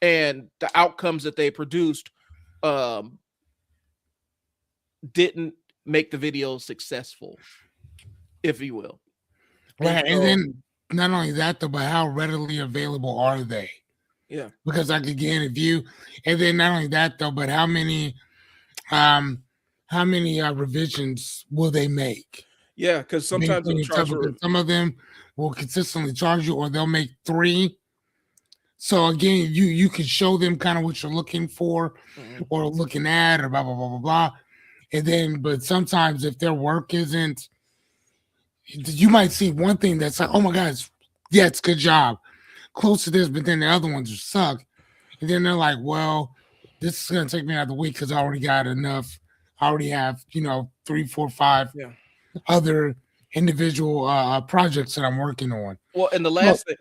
And the outcomes that they produced didn't make the video successful, if you will. Right. And then not only that, though, but how readily available are they? Yeah. Because like again, if you, and then not only that though, but how many revisions will they make? Yeah, because sometimes some of them will consistently charge you, or they'll make 3. So again, you can show them kind of what you're looking for, or looking at, or blah blah blah blah blah. And then, but sometimes if their work isn't, you might see one thing that's like, oh my God, it's good job, close to this, but then the other ones suck. And then they're like, well, this is going to take me another week because I already got enough. I already have, 3, 4, 5 other individual projects that I'm working on. Well, and the last thing,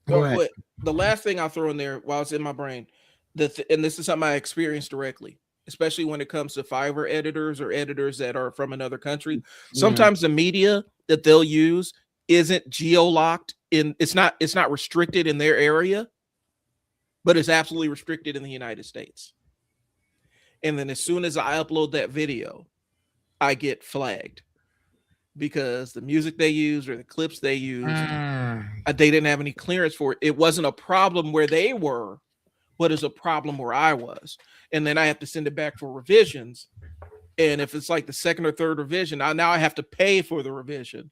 the last thing I'll throw in there while it's in my brain, and this is something I experienced directly, especially when it comes to Fiverr editors or editors that are from another country. Sometimes the media that they'll use isn't geo-locked in, it's not restricted in their area, but it's absolutely restricted in the United States. And then as soon as I upload that video, I get flagged because the music they use or the clips they use, they didn't have any clearance for it. It wasn't a problem where they were, but it's a problem where I was. And then I have to send it back for revisions. And if it's like the second or third revision, now I have to pay for the revision.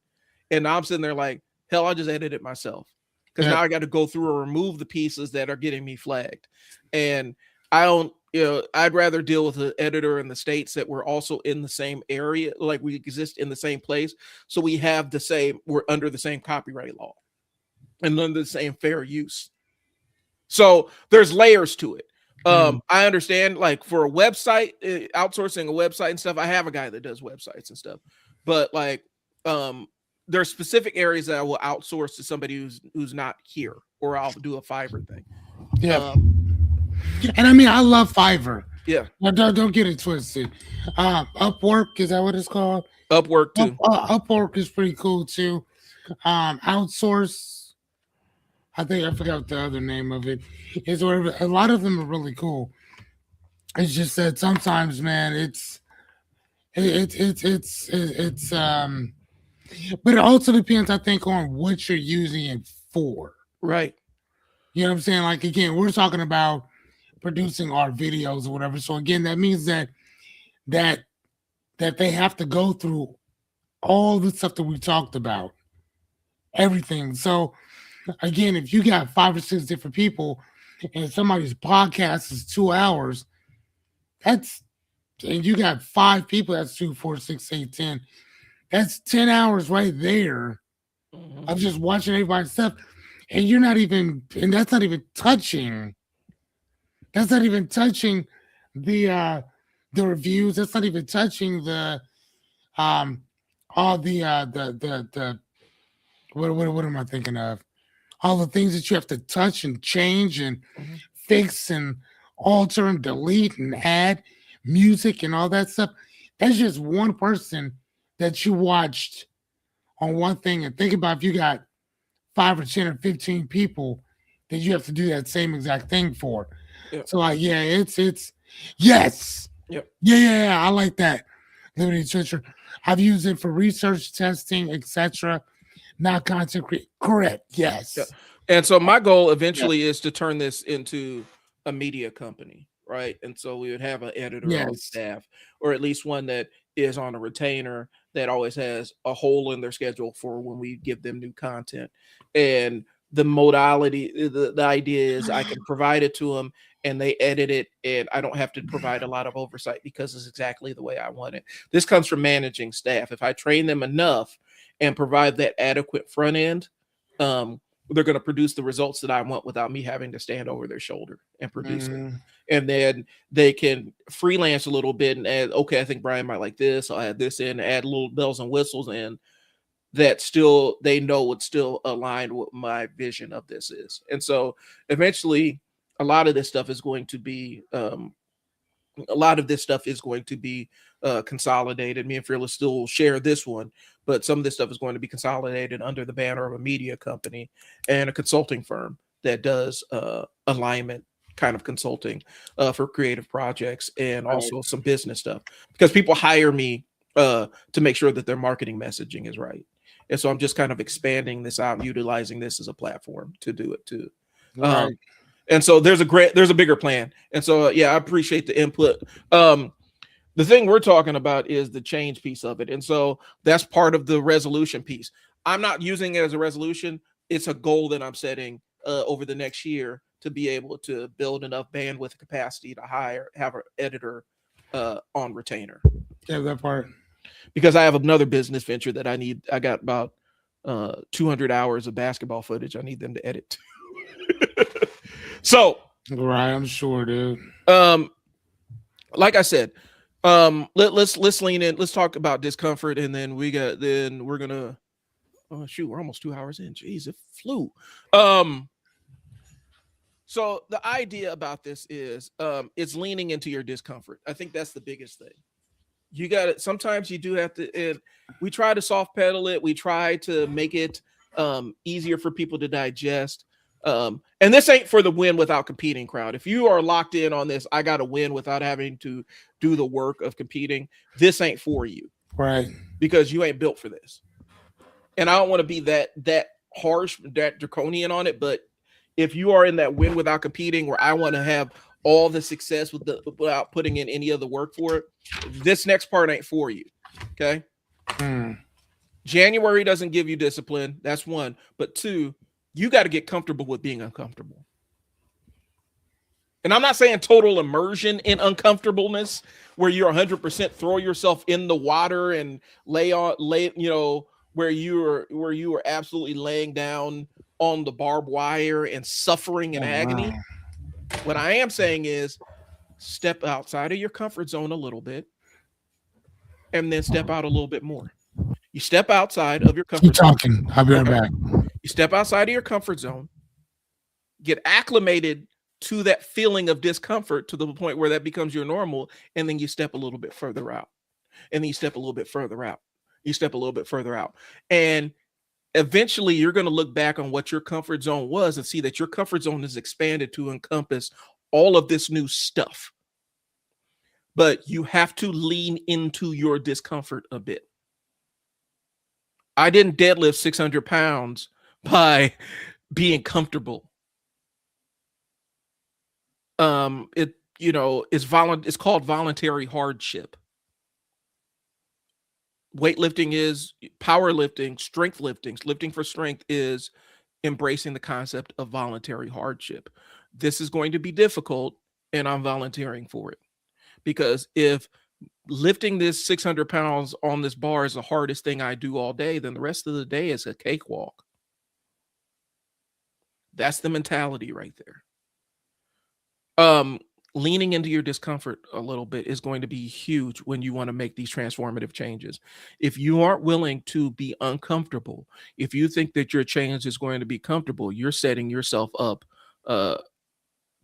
And now I'm sitting there like, hell, I'll just edit it myself. Because now I got to go through or remove the pieces that are getting me flagged. And I don't, I'd rather deal with an editor in the States that we're also in the same area, like we exist in the same place. So we have we're under the same copyright law and under the same fair use. So there's layers to it. I understand, like for a website, outsourcing a website and stuff, I have a guy that does websites and stuff. But like, there are specific areas that I will outsource to somebody who's not here, or I'll do a Fiverr thing. Yeah. And I mean, I love Fiverr. Yeah. Don't get it twisted. Upwork, is that what it's called? Upwork too. Upwork is pretty cool too. Outsource, I think I forgot the other name of it. Is whatever. A lot of them are really cool. It's just that sometimes, man, it's but it also depends, I think, on what you're using it for. Right. You know what I'm saying? Like again, we're talking about producing our videos or whatever. So again, that means that they have to go through all the stuff that we talked about, everything. So again, if you got 5 or 6 different people and somebody's podcast is 2 hours, and you got 5 people, that's 2, 4, 6, 8, 10. That's 10 hours right there of just watching everybody's stuff. And you're not even, and that's not even touching the reviews. That's not even touching the all the what am I thinking of? All the things that you have to touch and change and fix and alter and delete and add music and all that stuff. That's just one person that you watched on one thing. And think about if you got 5 or 10 or 15 people that you have to do that same exact thing for. Yep. So like, yeah, it's yes. Yep. Yeah, I like that. Liberty Switcher. I've used it for research, testing, etc. Not content correct. Yes. Yep. And so my goal eventually is to turn this into a media company, right? And so we would have an editor on staff, or at least one that is on a retainer that always has a hole in their schedule for when we give them new content. And the modality, the idea is I can provide it to them and they edit it, and I don't have to provide a lot of oversight because it's exactly the way I want it. This comes from managing staff. If I train them enough and provide that adequate front end, they're going to produce the results that I want without me having to stand over their shoulder and produce it. Mm, And then they can freelance a little bit and add, okay, I think Brian might like this. I'll add this in, add little bells and whistles in that still they know would still align with my vision of this is. And so eventually a lot of this stuff is going to be a lot of this stuff is going to be consolidated. Me and Fearless still share this one, but some of this stuff is going to be consolidated under the banner of a media company and a consulting firm that does alignment kind of consulting for creative projects and right. also some business stuff because people hire me to make sure that their marketing messaging is right. And so I'm just kind of expanding this out, utilizing this as a platform to do it too. Right. Um, and so there's a bigger plan. And so yeah, I appreciate the input. The thing we're talking about is the change piece of it, and so that's part of the resolution piece. I'm not using it as a resolution. It's a goal that I'm setting over the next year to be able to build enough bandwidth capacity to have an editor on retainer, Yeah, that part. because I have another business venture that I got about 200 hours of basketball footage I need them to edit. So, Right, I'm sure, dude. like I said, let's lean in. Let's talk about discomfort, and then we're gonna. Oh shoot, we're almost 2 hours in. Jeez, it flew. So the idea about this is, it's leaning into your discomfort. I think that's the biggest thing. You got it. Sometimes you do have to. We try to soft pedal it. We try to make it easier for people to digest. And this ain't for the win without competing crowd. If you are locked in on this, I got to win without having to do the work of competing. This ain't for you, Right. because you ain't built for this. And I don't want to be that harsh, that draconian on it. But if you are in that win without competing, where I want to have all the success without putting in any of the work for it, this next part ain't for you. Okay. Mm. January doesn't give you discipline. That's one. But two, you got to get comfortable with being uncomfortable. And I'm not saying total immersion in uncomfortableness where you're 100% throw yourself in the water and where you are absolutely laying down on the barbed wire and suffering in Oh, agony. wow. What I am saying is step outside of your comfort zone a little bit and then step out a little bit more. You step outside of your Keep comfort zone. talking. I'll be right Okay. back. You step outside of your comfort zone, get acclimated to that feeling of discomfort to the point where that becomes your normal, and then you step a little bit further out. And then you step a little bit further out. You step a little bit further out. And eventually you're going to look back on what your comfort zone was and see that your comfort zone is expanded to encompass all of this new stuff. But you have to lean into your discomfort a bit. I didn't deadlift 600 pounds by being comfortable. It's called voluntary hardship. Weightlifting is powerlifting, strength lifting for strength is embracing the concept of voluntary hardship. This is going to be difficult, and I'm volunteering for it, because if lifting this 600 pounds on this bar is the hardest thing I do all day, then the rest of the day is a cakewalk. That's the mentality right there. Leaning into your discomfort a little bit is going to be huge when you want to make these transformative changes. If you aren't willing to be uncomfortable, if you think that your change is going to be comfortable, you're setting yourself up to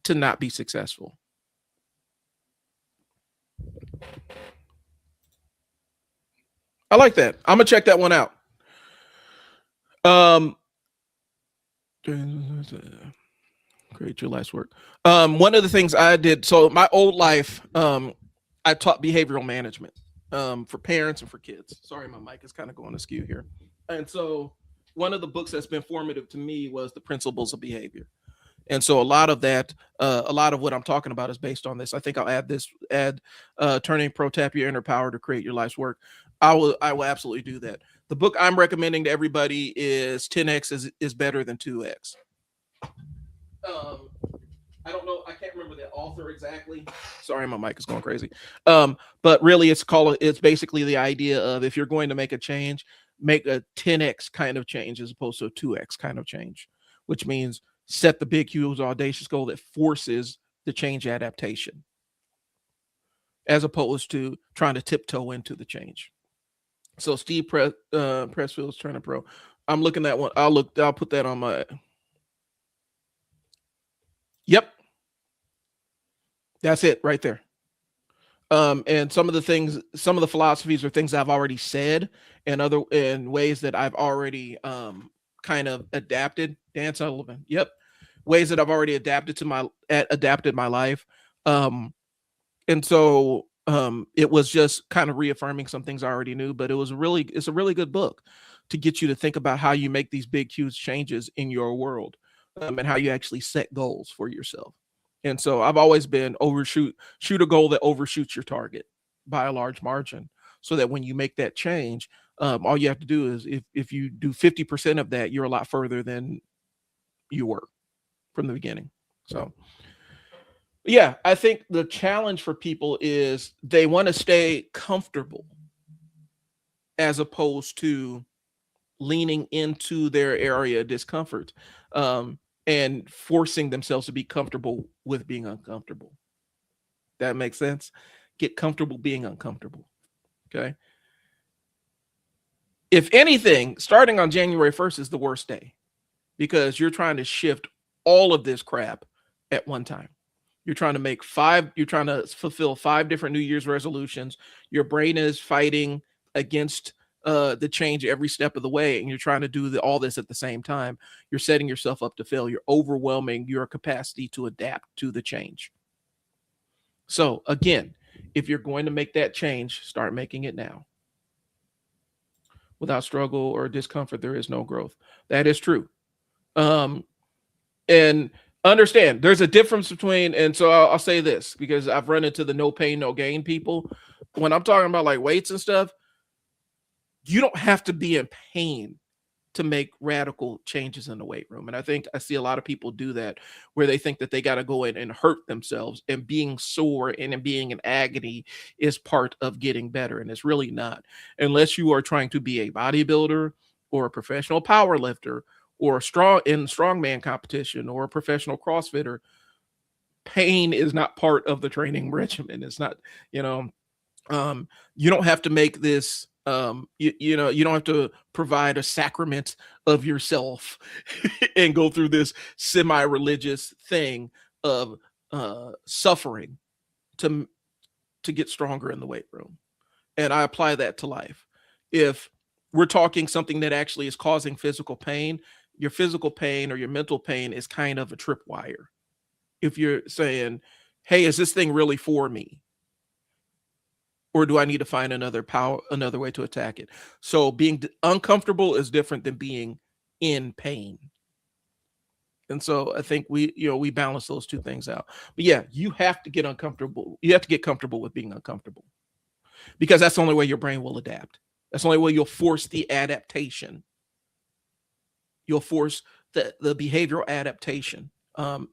not be successful. I like that. I'm gonna check that one out. Create your life's work. One of the things I did, so my old life, I taught behavioral management for parents and for kids. Sorry, my mic is kind of going askew here. And so one of the books that's been formative to me was The Principles of Behavior. And so a lot of what I'm talking about is based on this. I think I'll add Turning Pro Tap Your Inner Power to Create Your Life's Work. I will absolutely do that. The book I'm recommending to everybody is 10x is better than 2x. I don't know. I can't remember the author exactly. Sorry, my mic is going crazy. But really, it's basically the idea of, if you're going to make a change, make a 10x kind of change as opposed to a 2x kind of change. which means set the big, huge, audacious goal that forces the change adaptation, as opposed to trying to tiptoe into the change. So Steve Pressfield's Turner Pro. I'm looking at one. I'll put that on my. Yep, that's it right there. And some of the things, some of the philosophies are things I've already said, and other in ways that I've already kind of adapted. Dan Sullivan. Yep, ways that I've already adapted my life. Um, and so it was just kind of reaffirming some things I already knew, but it's a really good book to get you to think about how you make these big huge changes in your world, and how you actually set goals for yourself. And so I've always been shoot a goal that overshoots your target by a large margin, so that when you make that change, all you have to do is, if you do 50% of that, you're a lot further than you were from the beginning. So yeah, I think the challenge for people is they want to stay comfortable as opposed to leaning into their area of discomfort, and forcing themselves to be comfortable with being uncomfortable. That makes sense. Get comfortable being uncomfortable. Okay. If anything, starting on January 1st is the worst day, because you're trying to shift all of this crap at one time. You're trying to fulfill 5 different New Year's resolutions. Your brain is fighting against the change every step of the way, and you're trying to do all this at the same time. You're setting yourself up to fail. You're overwhelming your capacity to adapt to the change. So again, if you're going to make that change, start making it now. Without struggle or discomfort, there is no growth. That is true. Um, and understand there's a difference between, and so I'll say this because I've run into the no pain no gain people. When I'm talking about like weights and stuff, you don't have to be in pain to make radical changes in the weight room. And I think I see a lot of people do that, where they think that they got to go in and hurt themselves, and being sore and being in agony is part of getting better. And it's really not, unless you are trying to be a bodybuilder or a professional power lifter or strongman competition or a professional CrossFitter. Pain is not part of the training regimen. It's not, you know, you don't have to make this, you don't have to provide a sacrament of yourself and go through this semi-religious thing of suffering to get stronger in the weight room. And I apply that to life. If we're talking something that actually is causing physical pain, your physical pain or your mental pain is kind of a tripwire. If you're saying, hey, is this thing really for me? Or do I need to find another way to attack it? So being uncomfortable is different than being in pain. And so I think we balance those two things out. But yeah, you have to get uncomfortable. You have to get comfortable with being uncomfortable, because that's the only way your brain will adapt. That's the only way you'll force the adaptation. You'll force the behavioral adaptation,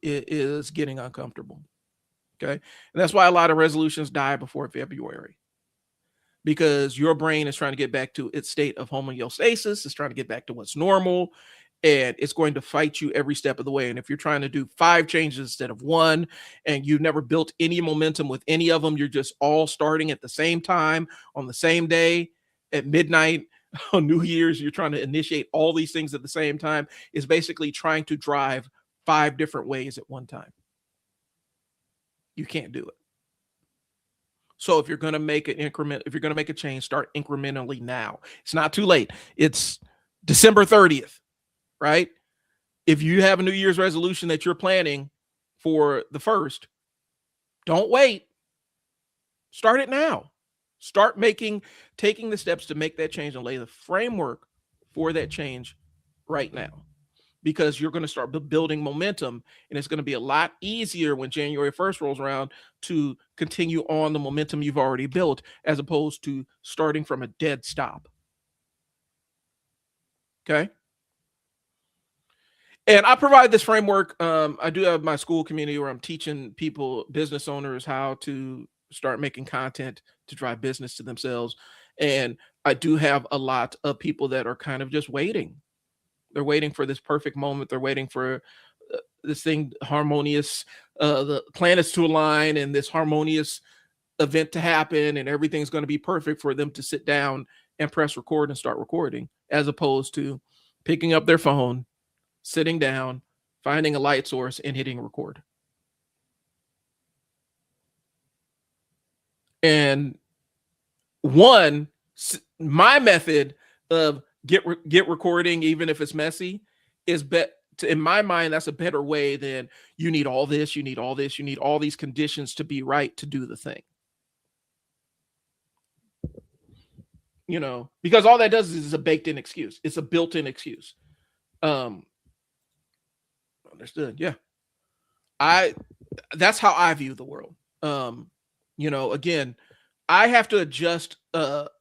is getting uncomfortable. Okay. And that's why a lot of resolutions die before February, because your brain is trying to get back to its state of homeostasis. It's trying to get back to what's normal, and it's going to fight you every step of the way. And if you're trying to do 5 changes instead of 1, and you've never built any momentum with any of them, you're just all starting at the same time on the same day at midnight on New Year's, you're trying to initiate all these things at the same time, is basically trying to drive 5 different ways at one time. You can't do it. So if you're going to make an increment, if you're going to make a change, start incrementally now. It's not too late. It's December 30th, right? If you have a New Year's resolution that you're planning for the 1st, don't wait. Start it now. Start taking the steps to make that change and lay the framework for that change right now, because you're going to start building momentum, and it's going to be a lot easier when January 1st rolls around to continue on the momentum you've already built, as opposed to starting from a dead stop. Okay. And I provide this framework. I do have my school community where I'm teaching people, business owners, how to start making content to drive business to themselves. And I do have a lot of people that are kind of just waiting. They're waiting for this perfect moment. They're waiting for this thing harmonious, the planets to align and this harmonious event to happen, and everything's going to be perfect for them to sit down and press record and start recording, as opposed to picking up their phone, sitting down, finding a light source, and hitting record. And one, my method of get recording, even if it's messy, is in my mind, that's a better way than you need all this, you need all this, you need all these conditions to be right to do the thing. You know, because all that does is a baked in excuse. It's a built in excuse. Understood. Yeah. That's how I view the world. You know, again, I have to adjust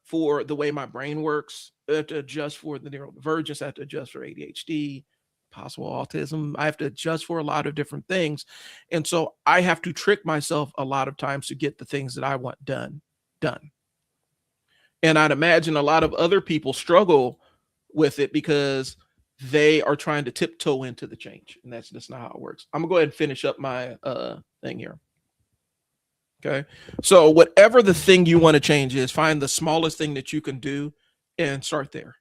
for the way my brain works. I have to adjust for the neurodivergence. I have to adjust for ADHD, possible autism. I have to adjust for a lot of different things. And so I have to trick myself a lot of times to get the things that I want done. And I'd imagine a lot of other people struggle with it because they are trying to tiptoe into the change. And that's not how it works. I'm gonna go ahead and finish up my thing here. Okay. So whatever the thing you want to change is, find the smallest thing that you can do and start there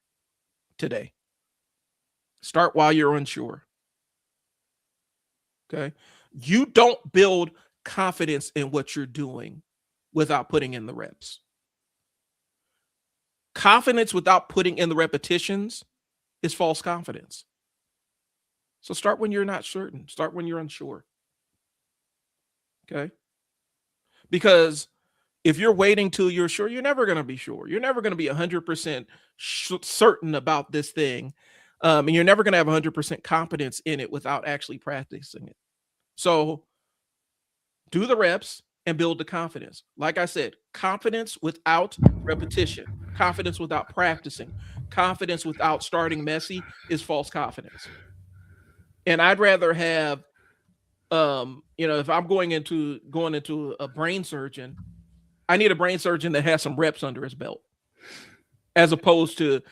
today. Start while you're unsure. Okay. You don't build confidence in what you're doing without putting in the reps. Confidence without putting in the repetitions is false confidence. So start when you're not certain. Start when you're unsure. Okay. Because if you're waiting till you're sure, you're never going to be sure. You're never going to be 100% certain about this thing. And you're never going to have 100% competence in it without actually practicing it. So do the reps and build the confidence. Like I said, confidence without repetition, confidence without practicing, confidence without starting messy is false confidence. And I'd rather have, you know, if I'm going into a brain surgeon, I need a brain surgeon that has some reps under his belt, as opposed to,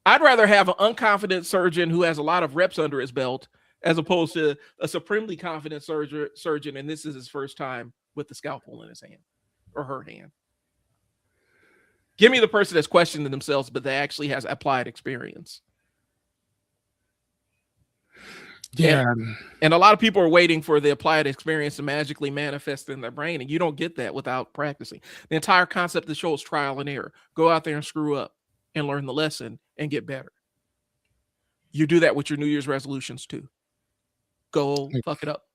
I'd rather have an unconfident surgeon who has a lot of reps under his belt, as opposed to a supremely confident surgeon, and this is his first time with the scalpel in his hand or her hand. Give me the person that's questioning themselves, but they actually has applied experience. Yeah. And a lot of people are waiting for the applied experience to magically manifest in their brain, and you don't get that without practicing. The entire concept of the show is trial and error. Go out there and screw up and learn the lesson and get better. You do that with your New Year's resolutions too. Go fuck it up.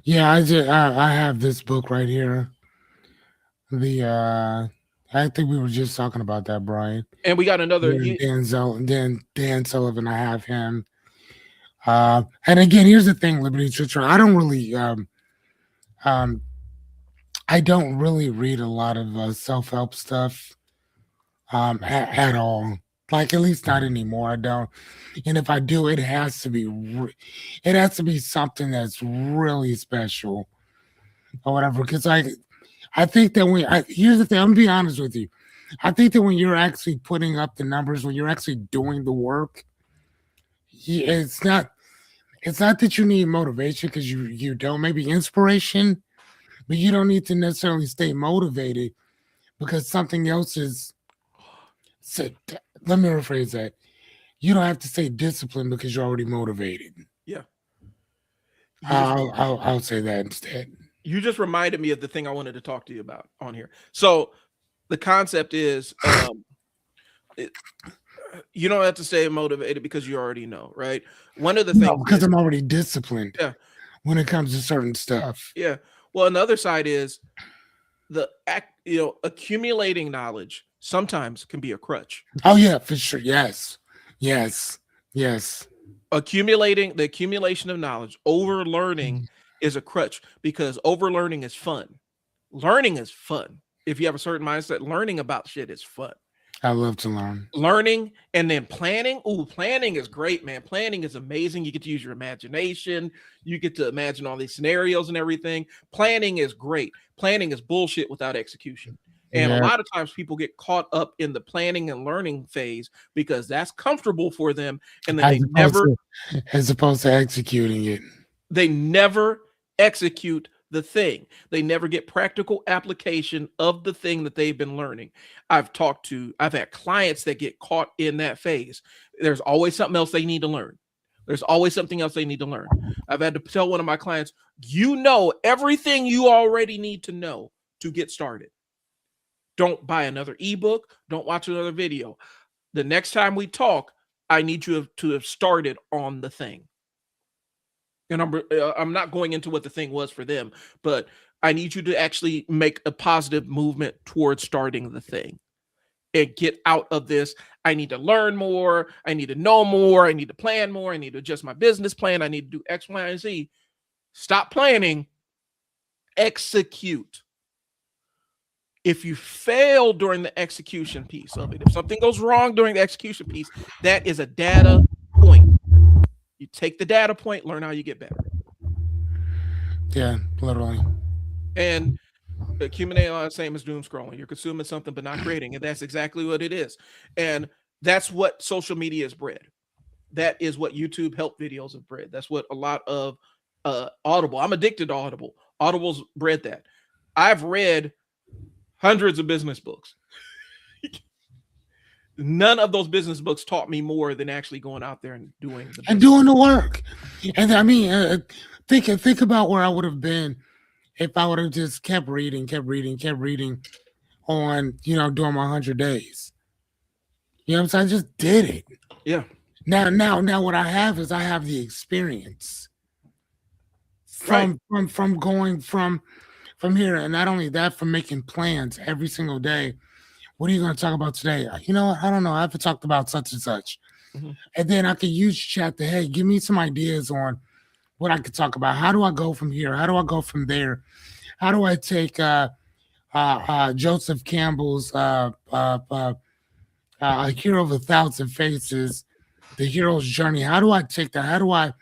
Yeah, I have this book right here. I think we were just talking about that, Brian. And we got another Dan Sullivan. I have him. And again, here's the thing, Liberty Church. I don't really read a lot of self-help stuff at all. Like, at least not anymore. I don't. And if I do, it has to be something that's really special or whatever. Because I think that here's the thing. I'm gonna be honest with you. I think that when you're actually putting up the numbers, when you're actually doing the work, it's not that you need motivation, because you don't. Maybe inspiration, but you don't need to necessarily stay motivated because something else is. So, let me rephrase that. You don't have to stay disciplined because you're already motivated. Yeah. I'll say that instead. You just reminded me of the thing I wanted to talk to you about on here. So the concept is, you don't have to stay motivated because you already know, right? One of the things, because I'm already disciplined. Yeah. When it comes to certain stuff. Yeah. Well, another side is accumulating knowledge sometimes can be a crutch. Oh yeah, for sure. Yes. The accumulation of knowledge, over learning is a crutch, because over learning is fun. Learning is fun. If you have a certain mindset, learning about shit is fun. I love to learn. Learning, and then planning. Ooh, planning is great, man. Planning is amazing. You get to use your imagination. You get to imagine all these scenarios and everything. Planning is great. Planning is bullshit without execution. And a Yeah, lot of times people get caught up in the planning and learning phase because that's comfortable for them. And then as opposed to executing it. they never execute the thing. They never get practical application of the thing that they've been learning. I've had clients that get caught in that phase. There's always something else they need to learn. There's always something else they need to learn. I've had to tell one of my clients, you know everything you already need to know to get started. Don't buy another ebook. Don't watch another video. The next time we talk, I need you to have started on the thing. And I'm not going into what the thing was for them, but I need you to actually make a positive movement towards starting the thing and get out of this. I need to learn more. I need to know more. I need to plan more. I need to adjust my business plan. I need to do X, Y, and Z. Stop planning. Execute. If you fail during the execution piece of it, if something goes wrong during the execution piece, that is a data point. You take the data point, learn how you get better. Yeah, literally. And accumulating are the same as doom scrolling. You're consuming something but not creating, and that's exactly what it is. And that's what social media has bred. That is what YouTube help videos have bred. That's what a lot of Audible. I'm addicted to Audible. Audible's bred that. I've read hundreds of business books. None of those business books taught me more than actually going out there and doing the work. And I mean, think about where I would have been if I would have just kept reading on, during my 100 days. You know what I'm saying? I just did it. Yeah. Now what I have is I have the experience from going from here, and not only that, from making plans every single day. What are you going to talk about today? You know what? I don't know. I haven't talked about such and such. Mm-hmm. And then I could use chat to, hey, give me some ideas on what I could talk about. How do I go from here? How do I go from there? How do I take Joseph Campbell's A Hero of a Thousand Faces, the hero's journey? How do I take that? How do I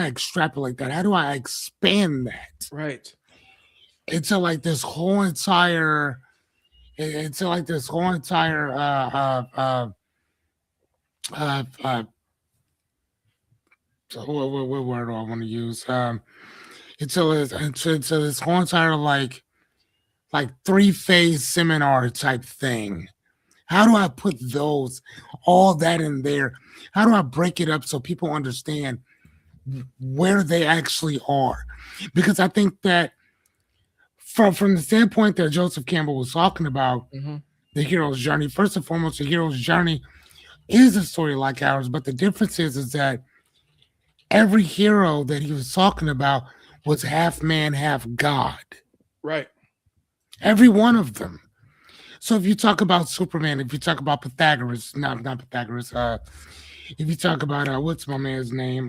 extrapolate that? How do I expand that? Right. Into like this whole entire what word do I want to use? Into this whole entire like 3-phase seminar type thing. How do I put all that in there? How do I break it up so people understand where they actually are? Because I think that from the standpoint that Joseph Campbell was talking about, mm-hmm. the hero's journey, first and foremost, the hero's journey is a story like ours, but the difference is that every hero that he was talking about was half man, half God. Right. Every one of them. So if you talk about Superman, if you talk about Pythagoras, not Pythagoras, if you talk about what's my man's name?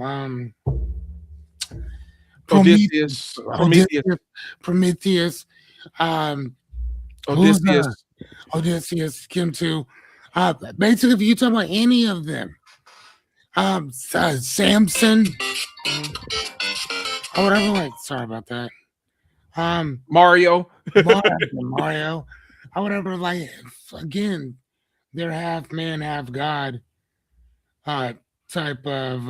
Prometheus. Odysseus, Kim too. Basically, if you talk about any of them, Samson, or whatever. Like, sorry about that. Mario, or whatever. Like, again, they're half man, half God. Type of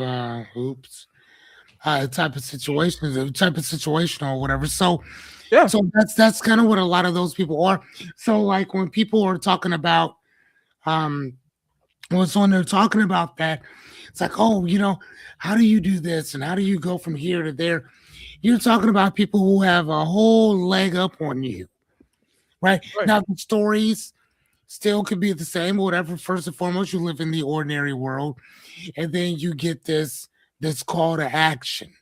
type of situational or whatever. So yeah, so that's kind of what a lot of those people are. So like when people are talking about when they're talking about that, it's like, oh, how do you do this and how do you go from here to there? You're talking about people who have a whole leg up on you, right? Now the stories still could be the same, whatever. First and foremost, you live in the ordinary world, and then you get this call to action,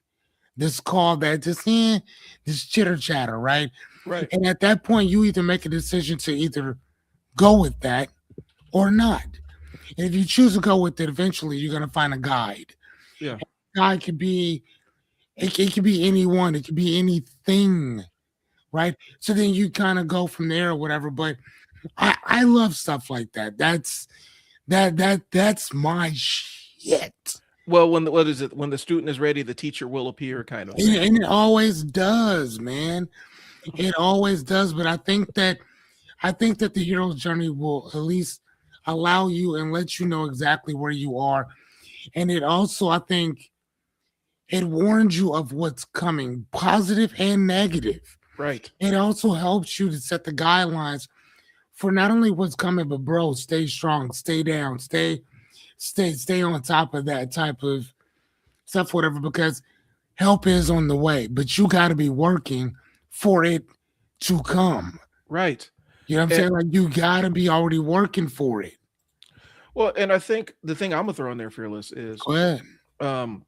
this call that just this chitter chatter, right? Right. And at that point, you either make a decision to either go with that or not. And if you choose to go with it, eventually you're going to find a guide. Yeah. A guide could be, it could be anyone, it could be anything, right? So then you kind of go from there or whatever. But I love stuff like that. That's my shit. Well, when the student is ready, the teacher will appear, kind of. And it always does, man. It always does, but I think that the hero's journey will at least allow you and let you know exactly where you are. And it also, I think, it warns you of what's coming, positive and negative. Right. It also helps you to set the guidelines for not only what's coming, but bro, stay strong, stay down, stay on top of that type of stuff, whatever, because help is on the way, but you got to be working for it to come. Right. You know what I'm And, saying? Like you got to be already working for it. well, and I think the thing I'm gonna throw in there, Fearless, is Go ahead. um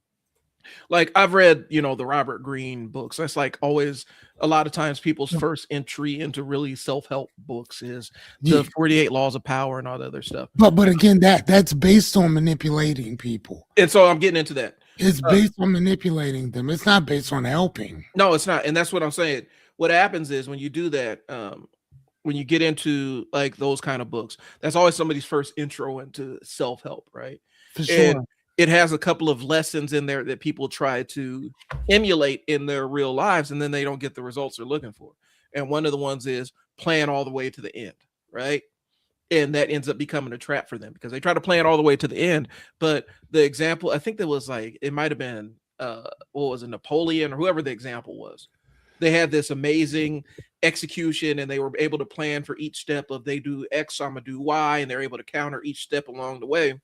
like I've read, the Robert Greene books. That's like always a lot of times people's first entry into really self-help books is the Yeah. 48 laws of power and all the other stuff. But again, that's based on manipulating people. And so I'm getting into that. It's Uh, based on manipulating them. It's not based on helping. no, it's not. And that's what I'm saying. What happens is when you do that, when you get into like those kind of books, that's always somebody's first intro into self-help, right? For And sure. it has a couple of lessons in there that people try to emulate in their real lives, and then they don't get the results they're looking for. And one of the ones is plan all the way to the end, right? And that ends up becoming a trap for them because they try to plan all the way to the end. But the example, I think that was like it might have been what was it, Napoleon or whoever the example was. They had this amazing execution and they were able to plan for each step of they do X, I'm gonna do Y, and they're able to counter each step along the way.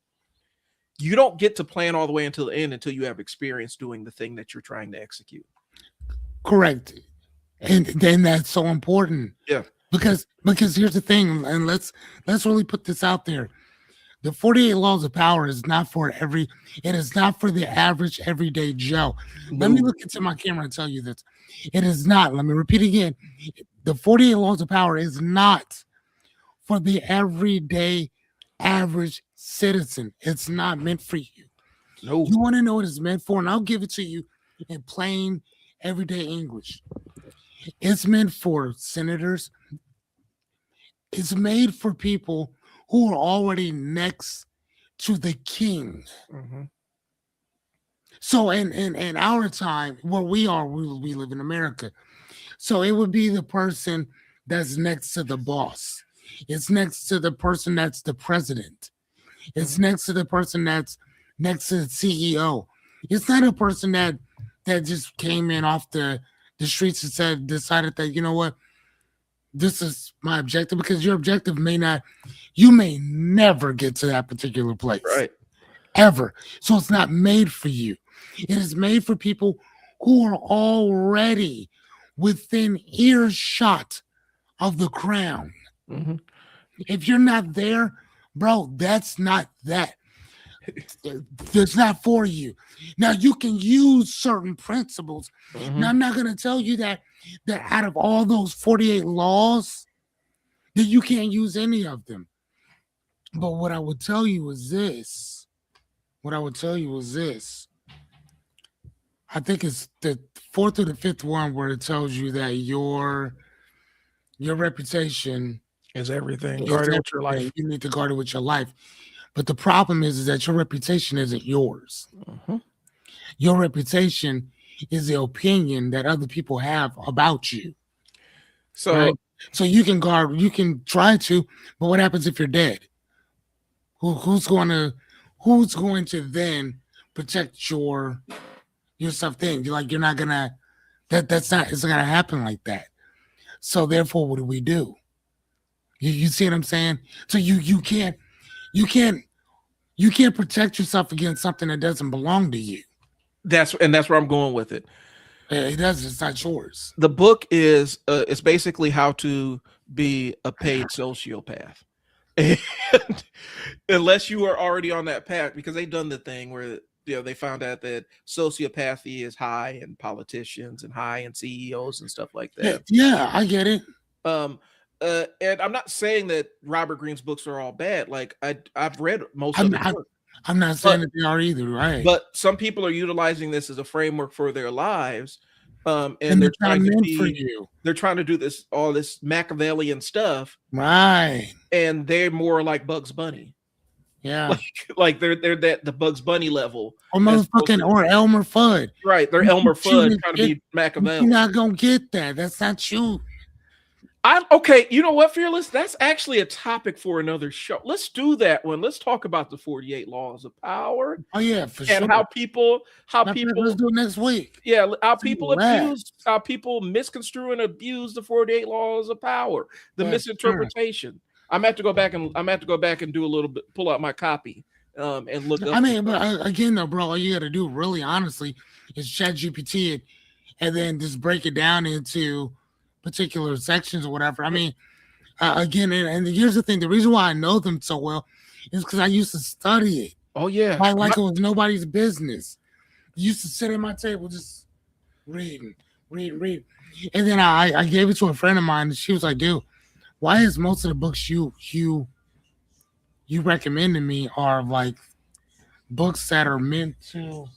You don't get to plan all the way until the end until you have experience doing the thing that you're trying to execute. Correct. And then that's so important Yeah. because here's the thing, and let's really put this out there. The 48 laws of power is not for it is not for the average everyday Joe. Let me No. look into my camera and tell you this. It is not. Let me repeat again. The 48 laws of power is not for the everyday average citizen. It's not meant for you. No. You want to know what it's meant for, and I'll give it to you in plain everyday English. It's meant for senators. It's made for people who are already next to the king. Mhm. So in our time, where we are, we live in America. So it would be the person that's next to the boss. It's next to the person that's the president. It's Mhm. next to the person that's next to the CEO. It's not a person that just came in off the streets and decided that, you know what, this is my objective, because your objective you may never get to that particular place Right. ever. So it's not made for you. It is made for people who are already within earshot of the crown. Mhm. If you're not there, bro, that's not that. That's not for you. Now you can use certain principles. Now Mhm. I'm not gonna tell you that out of all those 48 laws, that you can't use any of them. But what I would tell you is this. What I would tell you is this. I think it's the fourth or the fifth one where it tells you that your reputation Is everything. is Guard it with your everything. life. You need to guard it with your life. But the problem is that your reputation isn't yours. Mhm. Your reputation is the opinion that other people have about you, So right? So you can try to, but what happens if you're dead? Who's going to then protect your stuff? Then you're not gonna that's not it's not gonna happen like that. So therefore, what do we do? You see what I'm saying? So you can't you can't protect yourself against something that doesn't belong to you. that's where I'm going with it. It does. It's not yours. The book is it's basically how to be a paid sociopath. And unless you are already on that path, because they've done the thing where they found out that sociopathy is high in politicians and high in CEOs and stuff like Yeah, that. yeah, I get it. Um, and I'm not saying that Robert Greene's books are all bad. Like I've read most I'm of his not. work, I'm not but saying that they are either, right? some people are utilizing this as a framework for their lives, and And it's not meant for you, they're trying to do this all this Machiavellian stuff, right? and they're more like Bugs Bunny. Yeah. Like they're that the Bugs Bunny level Or as opposed motherfucking to or Elmer Fudd. right. They're You Elmer you Fudd didn't trying to get be you're Machiavelli. not gonna get that. That's not you. I'm okay. You know what, Fearless? That's actually a topic for another show. Let's do that one. Let's talk about the 48 laws of power Oh yeah, for and sure. how Matter of fact, let's people do it next week. yeah, See that. how people misconstrue and abuse the 48 laws of power, the Yeah, for sure. misinterpretation. I'm gonna have to go back and do a little bit, pull out my copy, and look I up some mean, but stuff. again, though, bro, all you got to do, really, honestly, is chat GPT it and then just break it down into particular sections or whatever. I mean, again, and here's the thing: the reason why I know them so well is because I used to study it, Oh yeah, like it was nobody's business. I used to sit at my table just reading, reading, and then I gave it to a friend of mine, and she was like, "Dude, why is most of the books you recommend to me are like books that are meant to?"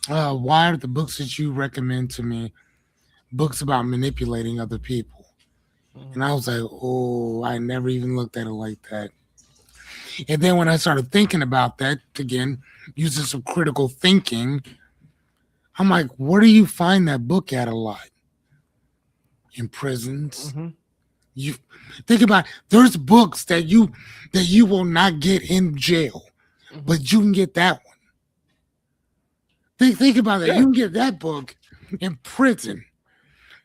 Why are the books that you recommend to me books about manipulating other people? And Mhm. I was like, oh, I never even looked at it like that. And then when I started thinking about that again, using some critical thinking, I'm like, where do you find that book at a lot? In prisons. Mhm. You think about it, there's books that you will not get in jail, Mhm. but you can get that one. Think about that. Yeah. You can get that book in prison.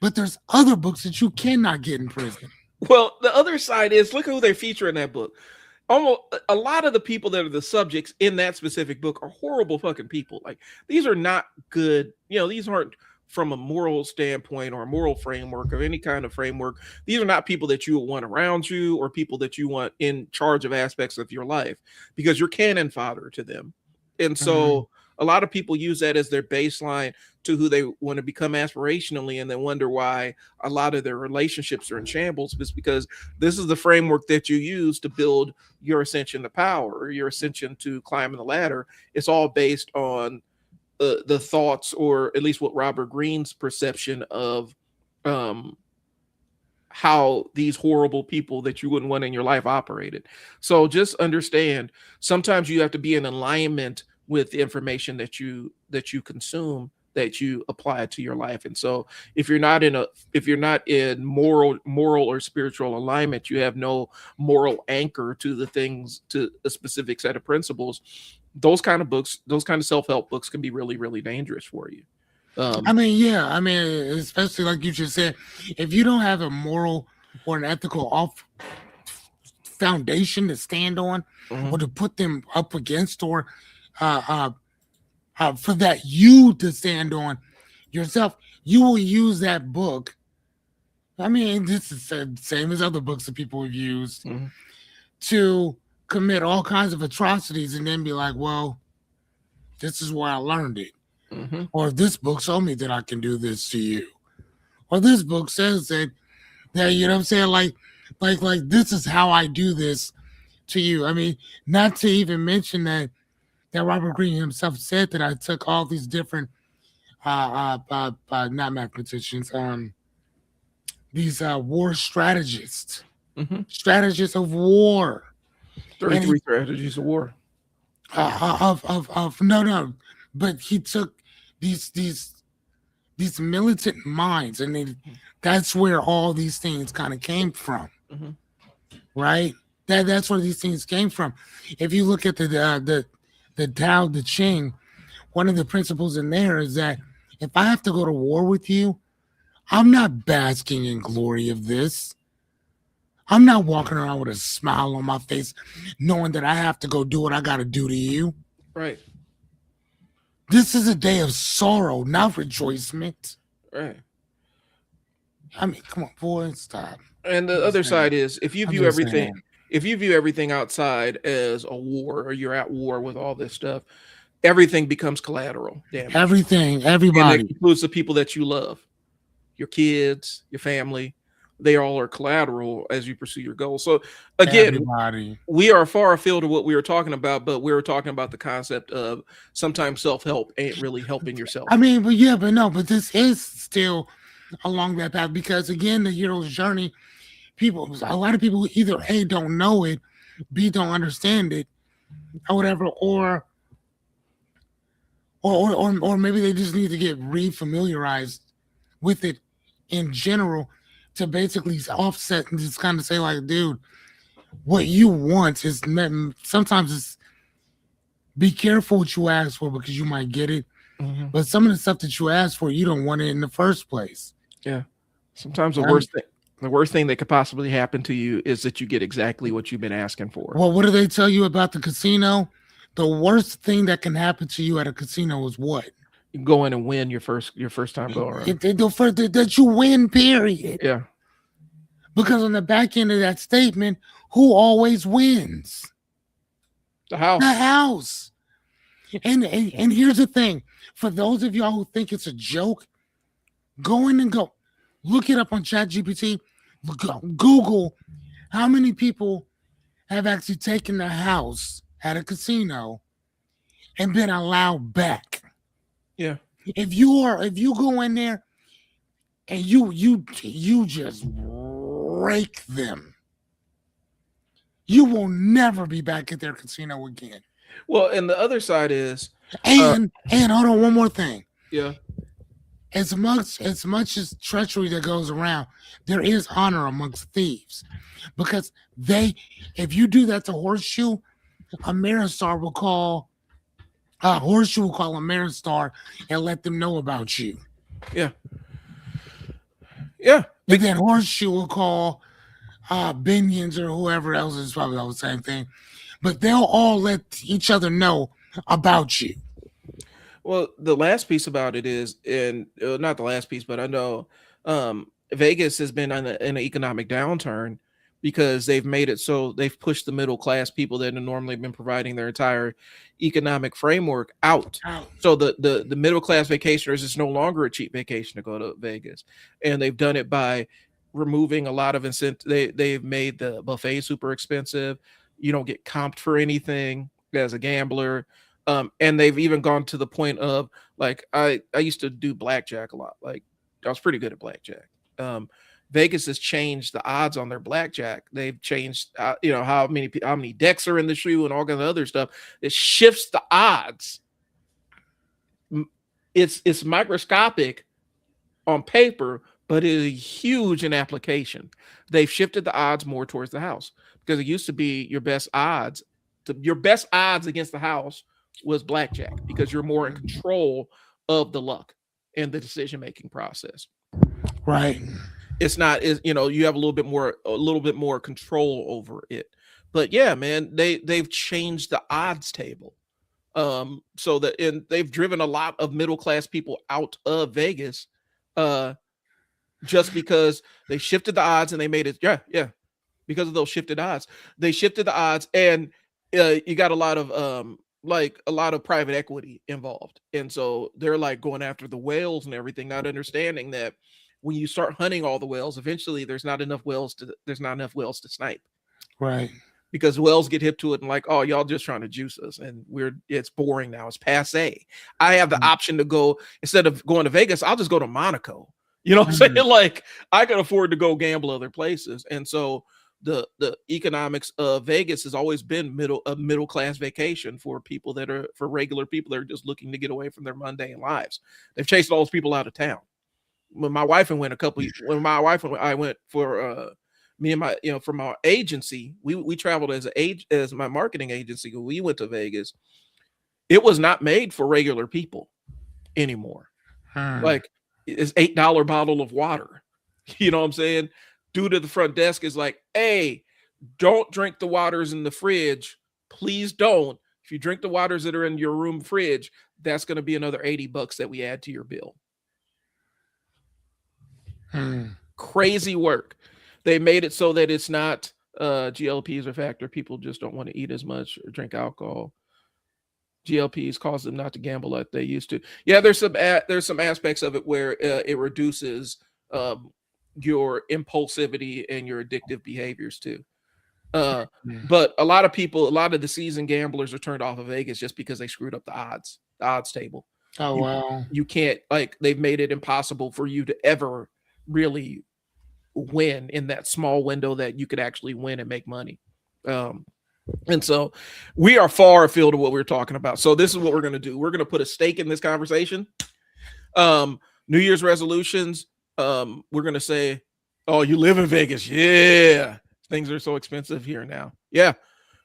But there's other books that you cannot get in prison. Well, the other side is look who they feature in that book. Almost a lot of the people that are the subjects in that specific book are horrible fucking people. Like these are not good. These aren't from a moral standpoint or a moral framework of any kind of framework. These are not people that you would want around you or people that you want in charge of aspects of your life because you're cannon fodder to them. And Mhm. so a lot of people use that as their baseline to who they want to become aspirationally and then wonder why a lot of their relationships are in shambles is because this is the framework that you use to build your ascension to power or your ascension to climbing the ladder. It's all based on the thoughts or at least what Robert Greene's perception of um, how these horrible people that you wouldn't want in your life operated. So just understand sometimes you have to be in alignment with the information that you consume that you apply to your life. And so if you're not in moral or spiritual alignment, you have no moral anchor to the things to a specific set of principles. Those kind of books, those kind of self-help books can be really, really dangerous for you. I Um, mean, yeah. I mean, especially like you just said, if you don't have a moral or an ethical off foundation to stand on or mhm, to put them up against or uh, uh, for that you to stand on yourself, you will use that book. I mean, this is the same as other books that people have used mhm, to commit all kinds of atrocities and then be like, well, this is where I learned it. mhm. Or this book told me that I can do this to you. Or this book says that you know what I'm saying? Like this is how I do this to you. I mean, not to even mention that Robert Greene himself said that I took all these different not mathematicians, these war strategists, Mhm. strategists of war. And he 33 strategies of war. of no, but he took these militant minds, and that's where all these things kind of came from, Mhm, right? That's where these things came from. If you look at the Tao Te Ching, one of the principles in there is that if I have to go to war with you, I'm not basking in glory of this. I'm not walking around with a smile on my face, knowing that I have to go do what I got to do to you. right, This is a day of sorrow, not rejoicement. right. I mean, come on, boy, stop. And I'm the just other saying. side is I'm just saying. if you view everything outside as a war or you're at war with all this stuff, everything becomes collateral damage. Everything, And that everybody, includes the people that you love, your kids, your family. They all are collateral as you pursue your goals. So again, everybody. we are far afield of what we were talking about, but we were talking about the concept of sometimes self-help ain't really helping I yourself. mean, but yeah, but no, but this is still along that path because again, the hero's journey, people, a lot of people either A don't know it B don't understand it or whatever, or maybe they just need to get re-familiarized with it in general to basically offset and just kind of say like, dude, what you want is sometimes it's be careful what you ask for because you might get it, Hmm. but some of the stuff that you ask for, you don't want it in the first place. Yeah. Sometimes Um, the worst thing that could possibly happen to you is that you get exactly what you've been asking for. well, what do they tell you about the casino? The worst thing that can happen to you at a casino is what? You can go in and win your first time go around. That you win, period. Yeah. Because on the back end of that statement, who always wins? The The house. house. And here's the thing: for those of y'all who think it's a joke, go in and go look it up on ChatGPT. Google how many people have actually taken the house at a casino and been allowed back. Yeah. If you go in there and you just rake them, you will never be back at their casino again. Well, and the other side is, uh, And hold on, one more thing. yeah, As much as treachery that goes around, there is honor amongst thieves. Because if you do that to Horseshoe, Ameristar will call Horseshoe will call Ameristar and let them know about you. yeah, yeah. And then Horseshoe will call Binions or whoever else is probably all the same thing. But they'll all let each other know about you. Well, the last piece about it is, and not the last piece, but I know Vegas has been in an economic downturn because they've made it so they've pushed the middle class people that have normally been providing their entire economic framework out. Out. So the middle class vacationers is no longer a cheap vacation to go to Vegas, and they've done it by removing a lot of incentive. They've made the buffet super expensive. You don't get comped for anything as a gambler. And they've even gone to the point of like I used to do blackjack a lot. Like I was pretty good at blackjack. Um, Vegas has changed the odds on their blackjack. They've changed, how many decks are in the shoe and all kinds of other stuff. It shifts the odds. It's microscopic on paper, but it is huge in application. They've shifted the odds more towards the house because it used to be your best odds against the house was blackjack because you're more in control of the luck and the decision making process. Right. It's not is you have a little bit more control over it. But yeah, man, they've changed the odds table. So that and they've driven a lot of middle class people out of Vegas uh just because they shifted the odds and they made it because of those shifted odds. They shifted the odds and you got a lot of private equity involved. And so they're like going after the whales and everything, not understanding that when you start hunting all the whales, eventually there's not enough whales to snipe Right. because whales get hip to it and like, oh, y'all just trying to juice us and it's boring now. It's passe. I have the option to go instead of going to Vegas, I'll just go to Monaco. You know what I'm saying? Like I can afford to go gamble other places. And so the economics of Vegas has always been a middle class vacation for regular people that are just looking to get away from their mundane lives. They've chased all those people out of town. When my wife and went a couple when my wife and I went for me and my from our agency, we traveled as my marketing agency. When we went to Vegas, it was not made for regular people anymore. Like it's $8 bottle of water. You know what I'm saying? Dude at the front desk is like, hey, don't drink the waters in the fridge. Please don't. If you drink the waters that are in your room fridge, that's going to be another $80 that we add to your bill. Crazy work. They made it so that it's not GLPs a factor. People just don't want to eat as much or drink alcohol. GLPs cause them not to gamble like they used to. Yeah, there's some aspects of it where it reduces your impulsivity and your addictive behaviors too. But a lot of the seasoned gamblers are turned off of Vegas just because they screwed up the odds table. Oh You wow. you can't like they've made it impossible for you to ever really win in that small window that you could actually win and make money. Um, And so we are far afield of what we're talking about. So this is what we're going to do. We're going to put a stake in this conversation. New Year's resolutions. We're going to say, oh, you live in Vegas. Yeah. Things are so expensive here now. Yeah.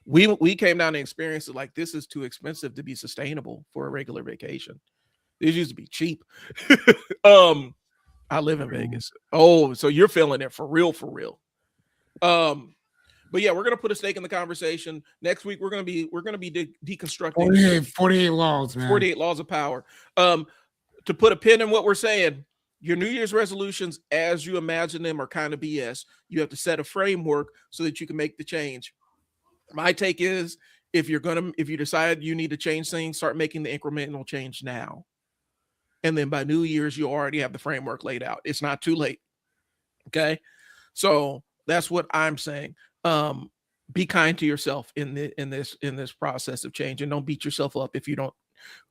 We came down and experienced it like this is too expensive to be sustainable for a regular vacation. These used to be cheap. I live in Vegas. Oh, so you're feeling it for real, for real. But yeah, we're gonna put a stake in the conversation. Next week, we're gonna be deconstructing 48 laws, man. 48 laws of power. To put a pin in what we're saying, your New Year's resolutions, as you imagine them, are kind of BS. You have to set a framework so that you can make the change. My take is if you decide you need to change things, start making the incremental change now. And then by New Year's, you already have the framework laid out. It's not too late. Okay. So that's what I'm saying. Be kind to yourself in this process of change, and don't beat yourself up if you don't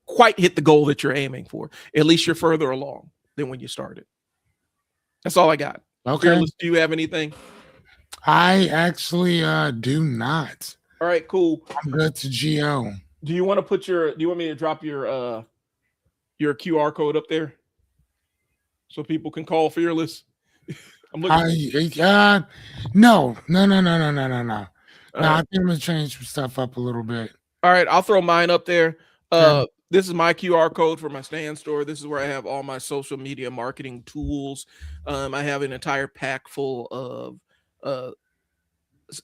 quite hit the goal that you're aiming for. At least you're further along than when you started. That's all I got. Okay. Fearless, do you have anything? I actually do not. All right, cool. I'm good to GO. Do you want me to drop your QR code up there so people can call Fearless? I'm looking. No. I think I'm gonna change some stuff up a little bit. All right, I'll throw mine up there. This is my QR code for my stand store. This is where I have all my social media marketing tools. I have an entire pack full of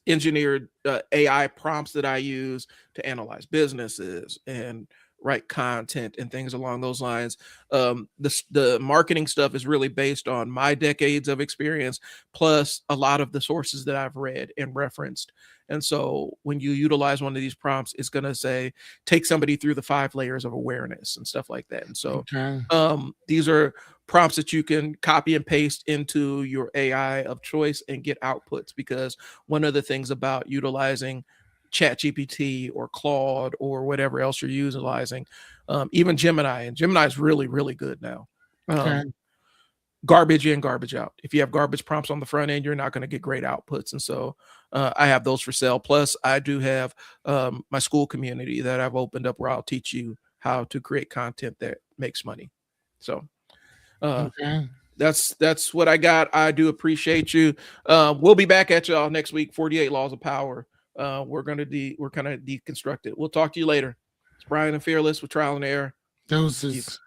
engineered AI prompts that I use to analyze businesses and write content and things along those lines. The marketing stuff is really based on my decades of experience, plus a lot of the sources that I've read and referenced. And so when you utilize one of these prompts, it's going to say, take somebody through the 5 layers of awareness and stuff like that. And so these are prompts that you can copy and paste into your AI of choice and get outputs, because one of the things about utilizing ChatGPT or Claude or whatever else you're utilizing, even Gemini, and Gemini is really, really good now. Garbage in, garbage out. If you have garbage prompts on the front end, you're not going to get great outputs. And so I have those for sale. Plus, I do have my school community that I've opened up where I'll teach you how to create content that makes money. So that's what I got. I do appreciate you. We'll be back at y'all next week. 48 Laws of Power. We're kind of deconstruct it. We'll talk to you later. It's Brian and Fearless with Trial and Error. Doses.